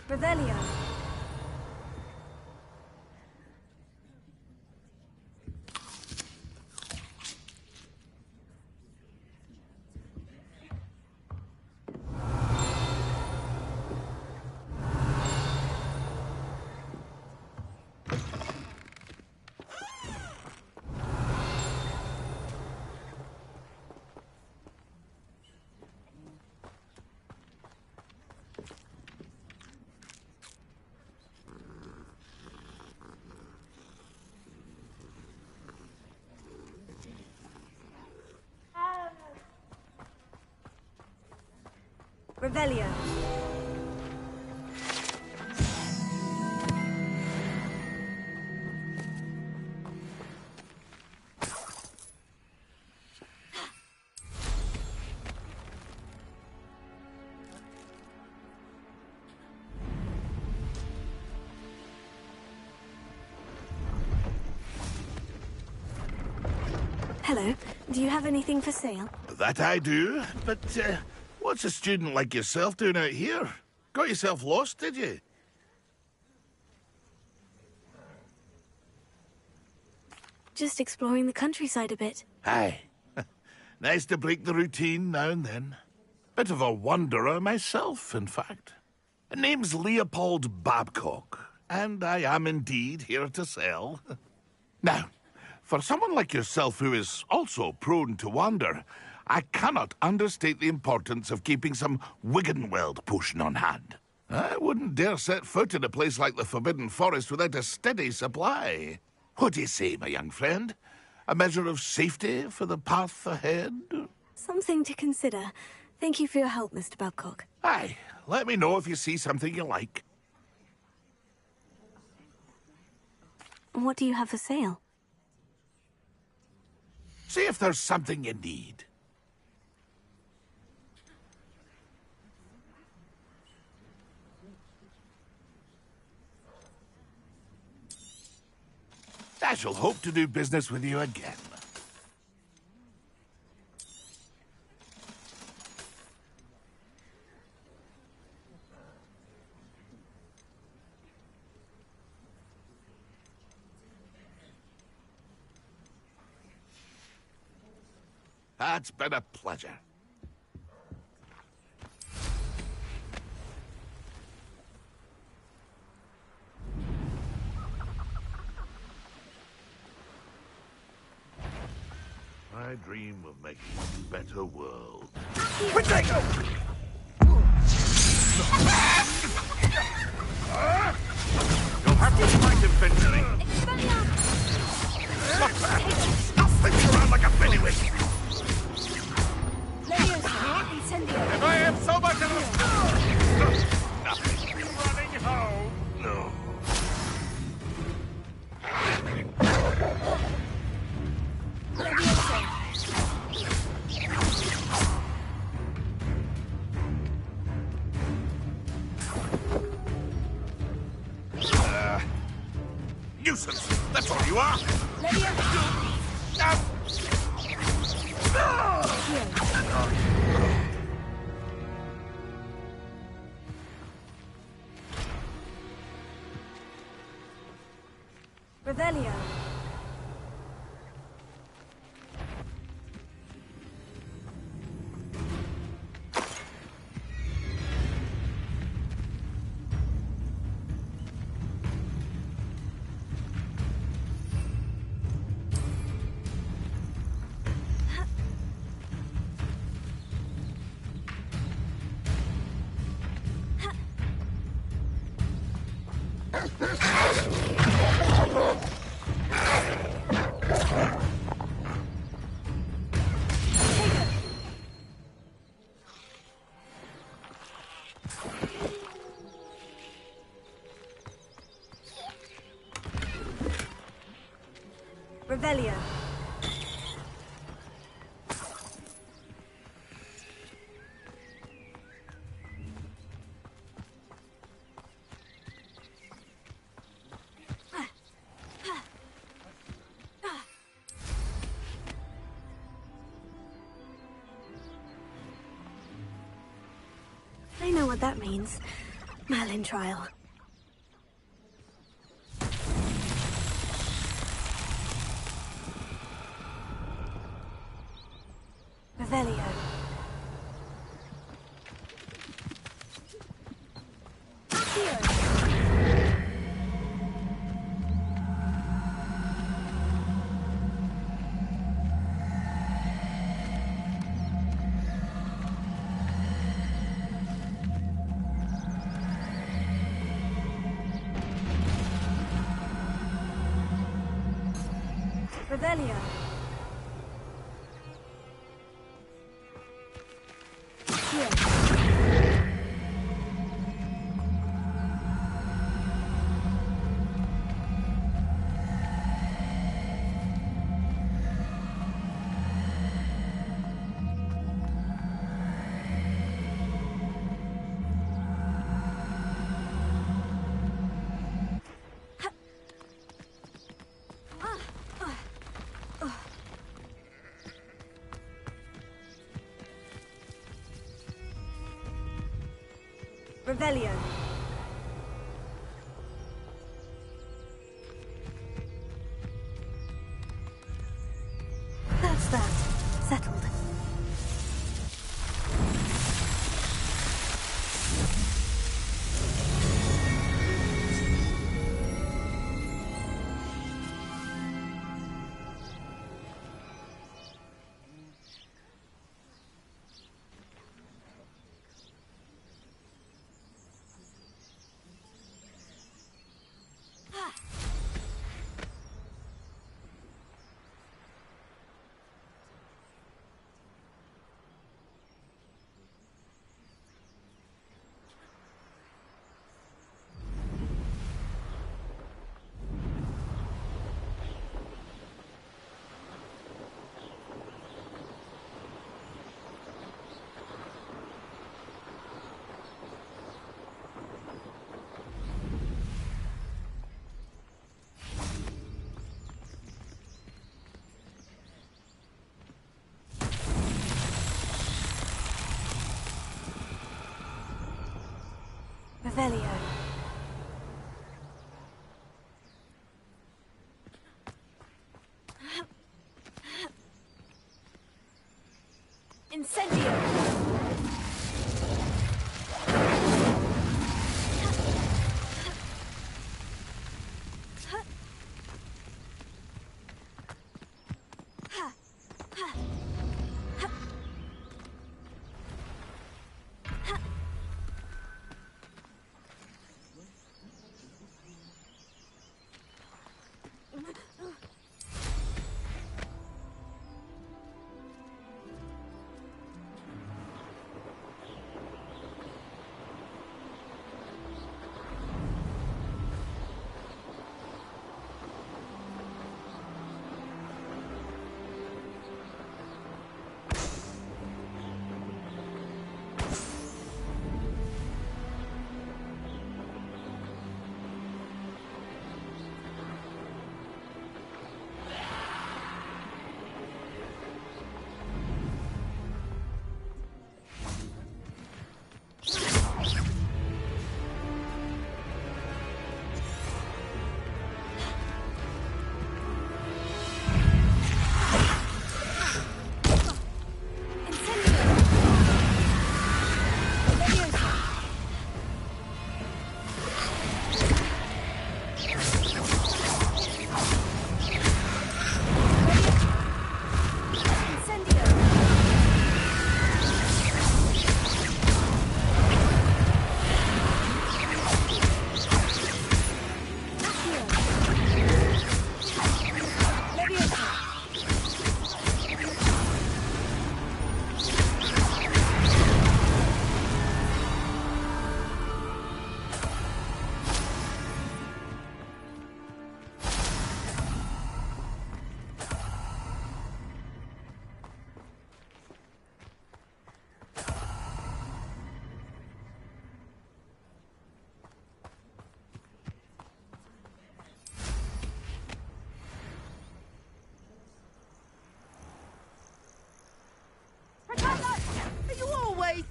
Revelio. Revelio. Hello. Do you have anything for sale? That I do, but what's a student like yourself doing out here? Got yourself lost, did you? Just exploring the countryside a bit. Aye. Nice to break the routine now and then. Bit of a wanderer myself, in fact. Name's Leopold Babcock, and I am indeed here to sell. Now, for someone like yourself who is also prone to wander, I cannot understate the importance of keeping some Wiggenweld potion on hand. I wouldn't dare set foot in a place like the Forbidden Forest without a steady supply. What do you say, my young friend? A measure of safety for the path ahead? Something to consider. Thank you for your help, Mr. Babcock. Aye, let me know if you see something you like. What do you have for sale? See if there's something you need. I shall hope to do business with you again. It's been a pleasure. I dream of making a better world. Potato! You'll have to fight eventually. Stop thinking around like a bailiwick! If I have so much of a... Nothing. Running home. No. Nuisance! That's all you are! Revelio. Revelio. I know what that means. Merlin trial. Revelio. Revelio. Revelio. That's that. Settled. Revelio. Incendio.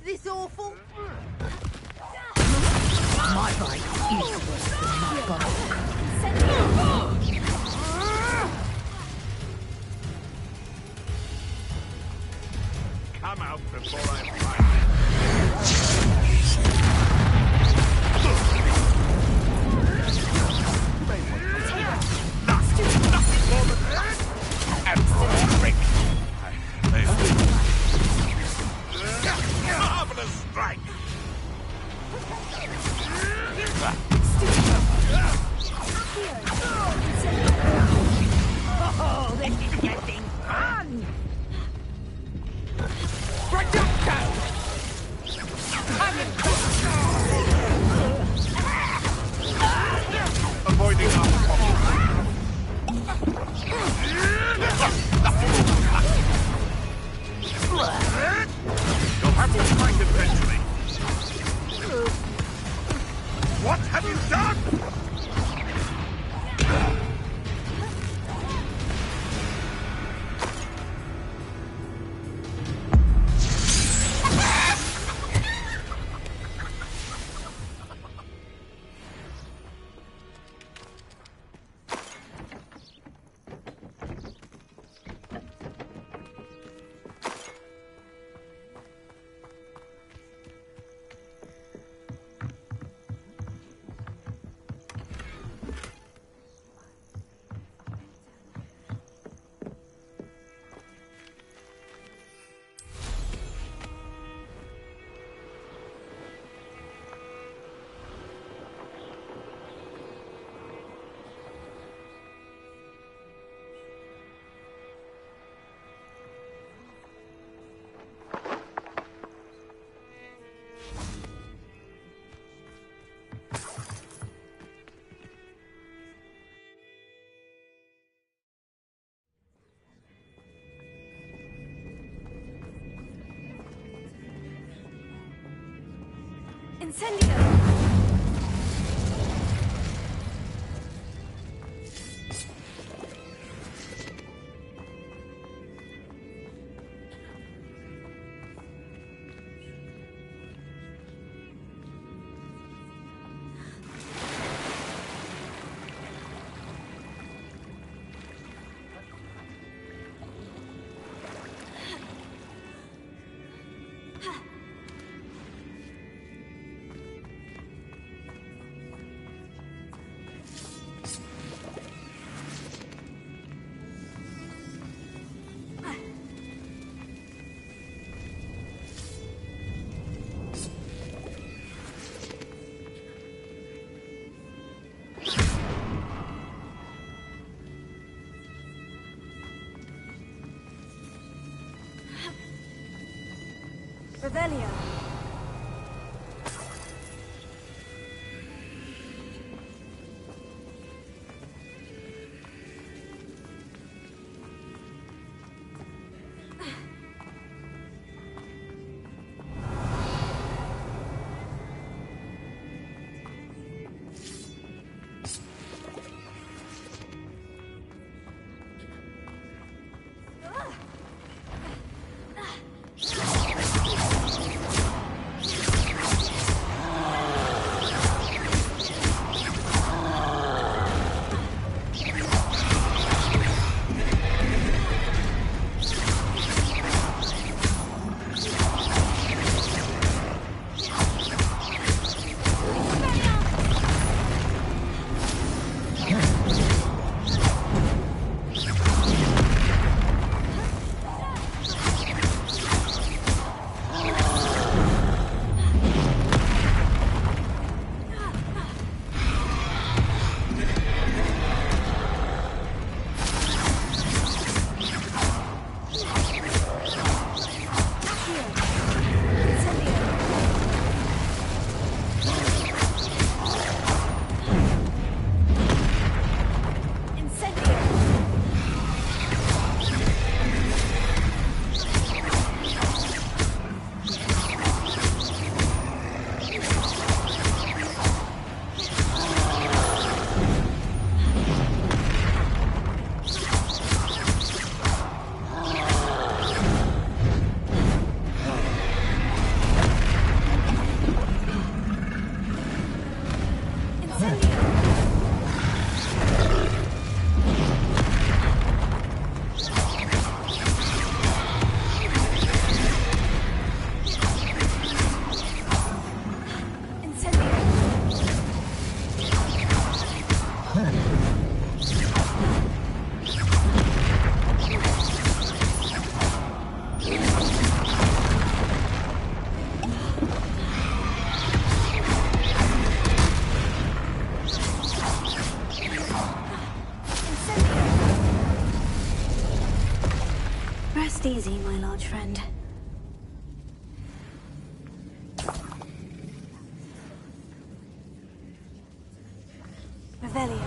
this awful? My bite is worse than my bite. Come out before I fight. Nothing more than that. And for a drink. Marvelous strike. Oh, this is getting fun! Avoiding our You'll have to fight eventually. What have you done? Incendio! Revelio. Rest easy, my large friend. Revelio.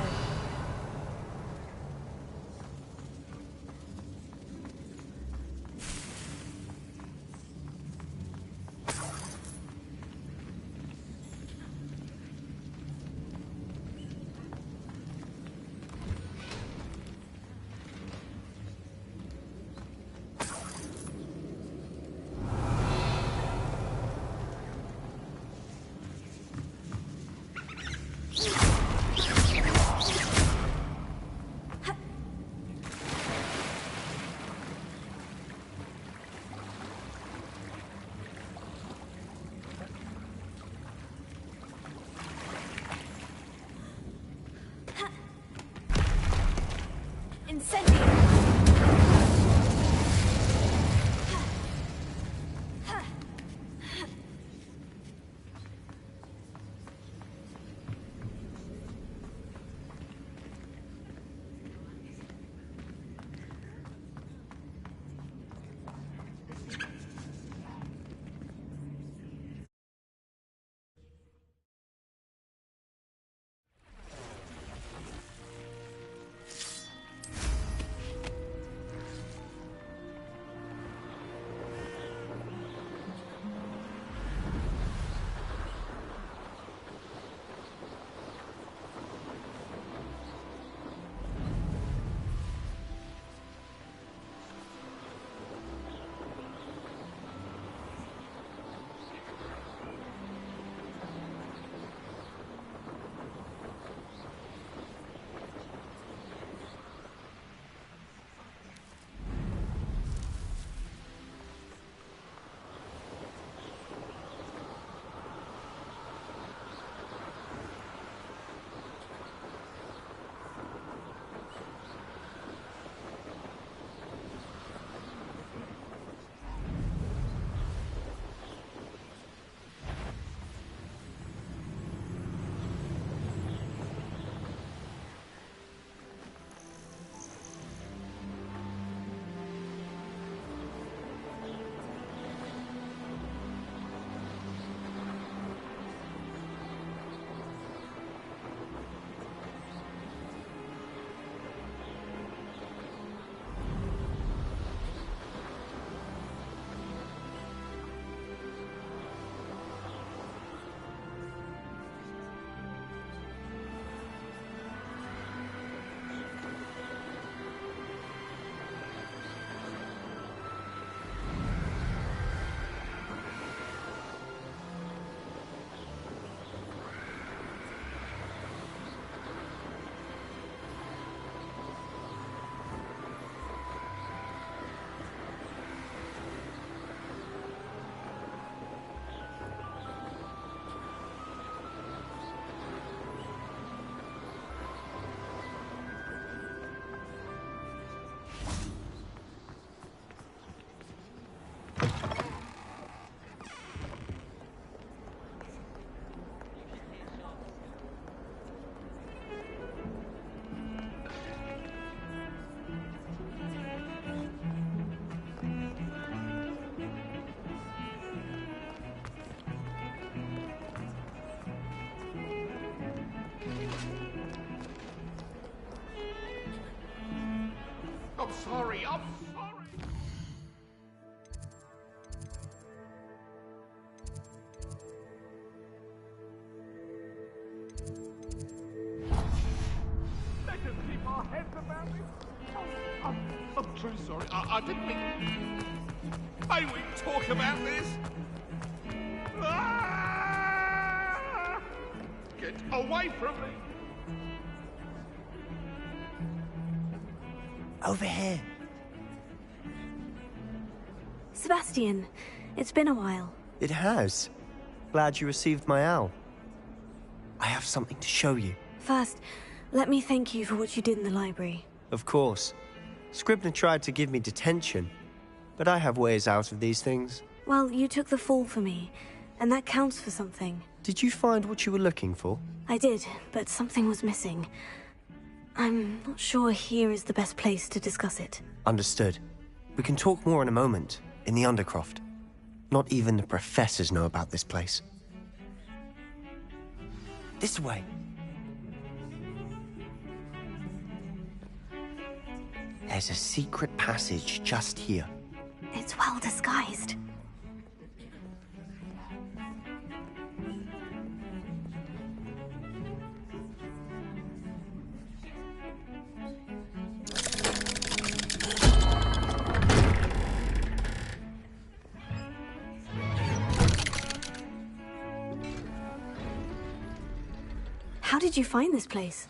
I'm sorry. Let us keep our heads about it. I'm truly sorry. I didn't mean... May we talk about this? Ah! Get away from me! Over here. Sebastian, it's been a while. It has. Glad you received my owl. I have something to show you. First, let me thank you for what you did in the library. Of course. Scribner tried to give me detention, but I have ways out of these things. Well, you took the fall for me, and that counts for something. Did you find what you were looking for? I did, but something was missing. I'm not sure here is the best place to discuss it. Understood. We can talk more in a moment, in the Undercroft. Not even the professors know about this place. This way. There's a secret passage just here. It's well disguised. How did you find this place?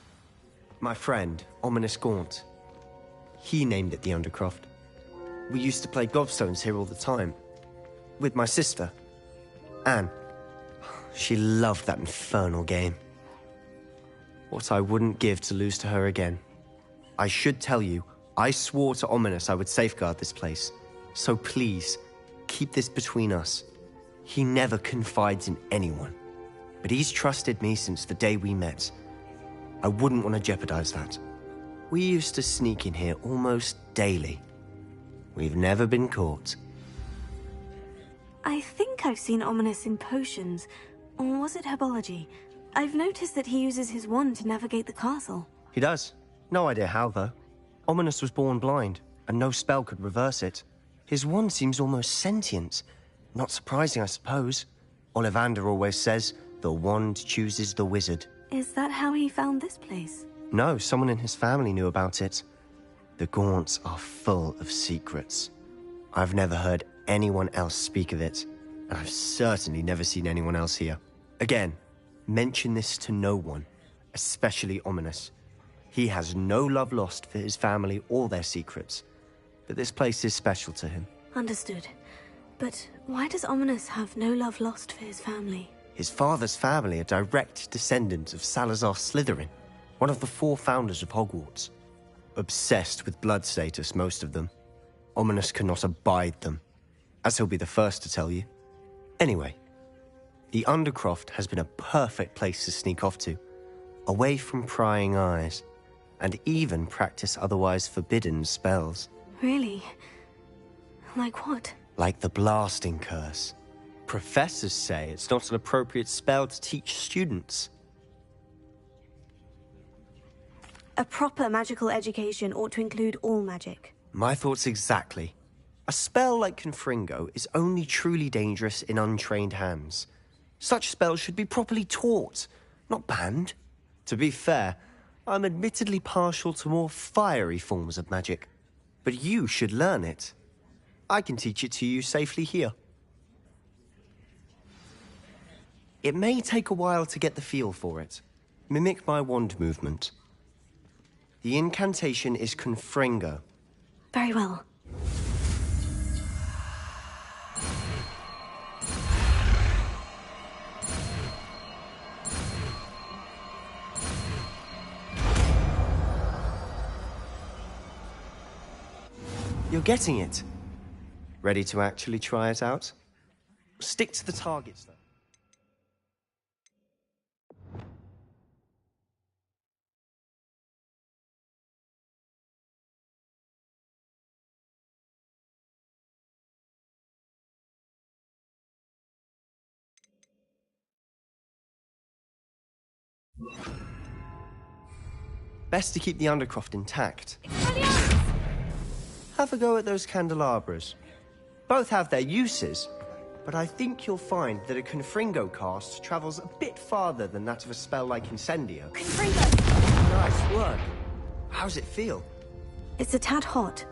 My friend, Ominous Gaunt. He named it the Undercroft. We used to play gobstones here all the time. With my sister, Anne. She loved that infernal game. What I wouldn't give to lose to her again. I should tell you, I swore to Ominous I would safeguard this place. So please, keep this between us. He never confides in anyone. But he's trusted me since the day we met. I wouldn't want to jeopardize that. We used to sneak in here almost daily. We've never been caught. I think I've seen Ominous in potions. Or was it herbology? I've noticed that he uses his wand to navigate the castle. He does. No idea how, though. Ominous was born blind, and no spell could reverse it. His wand seems almost sentient. Not surprising, I suppose. Ollivander always says, the wand chooses the wizard. Is that how he found this place? No, someone in his family knew about it. The Gaunts are full of secrets. I've never heard anyone else speak of it, and I've certainly never seen anyone else here. Again, mention this to no one, especially Ominous. He has no love lost for his family or their secrets, but this place is special to him. Understood. But why does Ominous have no love lost for his family? His father's family are direct descendants of Salazar Slytherin, one of the 4 founders of Hogwarts. Obsessed with blood status, most of them. Ominous cannot abide them, as he'll be the first to tell you. Anyway, the Undercroft has been a perfect place to sneak off to, away from prying eyes, and even practice otherwise forbidden spells. Really? Like what? Like the blasting curse. Professors say it's not an appropriate spell to teach students. A proper magical education ought to include all magic. My thoughts exactly. A spell like Confringo is only truly dangerous in untrained hands. Such spells should be properly taught, not banned. To be fair, I'm admittedly partial to more fiery forms of magic. But you should learn it. I can teach it to you safely here. It may take a while to get the feel for it. Mimic my wand movement. The incantation is Confringo. Very well. You're getting it. Ready to actually try it out? Stick to the targets, though. Best to keep the Undercroft intact. Have a go at those candelabras. Both have their uses, but I think you'll find that a Confringo cast travels a bit farther than that of a spell like Incendio. Confringo! Nice work. How's it feel? It's a tad hot.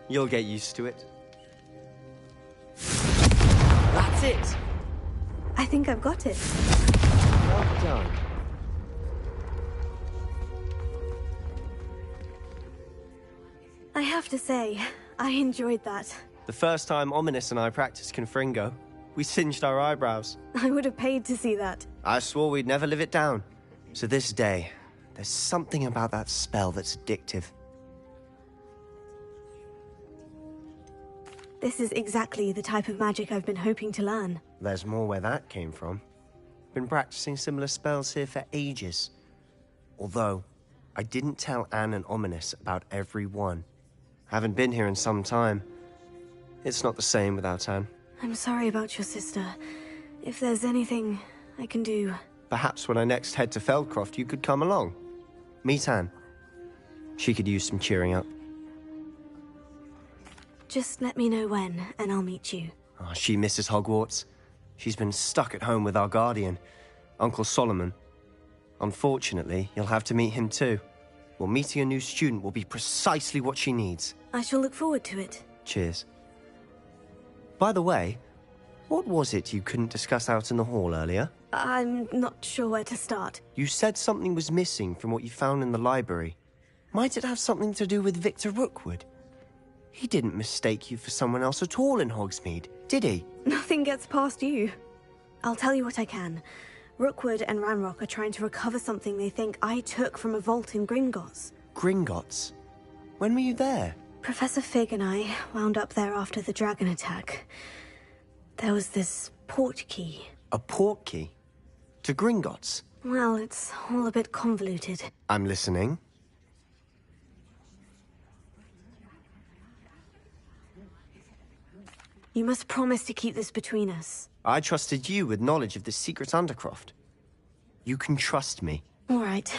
You'll get used to it. That's it! I think I've got it. Well done. I have to say, I enjoyed that. The first time Ominous and I practiced Confringo, we singed our eyebrows. I would have paid to see that. I swore we'd never live it down. To this day, there's something about that spell that's addictive. This is exactly the type of magic I've been hoping to learn. There's more where that came from. Been practicing similar spells here for ages. Although, I didn't tell Anne and Ominous about every one. Haven't been here in some time. It's not the same without Anne. I'm sorry about your sister. If there's anything I can do... Perhaps when I next head to Feldcroft, you could come along. Meet Anne. She could use some cheering up. Just let me know when, and I'll meet you. Oh, she misses Hogwarts. She's been stuck at home with our guardian, Uncle Solomon. Unfortunately, you'll have to meet him too. Well, meeting a new student will be precisely what she needs. I shall look forward to it. Cheers. By the way, what was it you couldn't discuss out in the hall earlier? I'm not sure where to start. You said something was missing from what you found in the library. Might it have something to do with Victor Rookwood? He didn't mistake you for someone else at all in Hogsmeade, did he? Nothing gets past you. I'll tell you what I can. Rookwood and Ranrock are trying to recover something they think I took from a vault in Gringotts. Gringotts? When were you there? Professor Fig and I wound up there after the dragon attack. There was this port key. A port key? To Gringotts? Well, it's all a bit convoluted. I'm listening. You must promise to keep this between us. I trusted you with knowledge of the secret Undercroft. You can trust me. All right.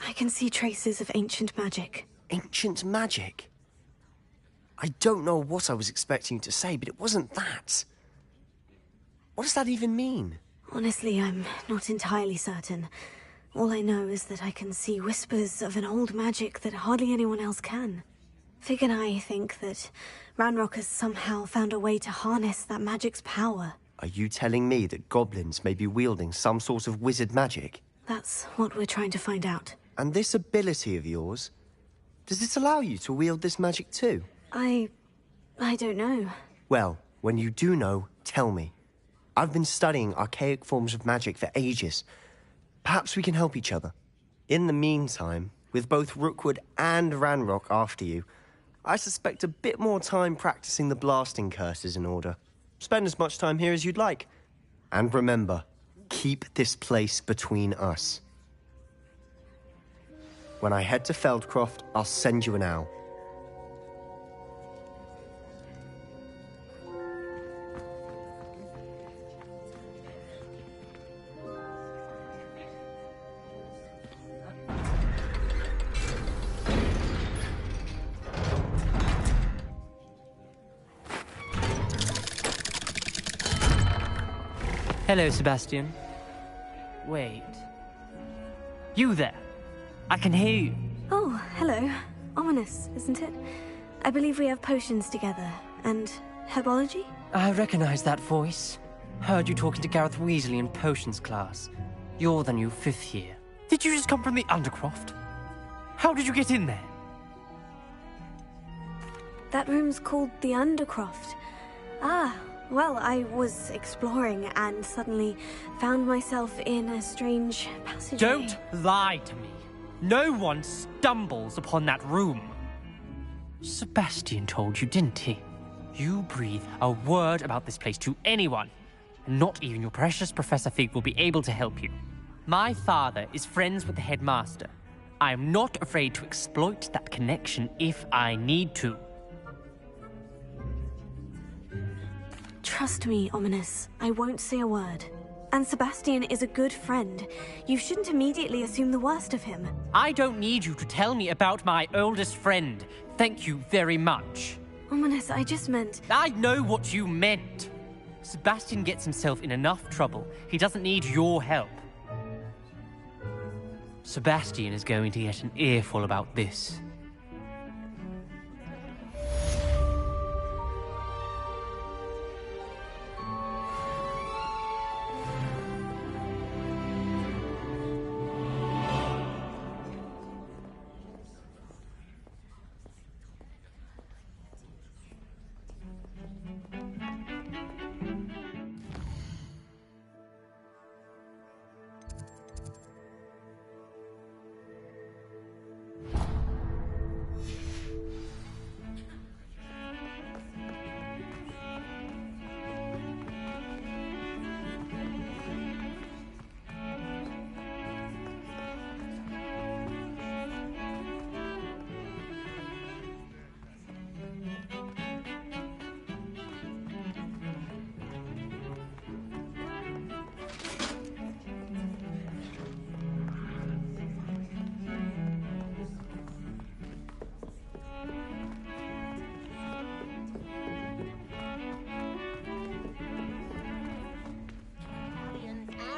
I can see traces of ancient magic. Ancient magic? I don't know what I was expecting you to say, but it wasn't that. What does that even mean? Honestly, I'm not entirely certain. All I know is that I can see whispers of an old magic that hardly anyone else can. Fig and I think that Ranrock has somehow found a way to harness that magic's power. Are you telling me that goblins may be wielding some sort of wizard magic? That's what we're trying to find out. And this ability of yours, does it allow you to wield this magic too? I don't know. Well, when you do know, tell me. I've been studying archaic forms of magic for ages. Perhaps we can help each other. In the meantime, with both Rookwood and Ranrock after you, I suspect a bit more time practicing the blasting curse is in order. Spend as much time here as you'd like. And remember, keep this place between us. When I head to Feldcroft, I'll send you an owl. Hello, Sebastian. Wait. You there? I can hear you. Oh, hello. Ominous, isn't it? I believe we have potions together. And herbology? I recognize that voice. Heard you talking to Gareth Weasley in potions class. You're the new 5th year. Did you just come from the Undercroft? How did you get in there? That room's called the Undercroft. Ah, well, I was exploring and suddenly found myself in a strange passageway. Don't lie to me. No one stumbles upon that room. Sebastian told you, didn't he? You breathe a word about this place to anyone, and not even your precious Professor Fig will be able to help you. My father is friends with the headmaster. I am not afraid to exploit that connection if I need to. Trust me, Ominous. I won't say a word. And Sebastian is a good friend. You shouldn't immediately assume the worst of him. I don't need you to tell me about my oldest friend. Thank you very much. Ominous, I just meant... I know what you meant. Sebastian gets himself in enough trouble. He doesn't need your help. Sebastian is going to get an earful about this.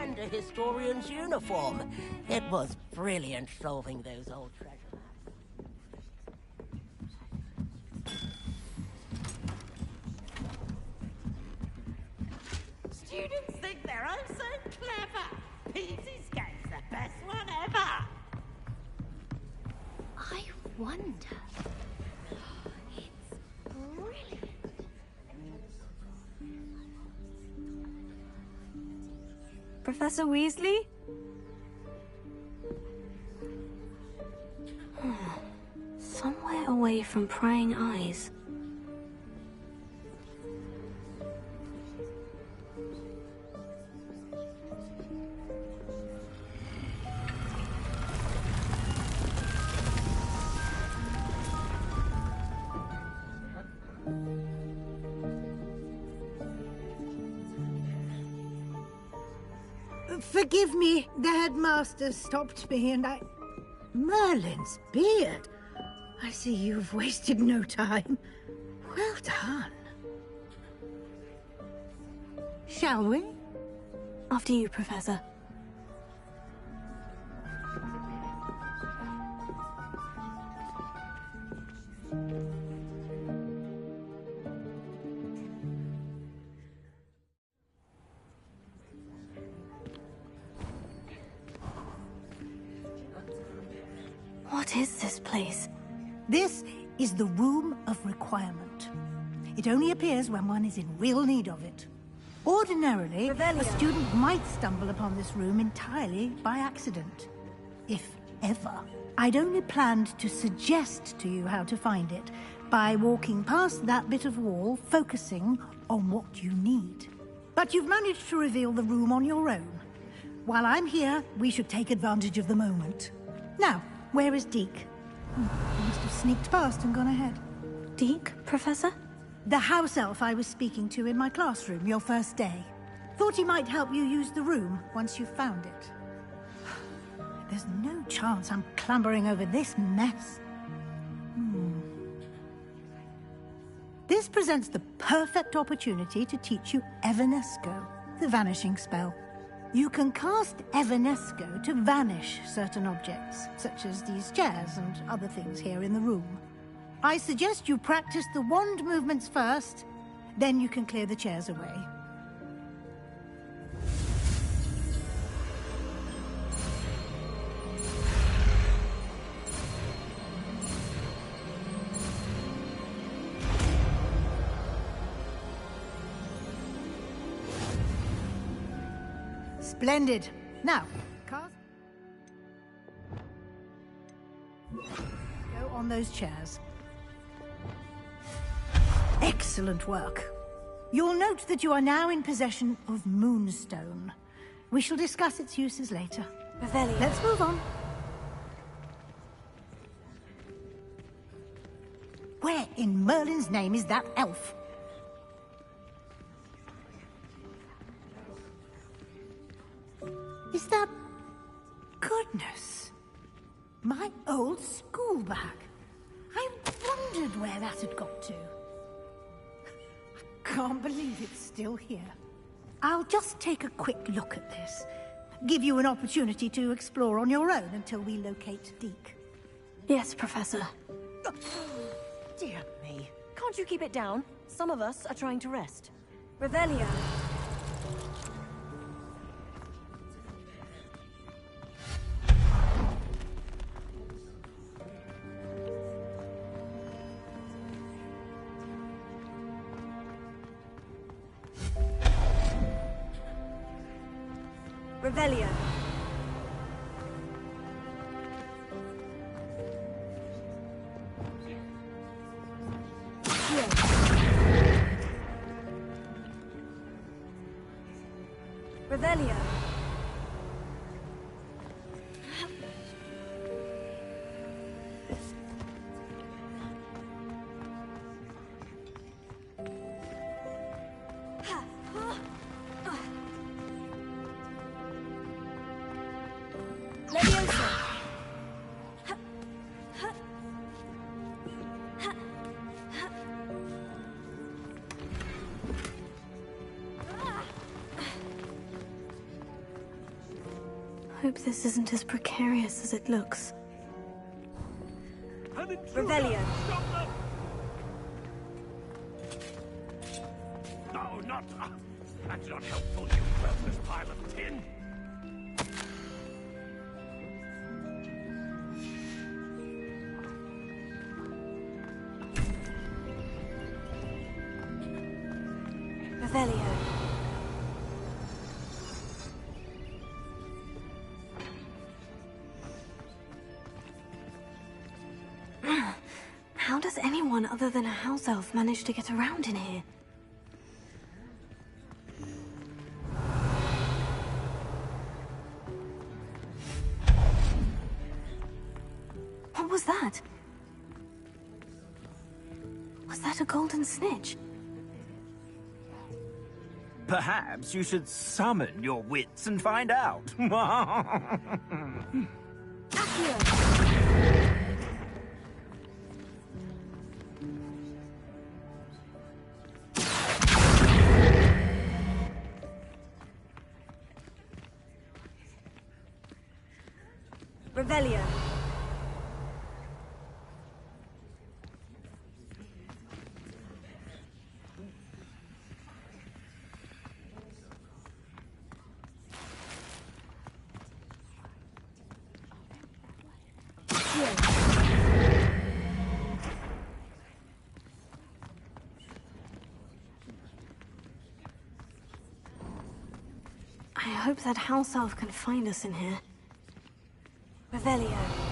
and a historian's uniform. It was brilliant solving those old treasure maps. Students think they're oh so clever. Peasy's game's the best one ever. I wonder. It's brilliant. Professor Weasley? Somewhere away from prying eyes. Forgive me, the headmaster stopped me and I... Merlin's beard! I see you've wasted no time. Well done. Shall we? After you, Professor. What is this place? This is the Room of Requirement. It only appears when one is in real need of it. Ordinarily, a student might stumble upon this room entirely by accident. If ever. I'd only planned to suggest to you how to find it by walking past that bit of wall, focusing on what you need. But you've managed to reveal the room on your own. While I'm here, we should take advantage of the moment. Now, where is Deke? He must have sneaked past and gone ahead. Deke, Professor? The house elf I was speaking to in my classroom your first day. Thought he might help you use the room once you've found it. There's no chance I'm clambering over this mess. This presents the perfect opportunity to teach you Evanesco, the vanishing spell. You can cast Evanesco to vanish certain objects, such as these chairs and other things here in the room. I suggest you practice the wand movements first, then you can clear the chairs away. Splendid. Now, cast. Go on those chairs. Excellent work. You'll note that you are now in possession of Moonstone. We shall discuss its uses later. Revelio. Let's move on. Where in Merlin's name is that elf? Is that... Goodness. My old school bag. I wondered where that had got to. I can't believe it's still here. I'll just take a quick look at this. Give you an opportunity to explore on your own until we locate Deke. Yes, Professor. Dear me. Can't you keep it down? Some of us are trying to rest. Revelio. Revelio. Revelio. hope this isn't as precarious as it looks. Revelio. No, not... that's not helpful, you worthless pile of tin. Revelio. How does anyone other than a house elf manage to get around in here? What was that? Was that a golden snitch? Perhaps you should summon your wits and find out. Revelio. I hope that house elf can find us in here. Revelio.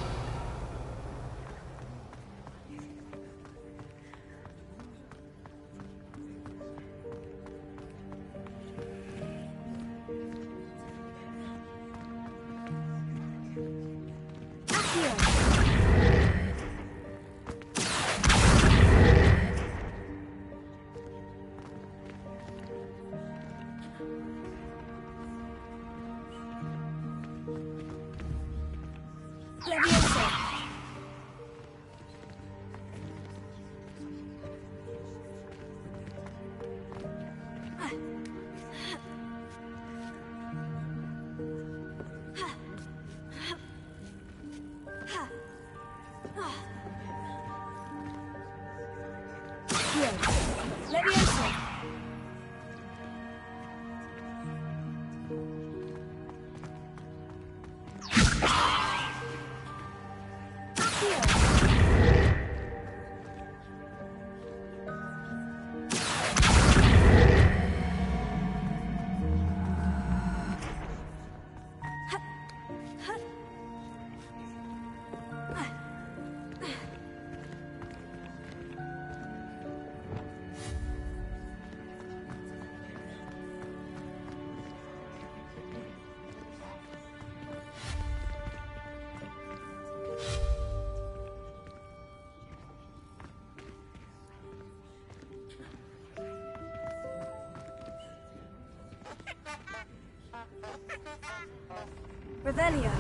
Revelio.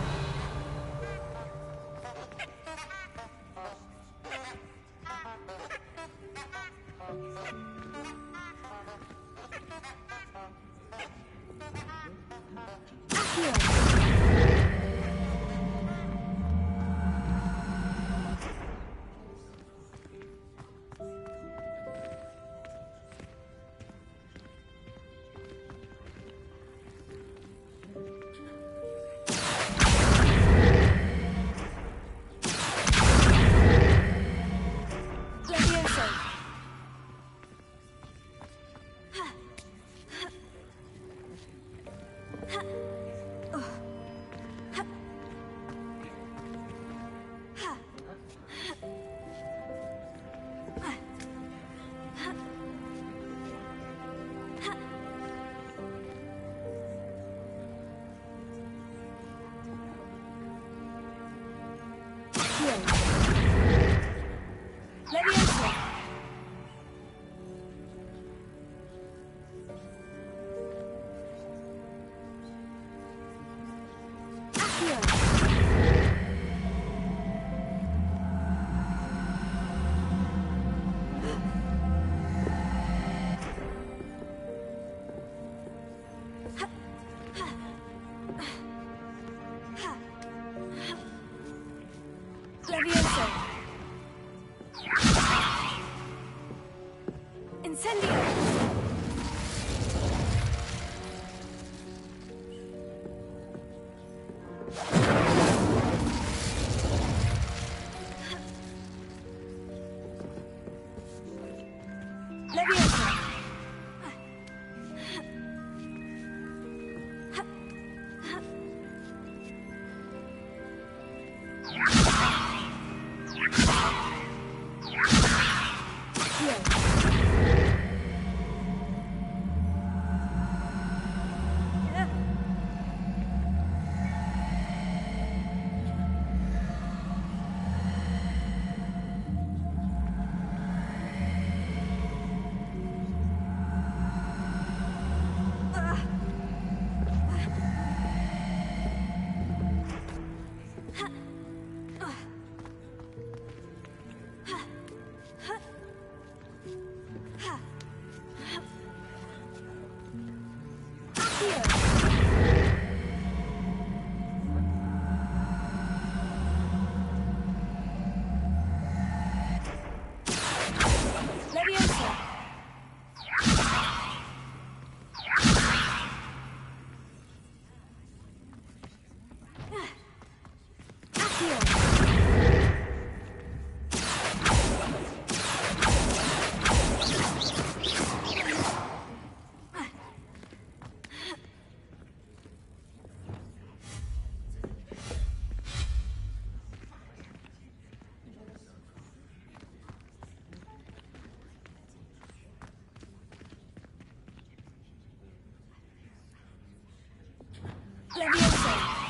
Leviosa!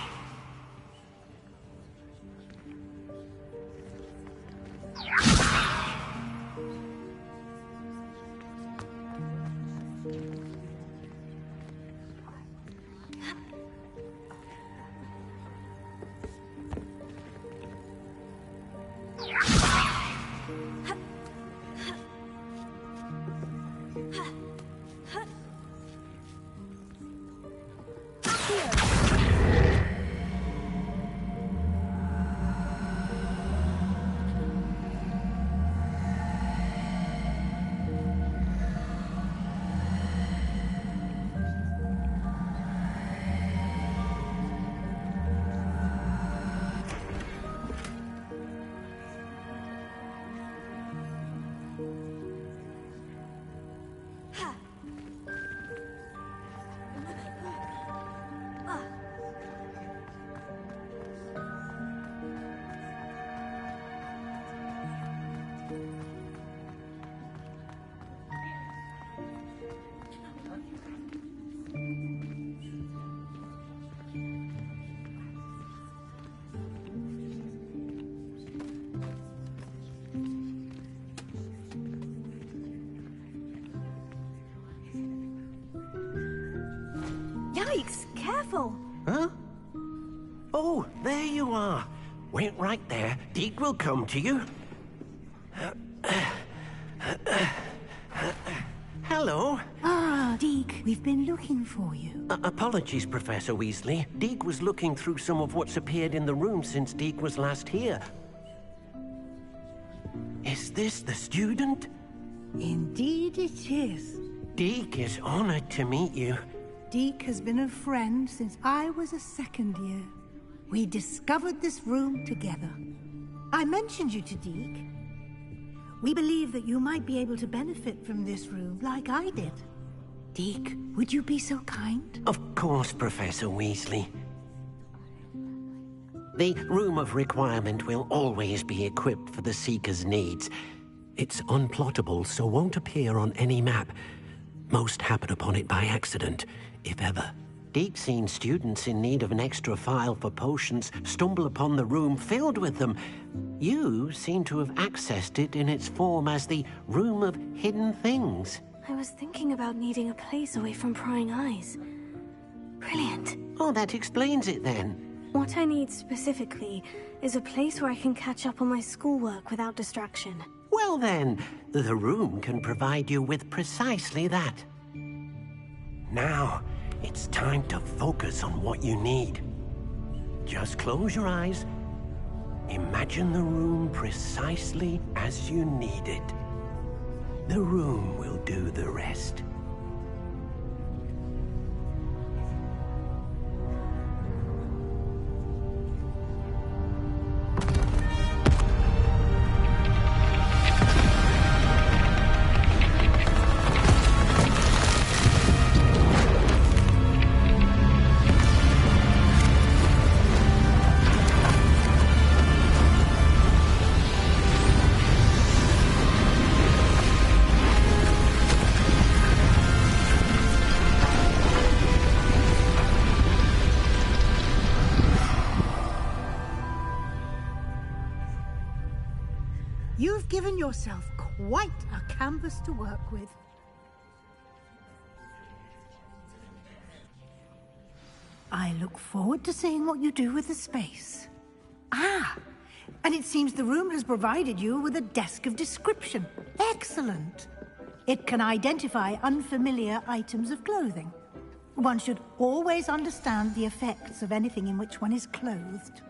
Yikes! Careful! Huh? Oh, there you are. Wait right there. Deke will come to you. Hello. Ah, Deke, we've been looking for you. Apologies, Professor Weasley. Deke was looking through some of what's appeared in the room since Deke was last here. Is this the student? Indeed it is. Deke is honored to meet you. Deke has been a friend since I was a second year. We discovered this room together. I mentioned you to Deke. We believe that you might be able to benefit from this room like I did. Deke, would you be so kind? Of course, Professor Weasley. The Room of Requirement will always be equipped for the Seeker's needs. It's unplottable, so won't appear on any map. Most happen upon it by accident, if ever. Deke's seen students in need of an extra file for potions stumble upon the room filled with them. You seem to have accessed it in its form as the Room of Hidden Things. I was thinking about needing a place away from prying eyes. Brilliant. Oh, that explains it then. What I need specifically is a place where I can catch up on my schoolwork without distraction. Well then, the room can provide you with precisely that. Now, it's time to focus on what you need. Just close your eyes. Imagine the room precisely as you need it. The room will do the rest. You've given yourself quite a canvas to work with. I look forward to seeing what you do with the space. Ah, and it seems the room has provided you with a desk of description. Excellent. It can identify unfamiliar items of clothing. One should always understand the effects of anything in which one is clothed.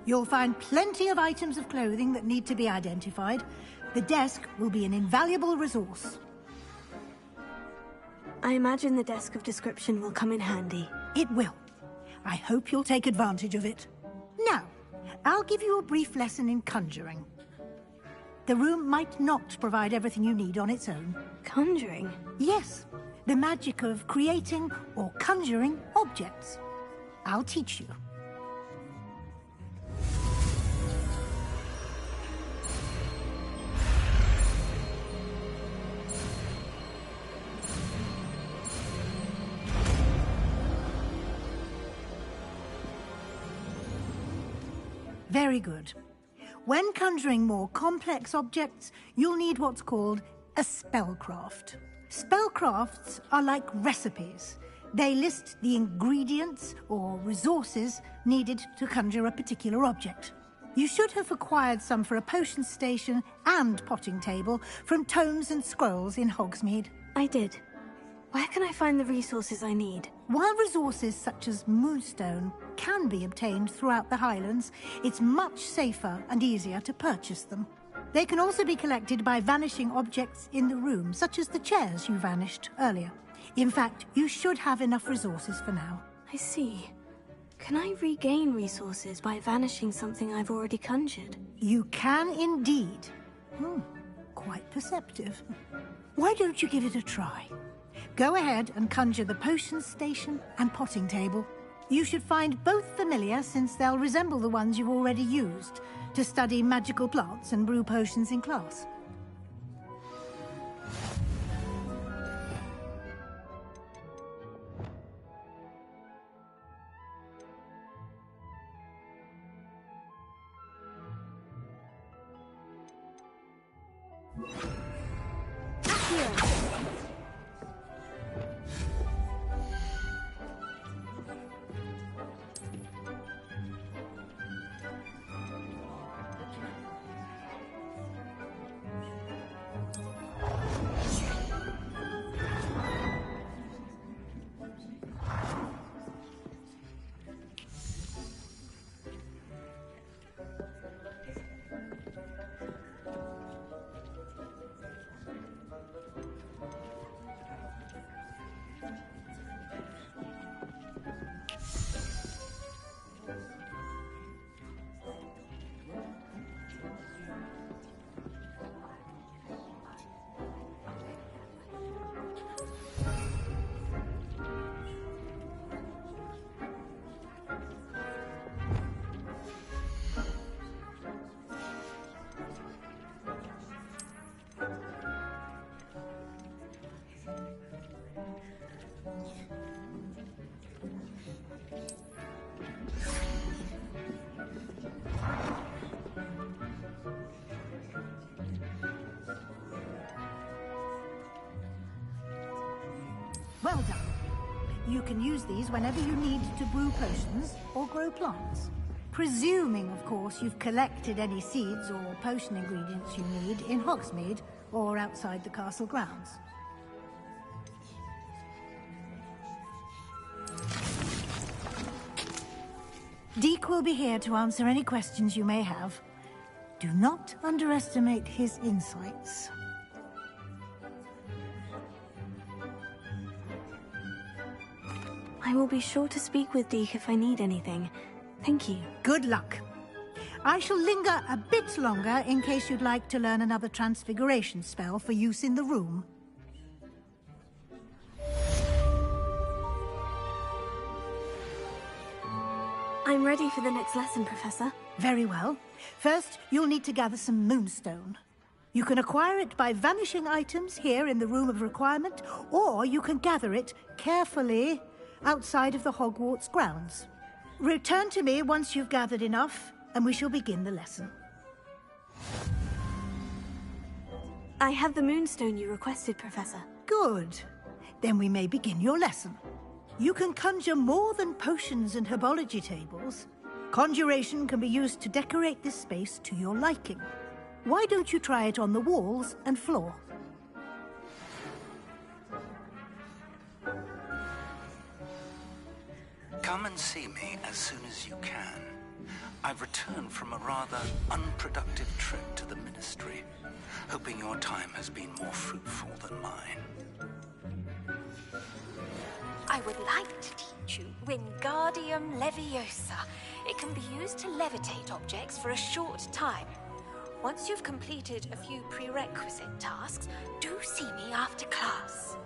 You'll find plenty of items of clothing that need to be identified. The desk will be an invaluable resource. I imagine the desk of description will come in handy. It will. I hope you'll take advantage of it. Now, I'll give you a brief lesson in conjuring. The room might not provide everything you need on its own. Conjuring? Yes, the magic of creating or conjuring objects. I'll teach you. Very good. When conjuring more complex objects, you'll need what's called a spellcraft. Spellcrafts are like recipes. They list the ingredients or resources needed to conjure a particular object. You should have acquired some for a potion station and potting table from tomes and scrolls in Hogsmeade. I did. Where can I find the resources I need? While resources such as moonstone can be obtained throughout the Highlands, it's much safer and easier to purchase them. They can also be collected by vanishing objects in the room, such as the chairs you vanished earlier. In fact, you should have enough resources for now. I see. Can I regain resources by vanishing something I've already conjured? You can indeed. Quite perceptive. Why don't you give it a try? Go ahead and conjure the potion station and potting table. You should find both familiar, since they'll resemble the ones you've already used to study magical plants and brew potions in class. Well done. You can use these whenever you need to brew potions or grow plants. Presuming, of course, you've collected any seeds or potion ingredients you need in Hogsmeade or outside the castle grounds. Deke will be here to answer any questions you may have. Do not underestimate his insights. I will be sure to speak with Deke if I need anything. Thank you. Good luck. I shall linger a bit longer in case you'd like to learn another transfiguration spell for use in the room. I'm ready for the next lesson, Professor. Very well. First, you'll need to gather some moonstone. You can acquire it by vanishing items here in the Room of Requirement, or you can gather it carefully outside of the Hogwarts grounds. Return to me once you've gathered enough, and we shall begin the lesson. I have the moonstone you requested, Professor. Good. Then we may begin your lesson. You can conjure more than potions and herbology tables. Conjuration can be used to decorate this space to your liking. Why don't you try it on the walls and floor? Come and see me as soon as you can. I've returned from a rather unproductive trip to the Ministry, hoping your time has been more fruitful than mine. I would like to teach you Wingardium Leviosa. It can be used to levitate objects for a short time. Once you've completed a few prerequisite tasks, do see me after class.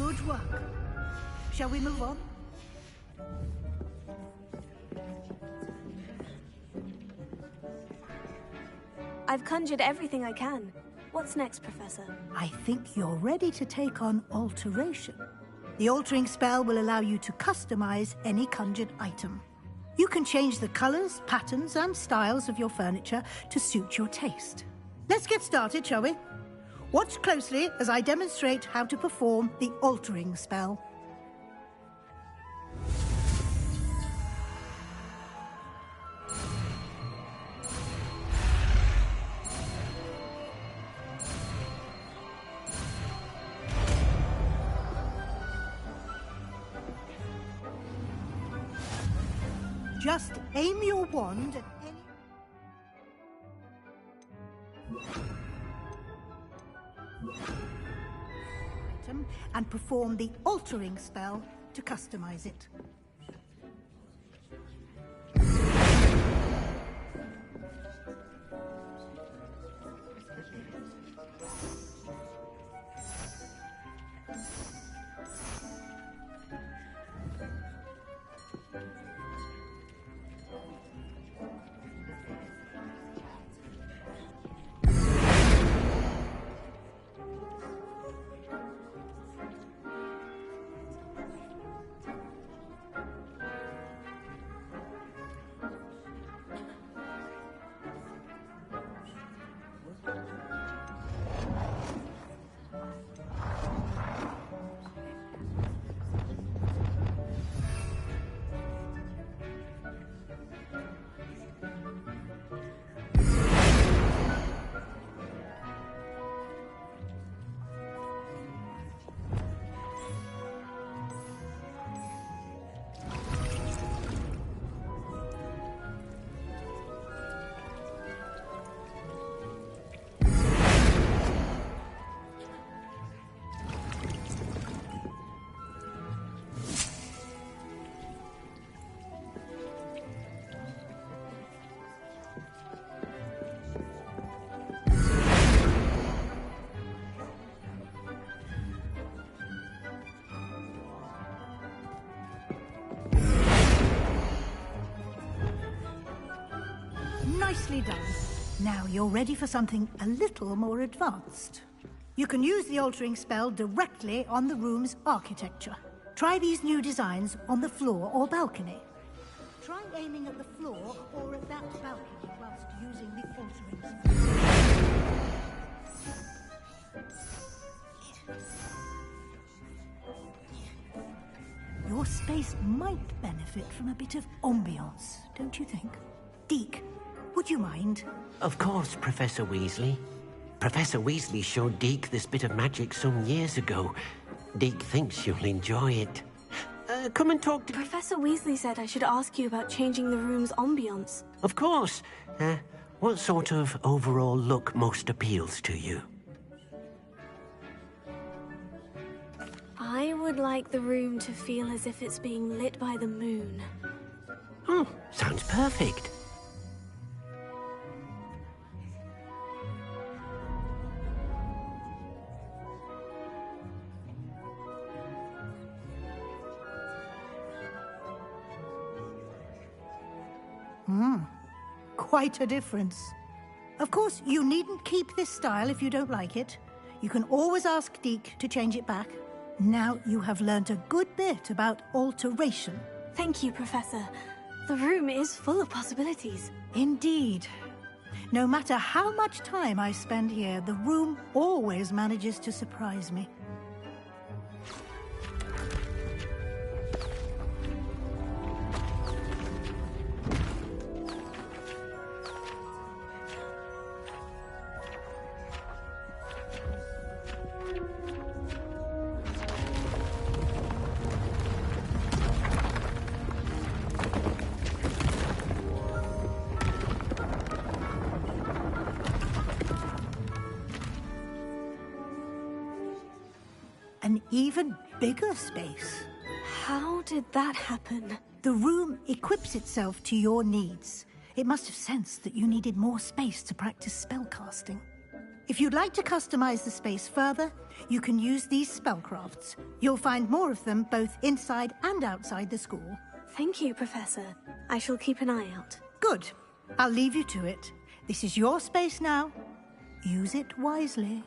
Good work. Shall we move on? I've conjured everything I can. What's next, Professor? I think you're ready to take on alteration. The altering spell will allow you to customize any conjured item. You can change the colors, patterns, and styles of your furniture to suit your taste. Let's get started, shall we? Watch closely as I demonstrate how to perform the altering spell. Just aim your wand at any... item and perform the altering spell to customize it. Nicely done. Now you're ready for something a little more advanced. You can use the altering spell directly on the room's architecture. Try these new designs on the floor or balcony. Try aiming at the floor or at that balcony whilst using the altering spell. Your space might benefit from a bit of ambiance, don't you think? Deke, would you mind? Of course, Professor Weasley. Professor Weasley showed Deke this bit of magic some years ago. Deke thinks you'll enjoy it. Come and talk to... Professor Weasley said I should ask you about changing the room's ambience. Of course. What sort of overall look most appeals to you? I would like the room to feel as if it's being lit by the moon. Oh, sounds perfect. Quite a difference. Of course, you needn't keep this style if you don't like it. You can always ask Deke to change it back. Now you have learnt a good bit about alteration. Thank you, Professor. The room is full of possibilities. Indeed. No matter how much time I spend here, the room always manages to surprise me. An even bigger space. How did that happen? The room equips itself to your needs. It must have sensed that you needed more space to practice spellcasting. If you'd like to customize the space further, you can use these spellcrafts. You'll find more of them both inside and outside the school. Thank you, Professor. I shall keep an eye out. Good. I'll leave you to it. This is your space now. Use it wisely.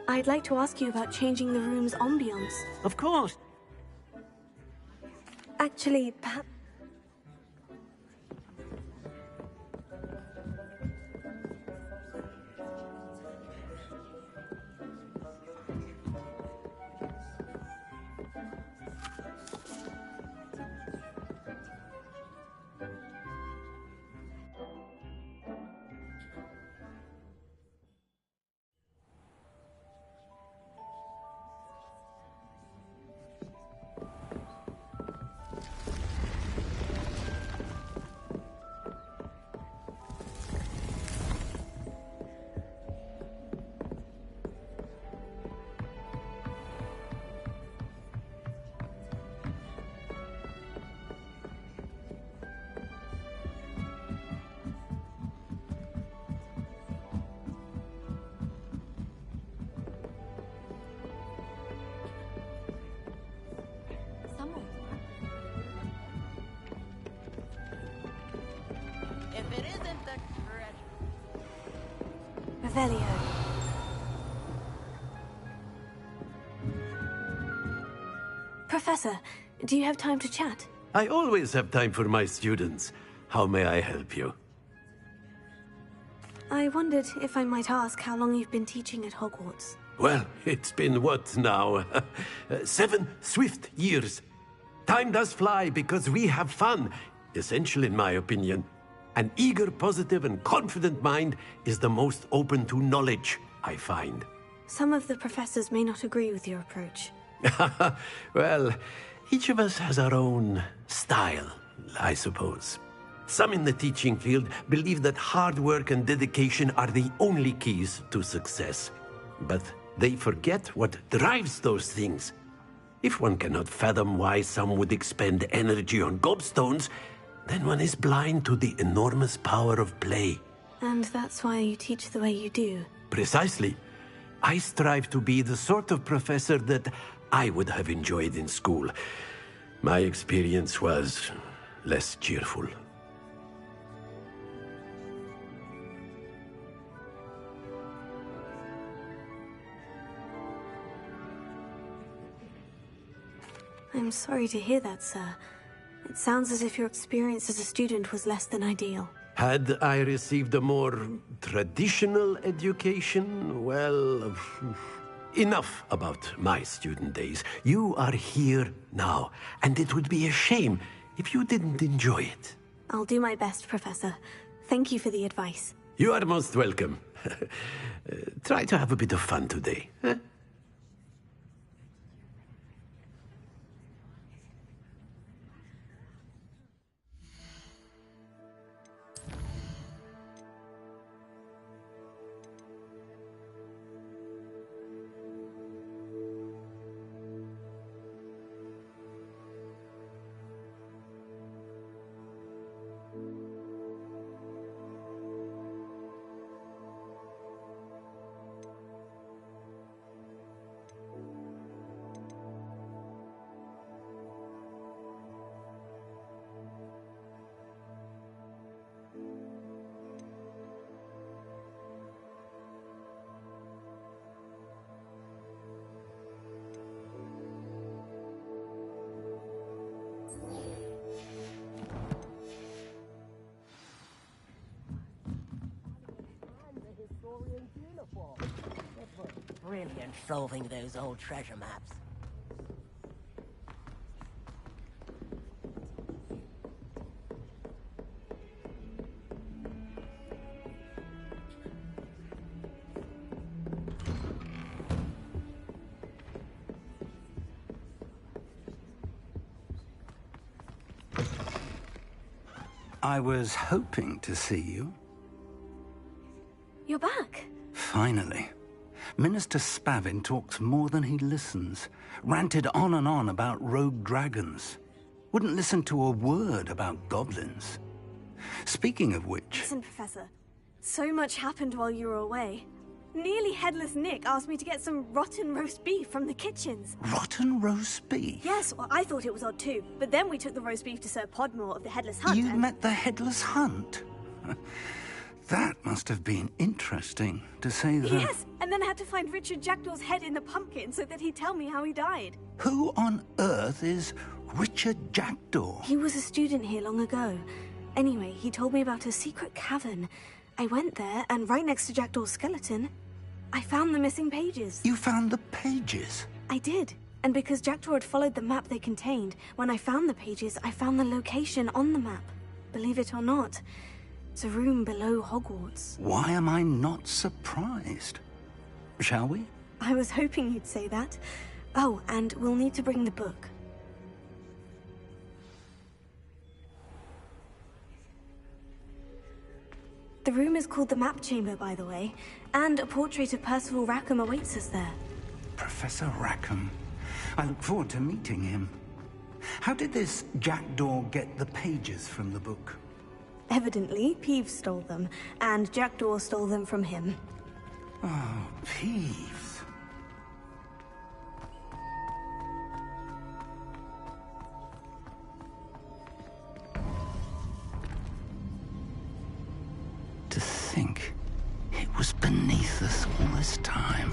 I'd like to ask you about changing the room's ambiance. Of course. Actually, perhaps... If it isn't the Revelio. Professor, do you have time to chat? I always have time for my students. How may I help you? I wondered if I might ask how long you've been teaching at Hogwarts. Well, it's been what now? 7 swift years. Time does fly because we have fun. Essential in my opinion. An eager, positive, and confident mind is the most open to knowledge, I find. Some of the professors may not agree with your approach. Well, each of us has our own style, I suppose. Some in the teaching field believe that hard work and dedication are the only keys to success. But they forget what drives those things. If one cannot fathom why some would expend energy on gobstones, then one is blind to the enormous power of play. And that's why you teach the way you do. Precisely. I strive to be the sort of professor that I would have enjoyed in school. My experience was less cheerful. I'm sorry to hear that, sir. It sounds as if your experience as a student was less than ideal. Had I received a more traditional education, well, enough about my student days. You are here now, and it would be a shame if you didn't enjoy it. I'll do my best, Professor. Thank you for the advice. You are most welcome. Try to have a bit of fun today. Huh? brilliant solving those old treasure maps. I was hoping to see you. You're back. Finally. Minister Spavin talks more than he listens. Ranted on and on about rogue dragons. Wouldn't listen to a word about goblins. Speaking of which... Listen, Professor. So much happened while you were away. Nearly Headless Nick asked me to get some rotten roast beef from the kitchens. Rotten roast beef? Yes, well, I thought it was odd too. But then we took the roast beef to Sir Podmore of the Headless Hunt. You met the Headless Hunt? That must have been interesting, to say the... Yes, and then I had to find Richard Jackdaw's head in the pumpkin so that he'd tell me how he died. Who on earth is Richard Jackdaw? He was a student here long ago. Anyway, he told me about a secret cavern. I went there, and right next to Jackdaw's skeleton, I found the missing pages. You found the pages? I did. And because Jackdaw had followed the map they contained, when I found the pages, I found the location on the map. Believe it or not, it's a room below Hogwarts. Why am I not surprised? Shall we? I was hoping you'd say that. Oh, and we'll need to bring the book. The room is called the Map Chamber, by the way, and a portrait of Percival Rackham awaits us there. Professor Rackham. I look forward to meeting him. How did this Jackdaw get the pages from the book? Evidently, Peeves stole them, and Jackdaw stole them from him. Oh, Peeves. To think it was beneath us all this time.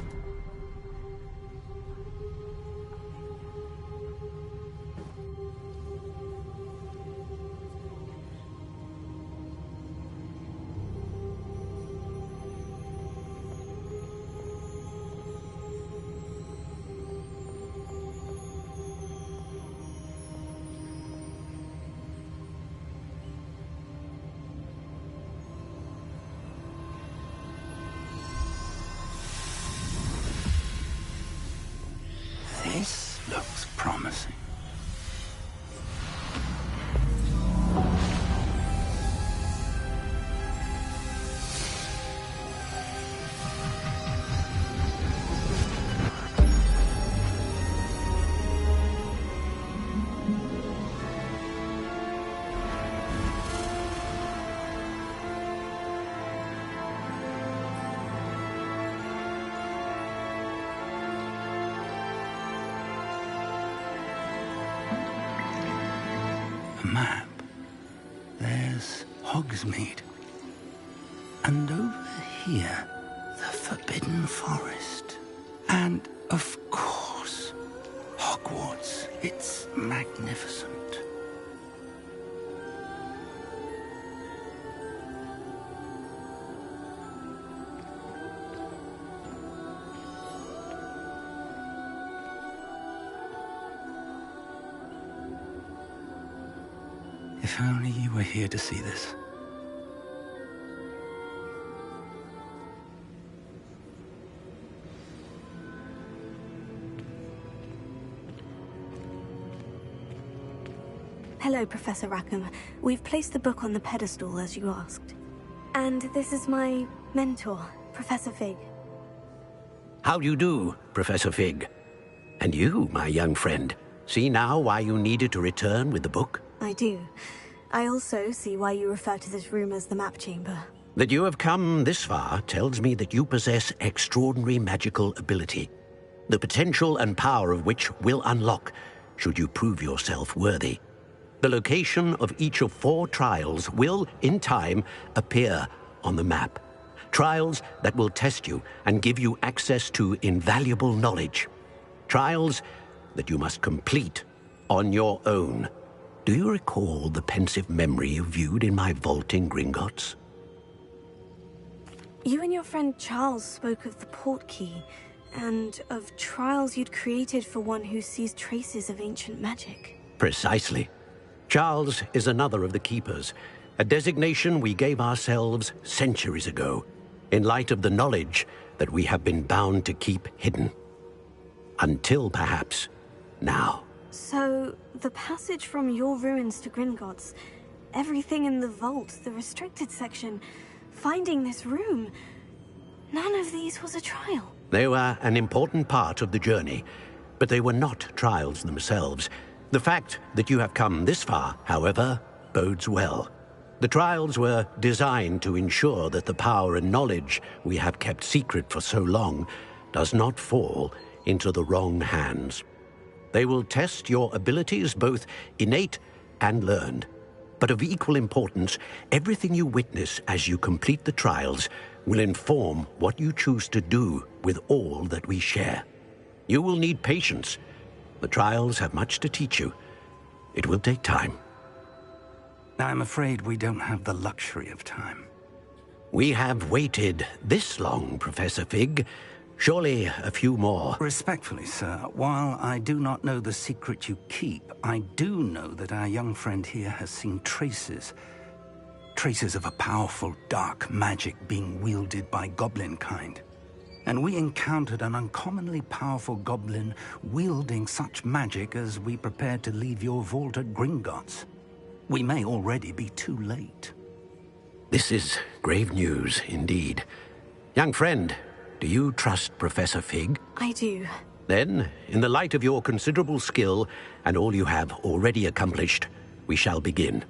This looks promising. Map. There's Hogsmeade. And over here, the Forbidden Forest. And, of course, Hogwarts. It's magnificent. If only you were here to see this. Hello, Professor Rackham. We've placed the book on the pedestal, as you asked. And this is my mentor, Professor Fig. How do you do, Professor Fig? And you, my young friend, see now why you needed to return with the book? I do. I also see why you refer to this room as the Map Chamber. That you have come this far tells me that you possess extraordinary magical ability, the potential and power of which will unlock should you prove yourself worthy. The location of each of 4 trials will, in time, appear on the map. Trials that will test you and give you access to invaluable knowledge. Trials that you must complete on your own. Do you recall the pensive memory you viewed in my vault in Gringotts? You and your friend Charles spoke of the port key. and of trials you'd created for one who sees traces of ancient magic. Precisely. Charles is another of the Keepers, a designation we gave ourselves centuries ago, in light of the knowledge that we have been bound to keep hidden. Until, perhaps, now. So, the passage from your ruins to Gringotts, everything in the vault, the restricted section, finding this room, none of these was a trial. They were an important part of the journey, but they were not trials themselves. The fact that you have come this far, however, bodes well. The trials were designed to ensure that the power and knowledge we have kept secret for so long does not fall into the wrong hands. They will test your abilities, both innate and learned. But of equal importance, everything you witness as you complete the trials will inform what you choose to do with all that we share. You will need patience. The trials have much to teach you. It will take time. I'm afraid we don't have the luxury of time. We have waited this long, Professor Fig. Surely a few more. Respectfully, sir, while I do not know the secret you keep, I do know that our young friend here has seen traces. Traces of a powerful dark magic being wielded by goblin kind. And we encountered an uncommonly powerful goblin wielding such magic as we prepared to leave your vault at Gringotts. We may already be too late. This is grave news, indeed. Young friend, do you trust Professor Fig? I do. Then, in the light of your considerable skill and all you have already accomplished, we shall begin.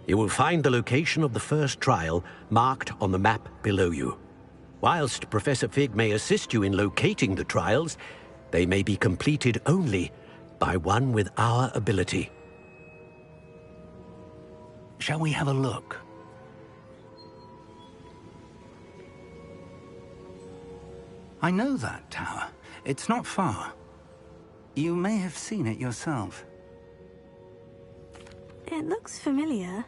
You will find the location of the first trial marked on the map below you. Whilst Professor Fig may assist you in locating the trials, they may be completed only by one with our ability. Shall we have a look? I know that tower. It's not far. You may have seen it yourself. It looks familiar.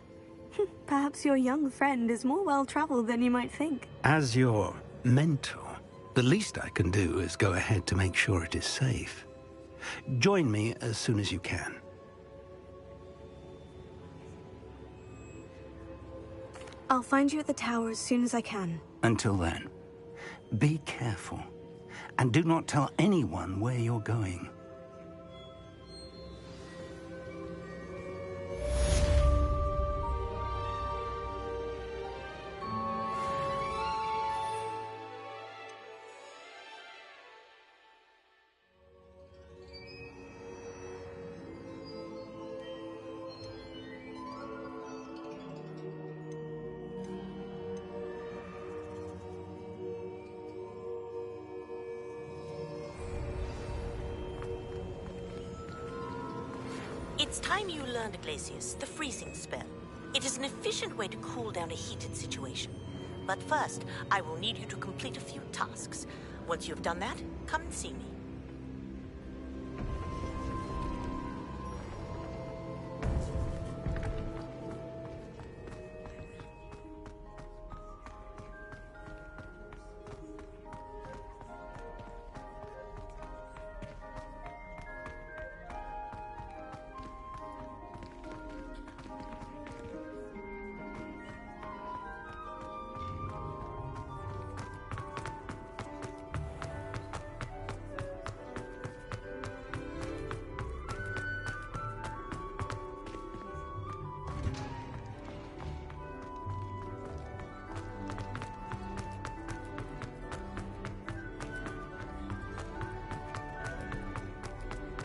Perhaps your young friend is more well-traveled than you might think. As your mentor, the least I can do is go ahead to make sure it is safe. Join me as soon as you can. I'll find you at the tower as soon as I can. Until then, be careful, and do not tell anyone where you're going. It's time you learned, Glacius, the freezing spell. It is an efficient way to cool down a heated situation. But first, I will need you to complete a few tasks. Once you have done that, come and see me.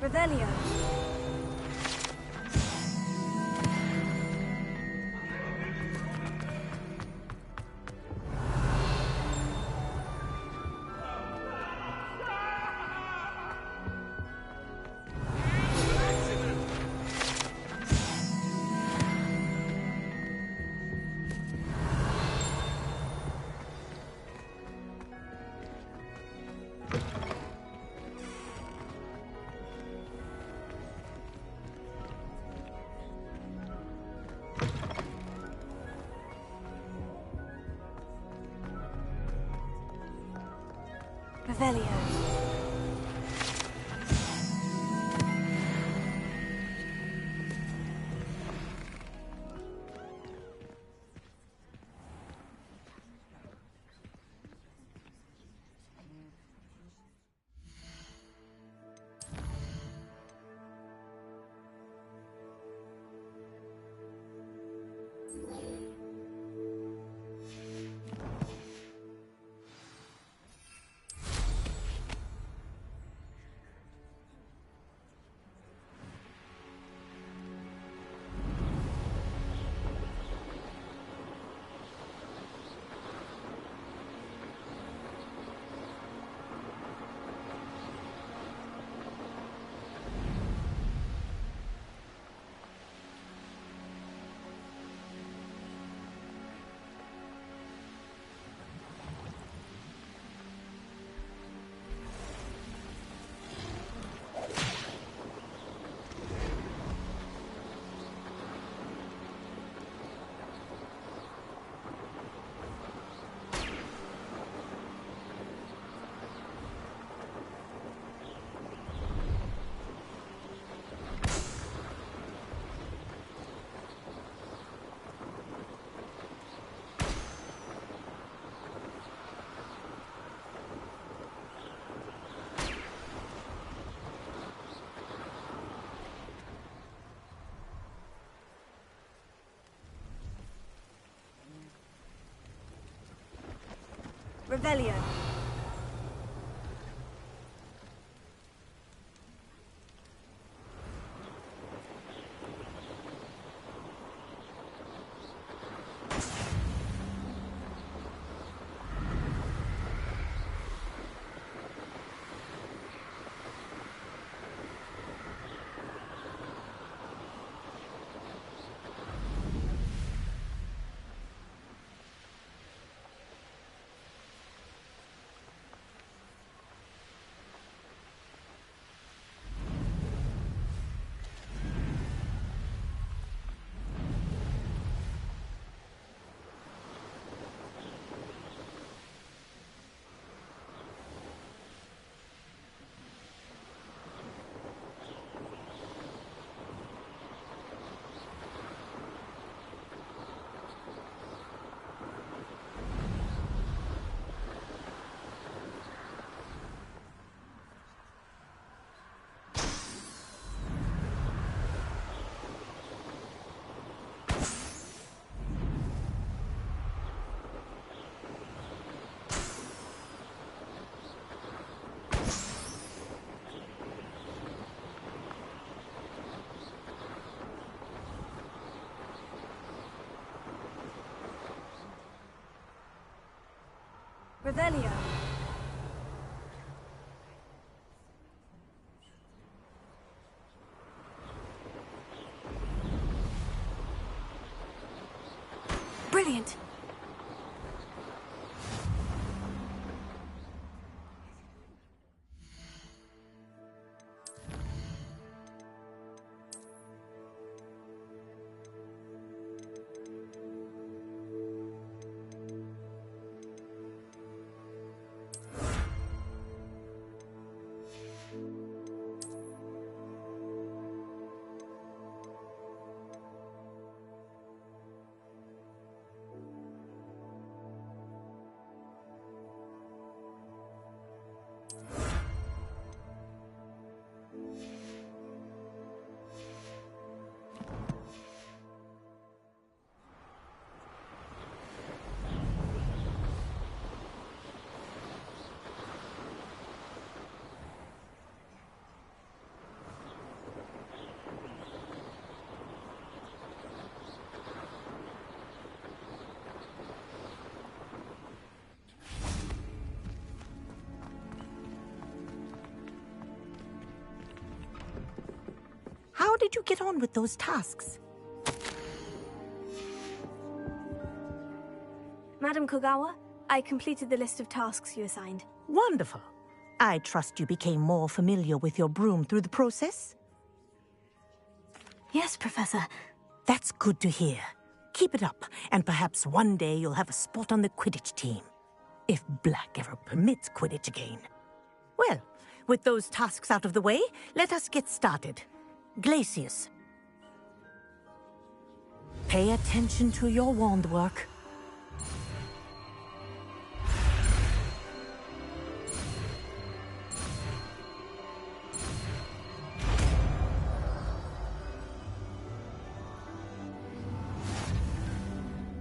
Revelio. Revelio. Revelio. Revelio. Brilliant. How did you get on with those tasks? Madam Kogawa, I completed the list of tasks you assigned. Wonderful. I trust you became more familiar with your broom through the process? Yes, Professor. That's good to hear. Keep it up, and perhaps one day you'll have a spot on the Quidditch team. If Black ever permits Quidditch again. Well, with those tasks out of the way, let us get started. Glacius. Pay attention to your wand work.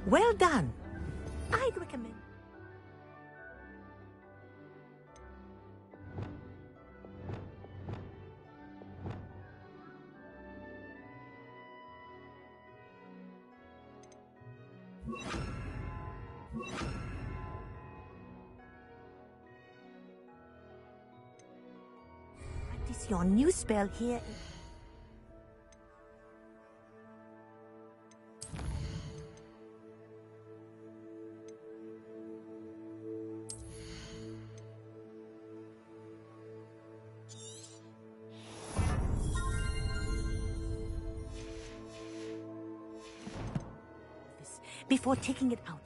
Well done. I'd recommend... Practice your new spell here. Before taking it out.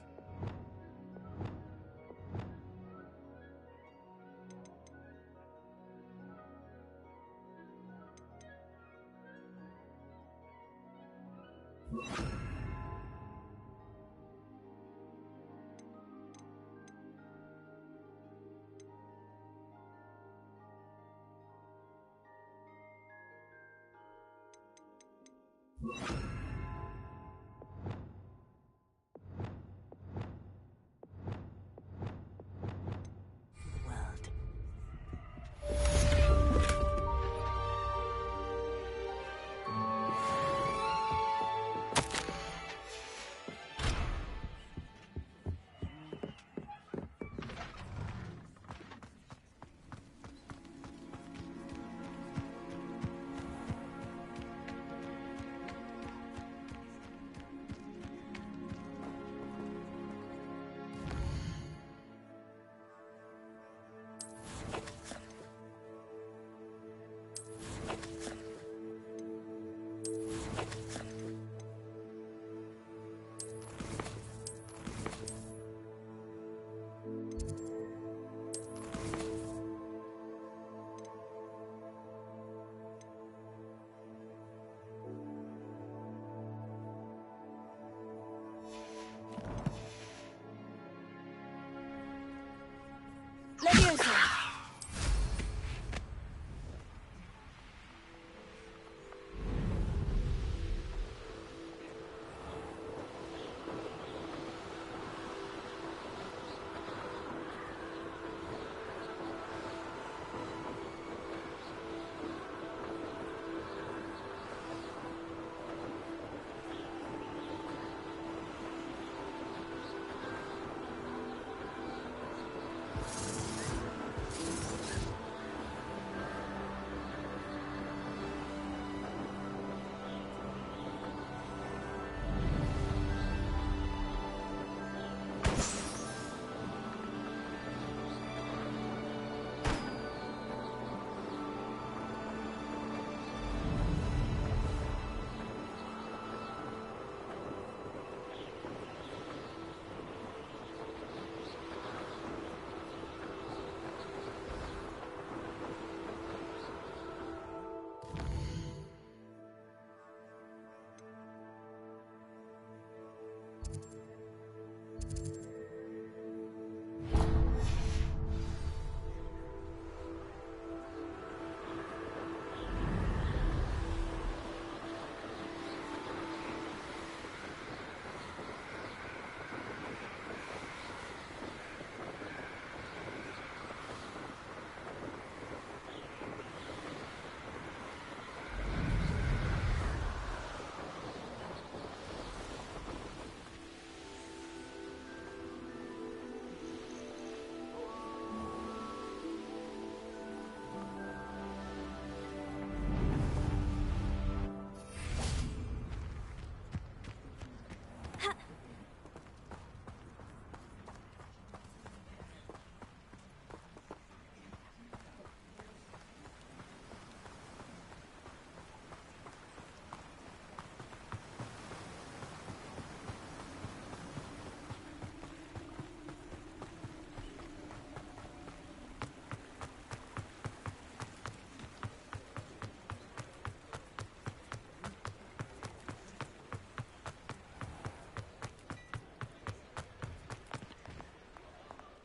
Leviosa!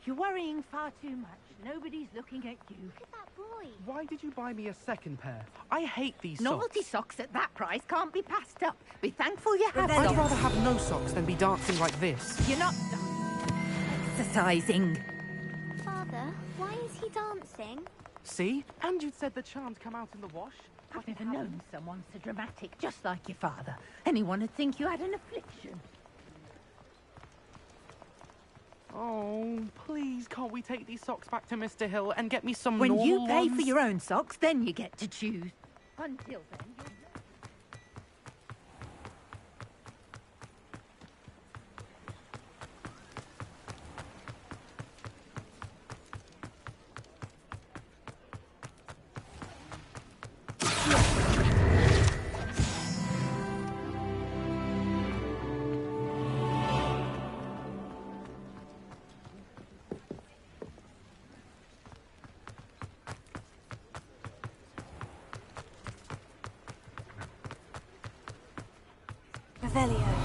You're worrying far too much. Nobody's looking at you. Look at that boy. Why did you buy me a second pair? I hate these Novelty socks. socks at that price can't be passed up. Be thankful you have I'd socks. rather have no socks than be dancing like this. You're not exercising. Father, why is he dancing? See? And you'd said the charms come out in the wash. I've never known someone so dramatic, just like your father. Anyone would think you had an affliction. Oh, please, can't we take these socks back to Mr. Hill and get me some When normal you pay for ones? your own socks, then you get to choose. Until then, Revelio.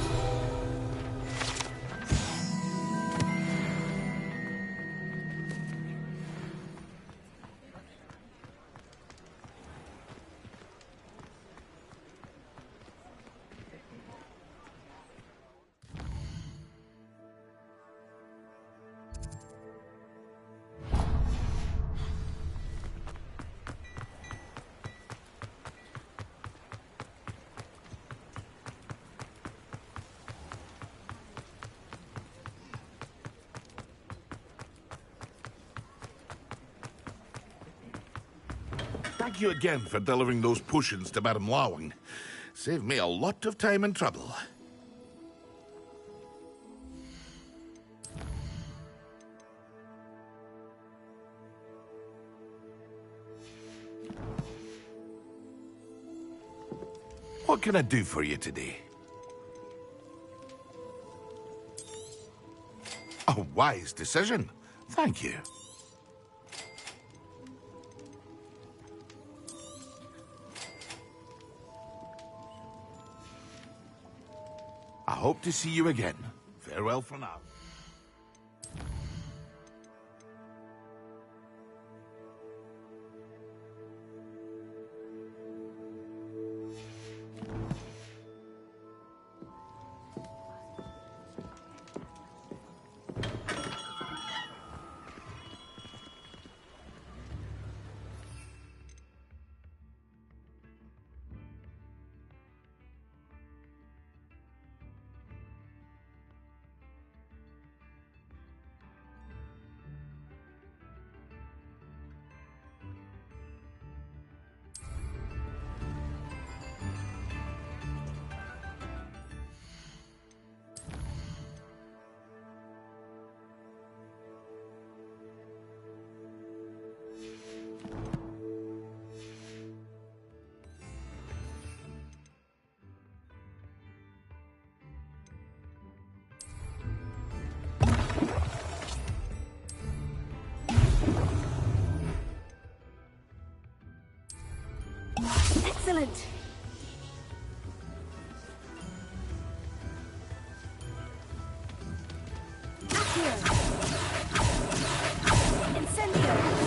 Thank you again for delivering those potions to Madame Lawing. Saved me a lot of time and trouble. What can I do for you today? A wise decision. Thank you. I hope to see you again. Farewell for now. Excellent. Accio. Incendio.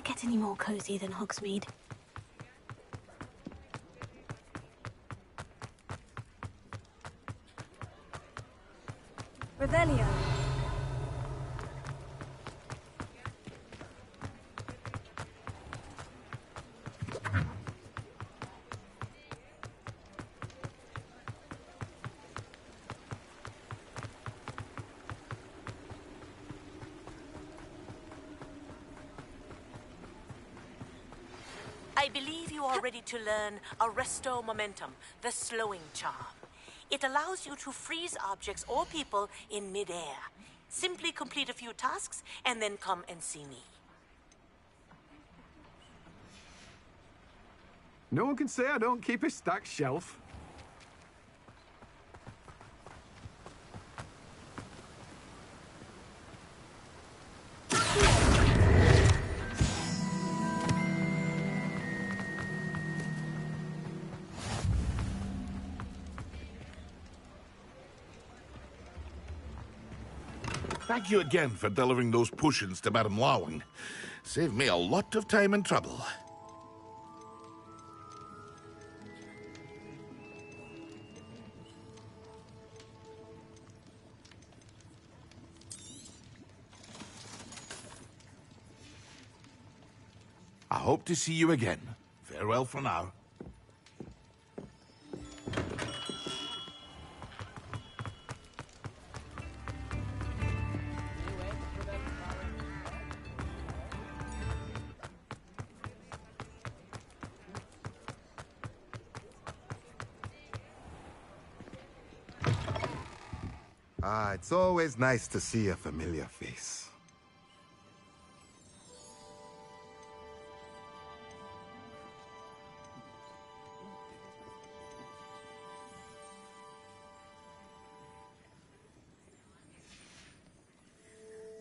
get any more cozy than Hogsmeade. Revelio. I believe you are ready to learn Arresto Momentum, the slowing charm. It allows you to freeze objects or people in midair. Simply complete a few tasks and then come and see me. No one can say I don't keep a stacked shelf. Thank you again for delivering those potions to Madame Lawing. Saved me a lot of time and trouble. I hope to see you again. Farewell for now. Ah, it's always nice to see a familiar face.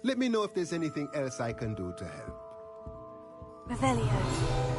Let me know if there's anything else I can do to help. Revelio.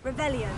Revelio.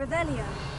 Revelio.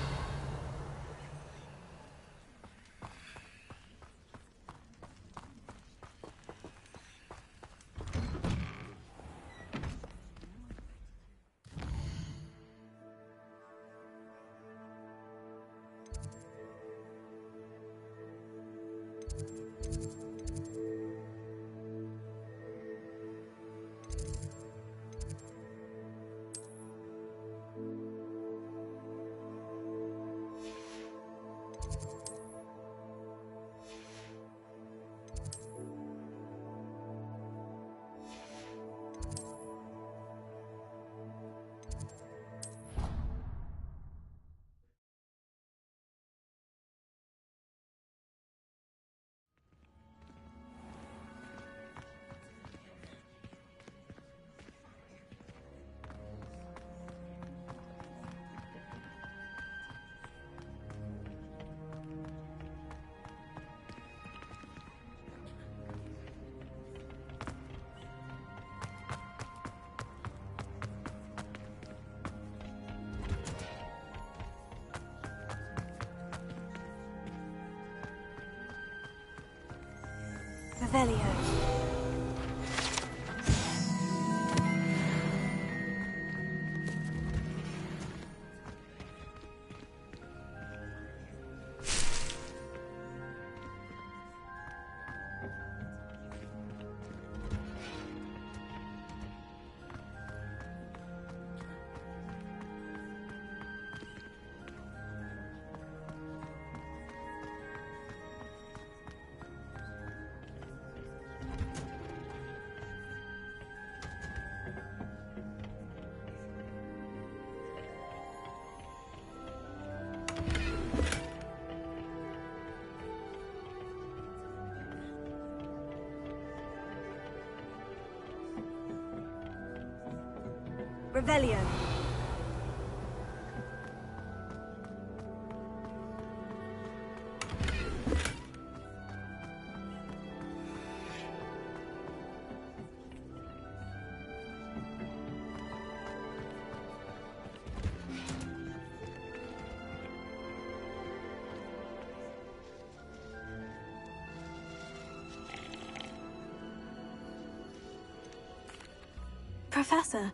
Revelio. Revelio. Professor,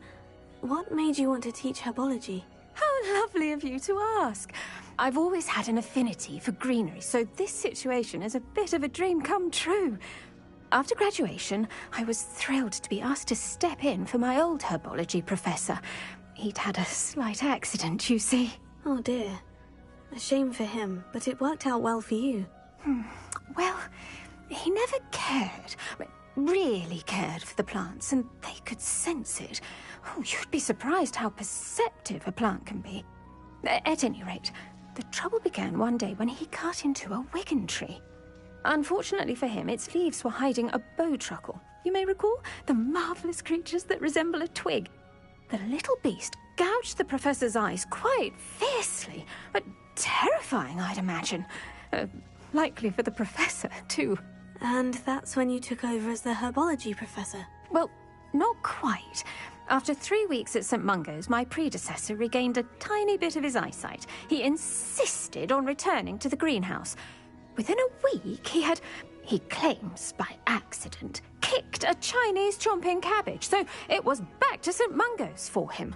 what made you want to teach herbology? How lovely of you to ask. I've always had an affinity for greenery, so this situation is a bit of a dream come true. After graduation, I was thrilled to be asked to step in for my old herbology professor. He'd had a slight accident, you see. Oh dear. A shame for him, but it worked out well for you. Well, he never cared. Really cared for the plants, and they could sense it. Oh, you'd be surprised how perceptive a plant can be. At any rate, the trouble began one day when he cut into a wigan tree. Unfortunately for him, its leaves were hiding a bowtruckle. You may recall the marvellous creatures that resemble a twig. The little beast gouged the professor's eyes quite fiercely, but terrifying, I'd imagine. Likely for the professor, too. And that's when you took over as the herbology professor? Well, not quite. After 3 weeks at St. Mungo's, my predecessor regained a tiny bit of his eyesight. He insisted on returning to the greenhouse. Within a week, he claims by accident, kicked a Chinese chomping cabbage, so it was back to St. Mungo's for him.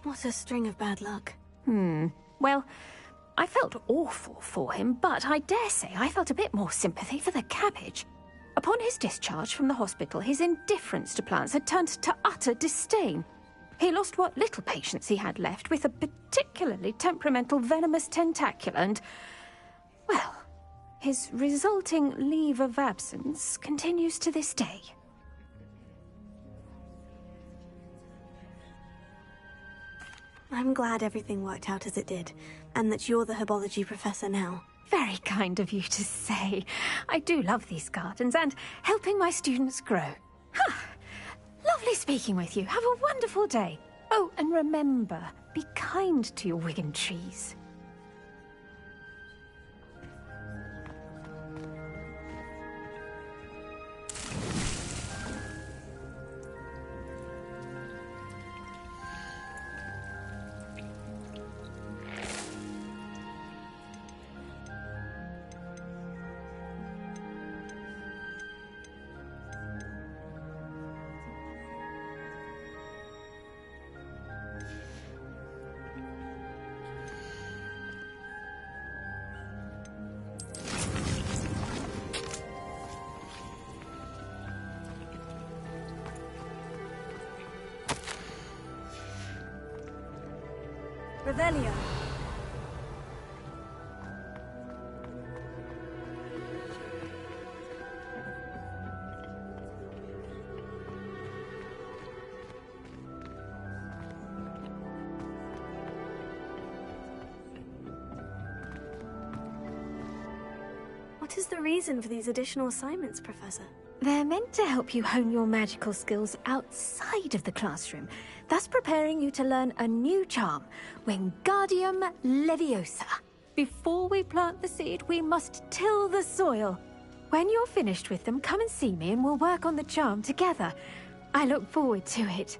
What a string of bad luck. Well, I felt awful for him, but I dare say I felt a bit more sympathy for the cabbage. Upon his discharge from the hospital, his indifference to plants had turned to utter disdain. He lost what little patience he had left with a particularly temperamental venomous tentacula and, well, his resulting leave of absence continues to this day. I'm glad everything worked out as it did, and that you're the herbology professor now. Very kind of you to say. I do love these gardens and helping my students grow. Lovely speaking with you. Have a wonderful day. Oh, and remember, be kind to your wigan trees. Revelio. What is the reason for these additional assignments, Professor? They're meant to help you hone your magical skills outside of the classroom, thus preparing you to learn a new charm, Wingardium Leviosa. Before we plant the seed, we must till the soil. When you're finished with them, come and see me and we'll work on the charm together. I look forward to it.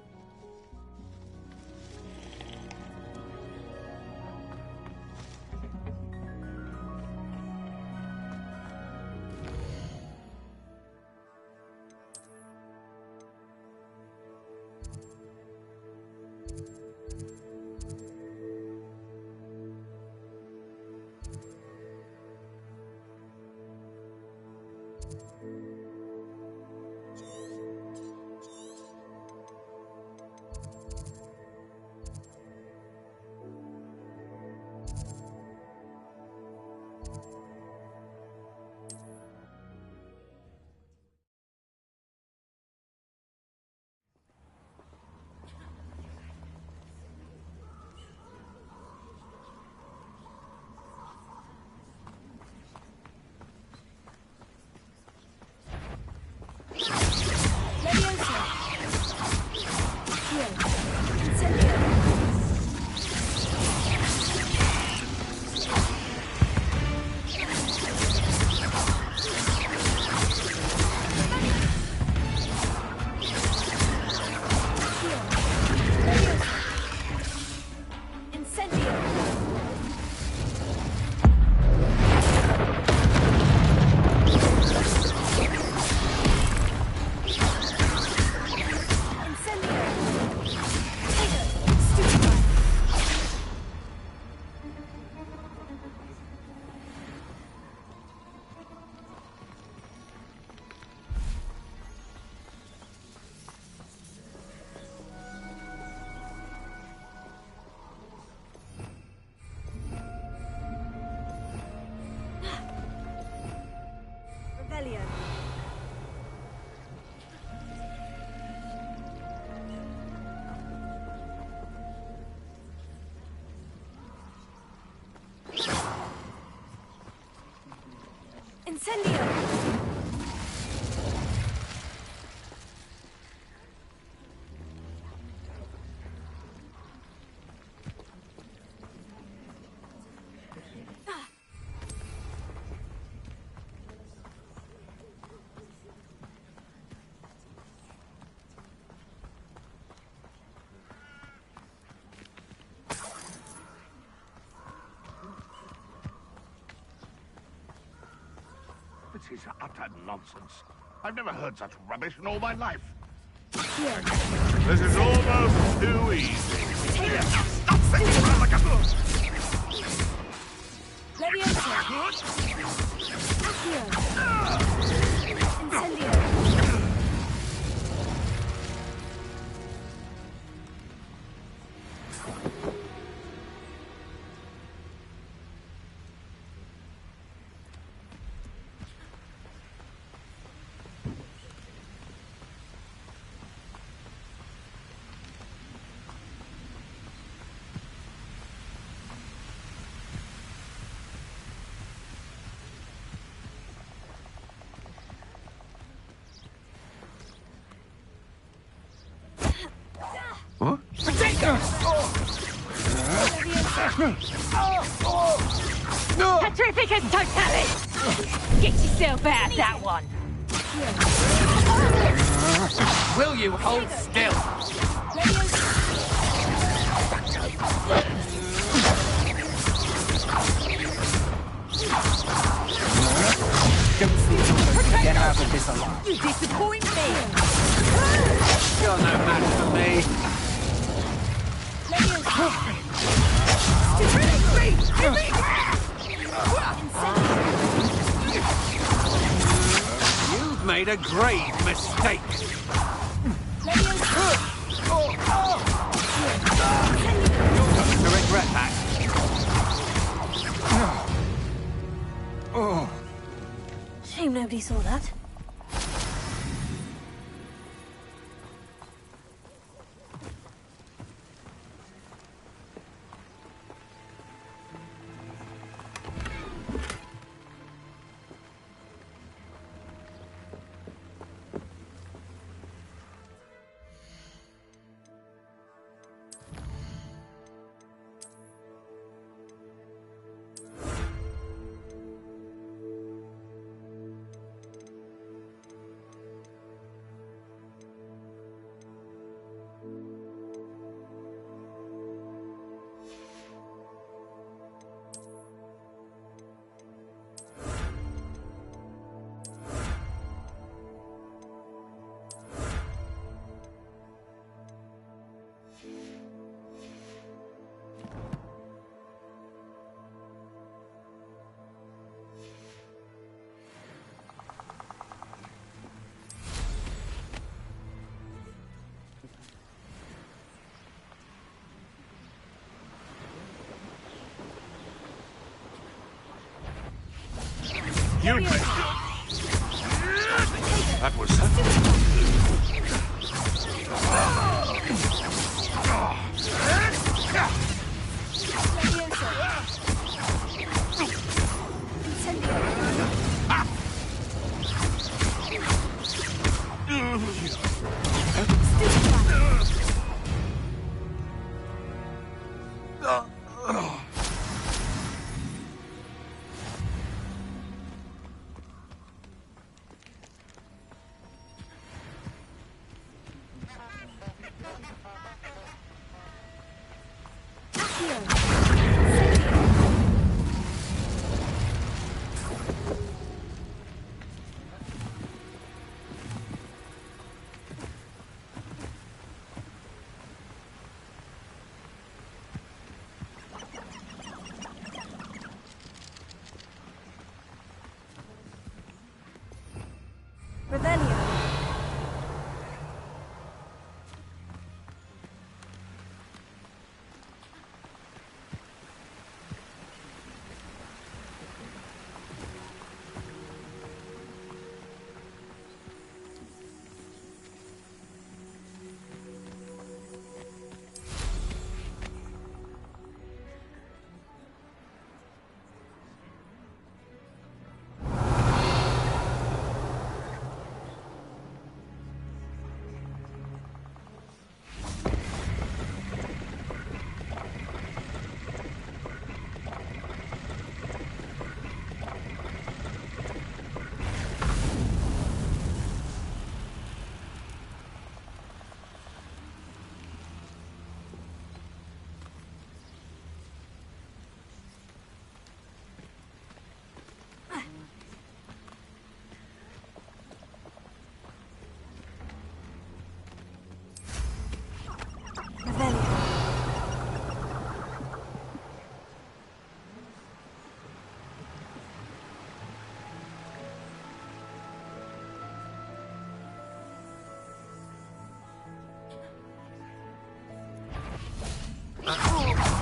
This is utter nonsense. I've never heard such rubbish in all my life. Here. This is almost too easy. Stop thinking around like a fool! Leviosa. Accio. Incendio. What? Petrificus totalis! Get yourself out of that one! Will you hold still? Don't think you're going to get out of this alive. You disappoint me! You're no match for me. You've made a grave mistake. You're going to regret that. Shame nobody saw that. You made it. That was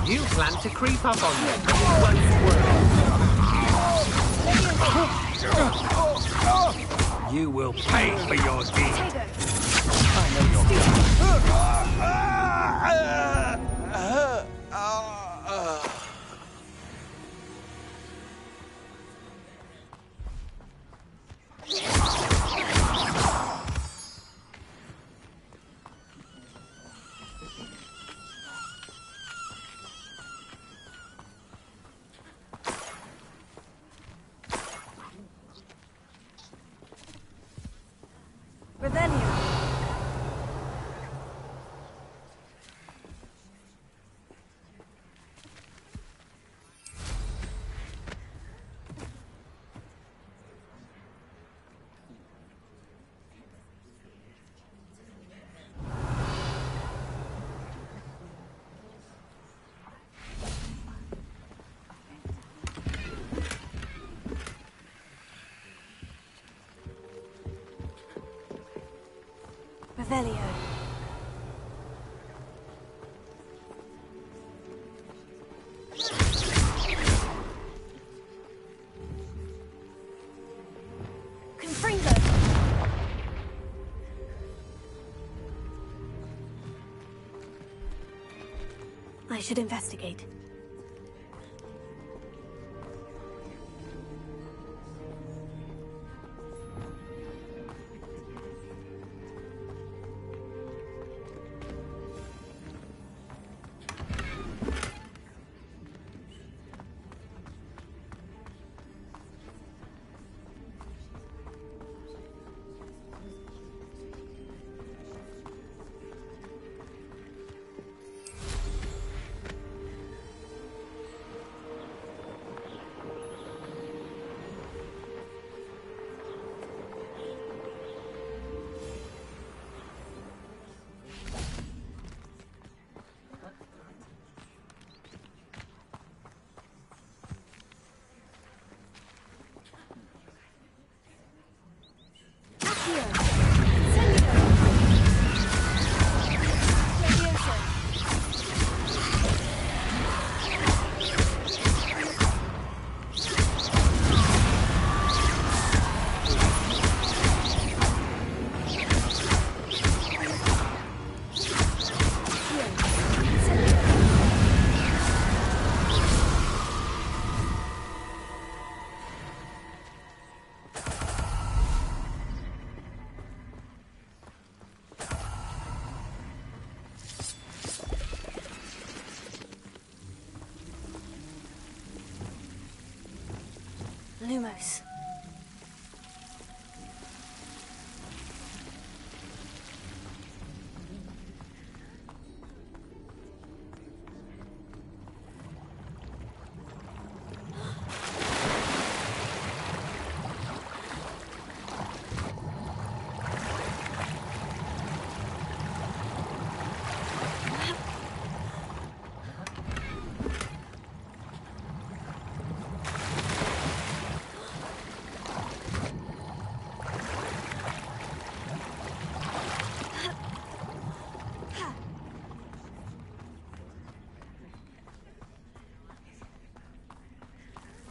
You plan to creep up on them, but it won't work. You will pay for your deed. I know you're... Revelio. Confringo. I should investigate. Lumos.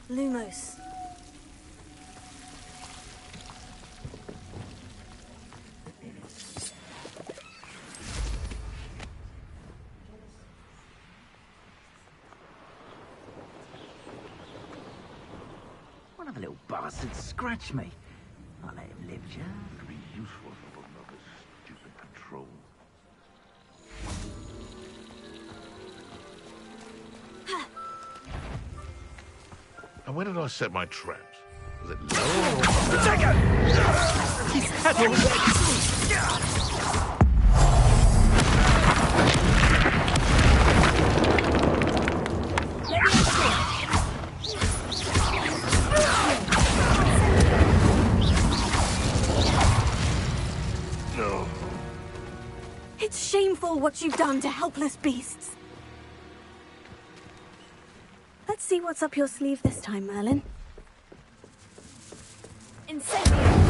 Lumos. One of the little bastards scratched me. I'll let him live, Joe. It'd be useful for another stupid patrol. And where did I set my traps? Was it low or... Take it! He's had already! No. It's shameful what you've done to helpless beasts. Let's see what's up your sleeve this time, Merlin. Incendio!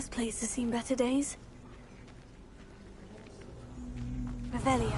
This place has seen better days. Revelio.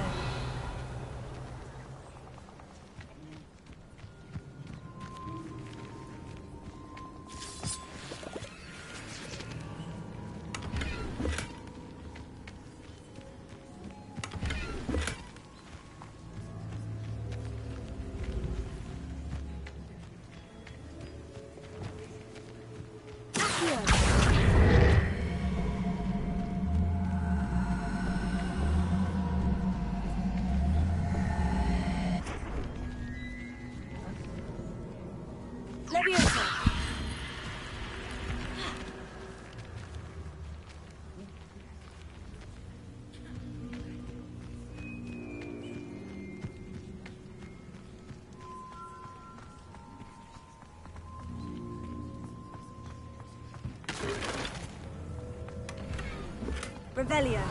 Revelio.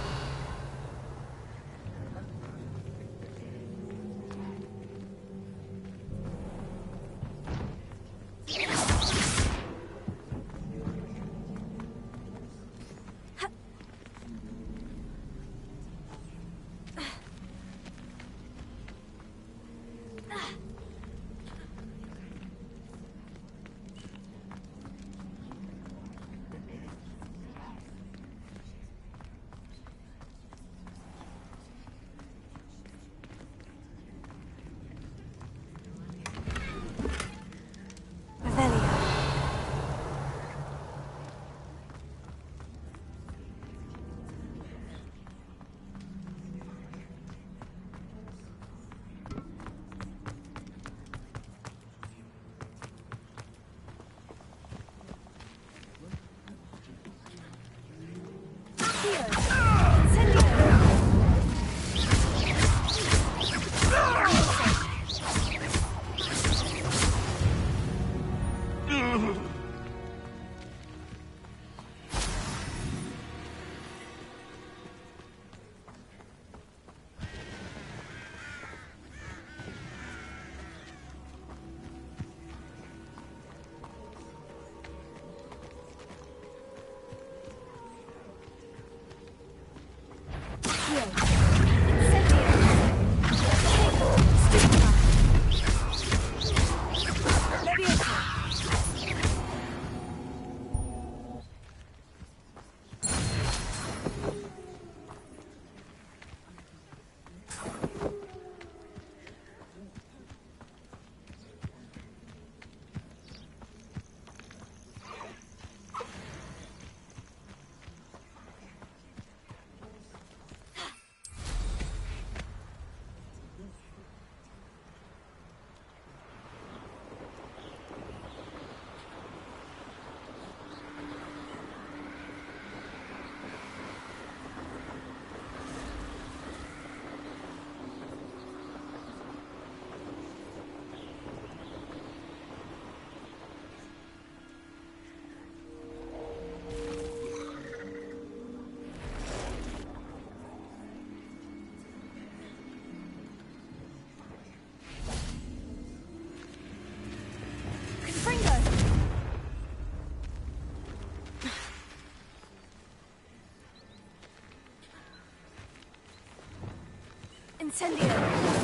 Incendio.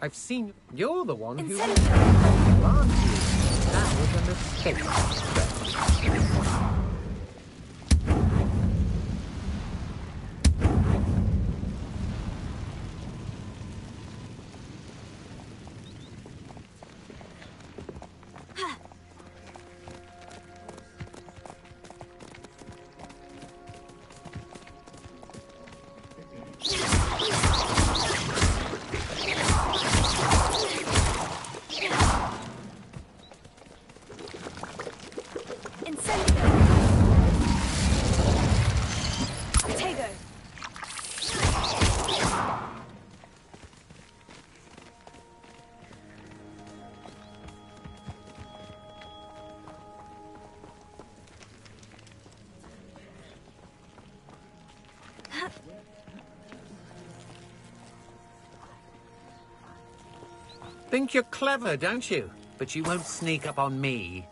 I've seen you're the one who... Aren't you? That was a mistake. Think you're clever, don't you? But you won't sneak up on me.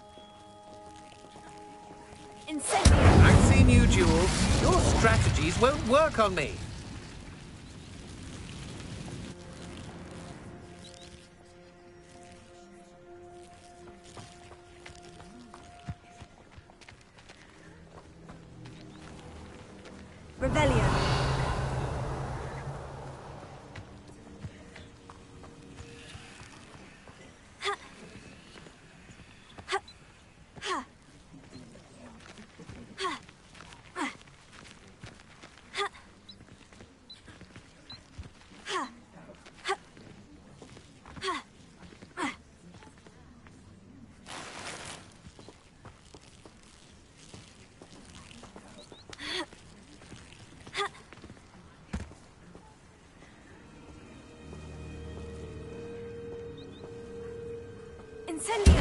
Incendio! I've seen you, Jules. Your strategies won't work on me. Revelio. Incendio!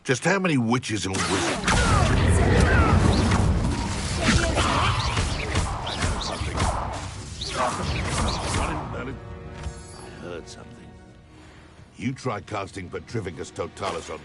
Just how many witches and wizards? I heard something. You try casting Petrificus Totalis on me.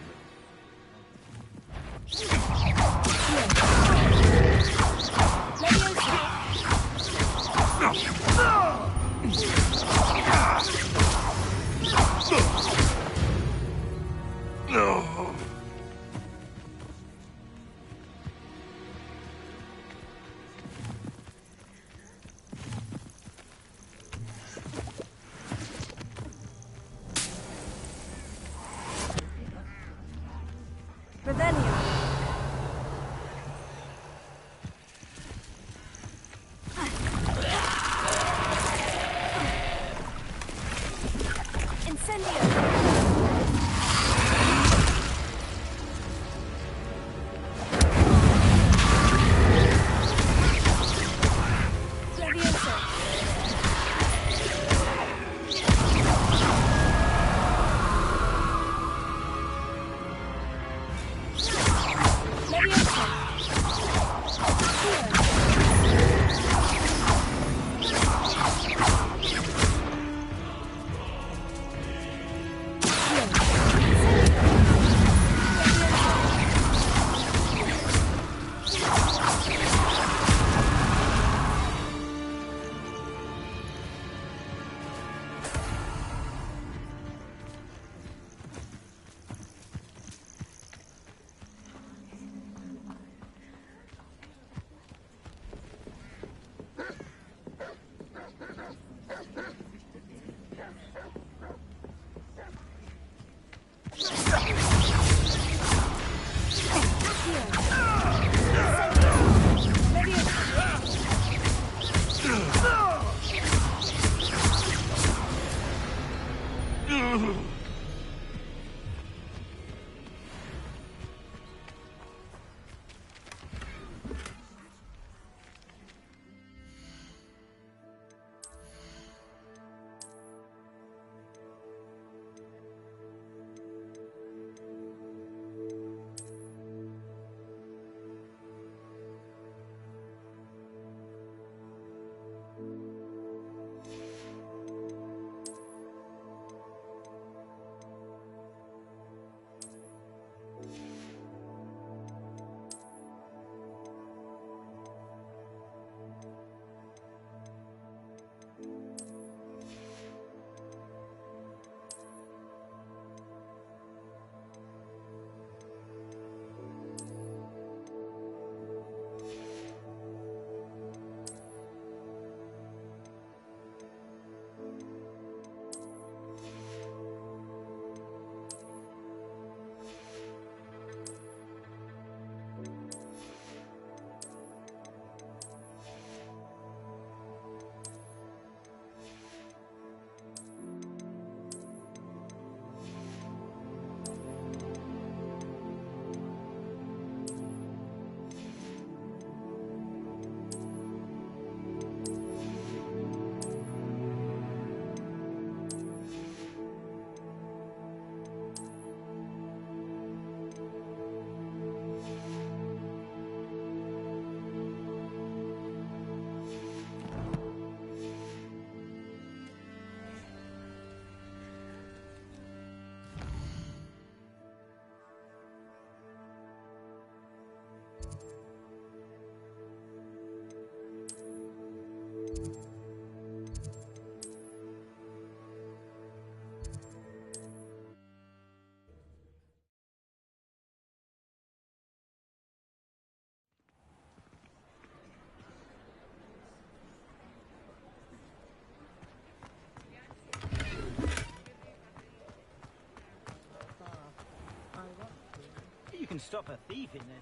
can stop a thief in there.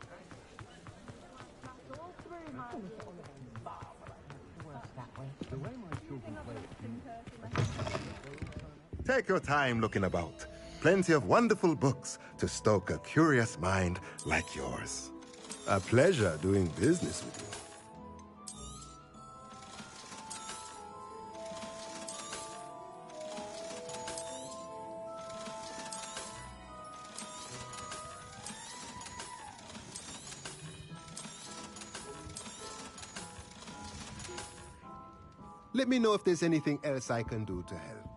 Take your time looking about. Plenty of wonderful books to stoke a curious mind like yours. A pleasure doing business with you. Let me know if there's anything else I can do to help.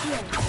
Yes.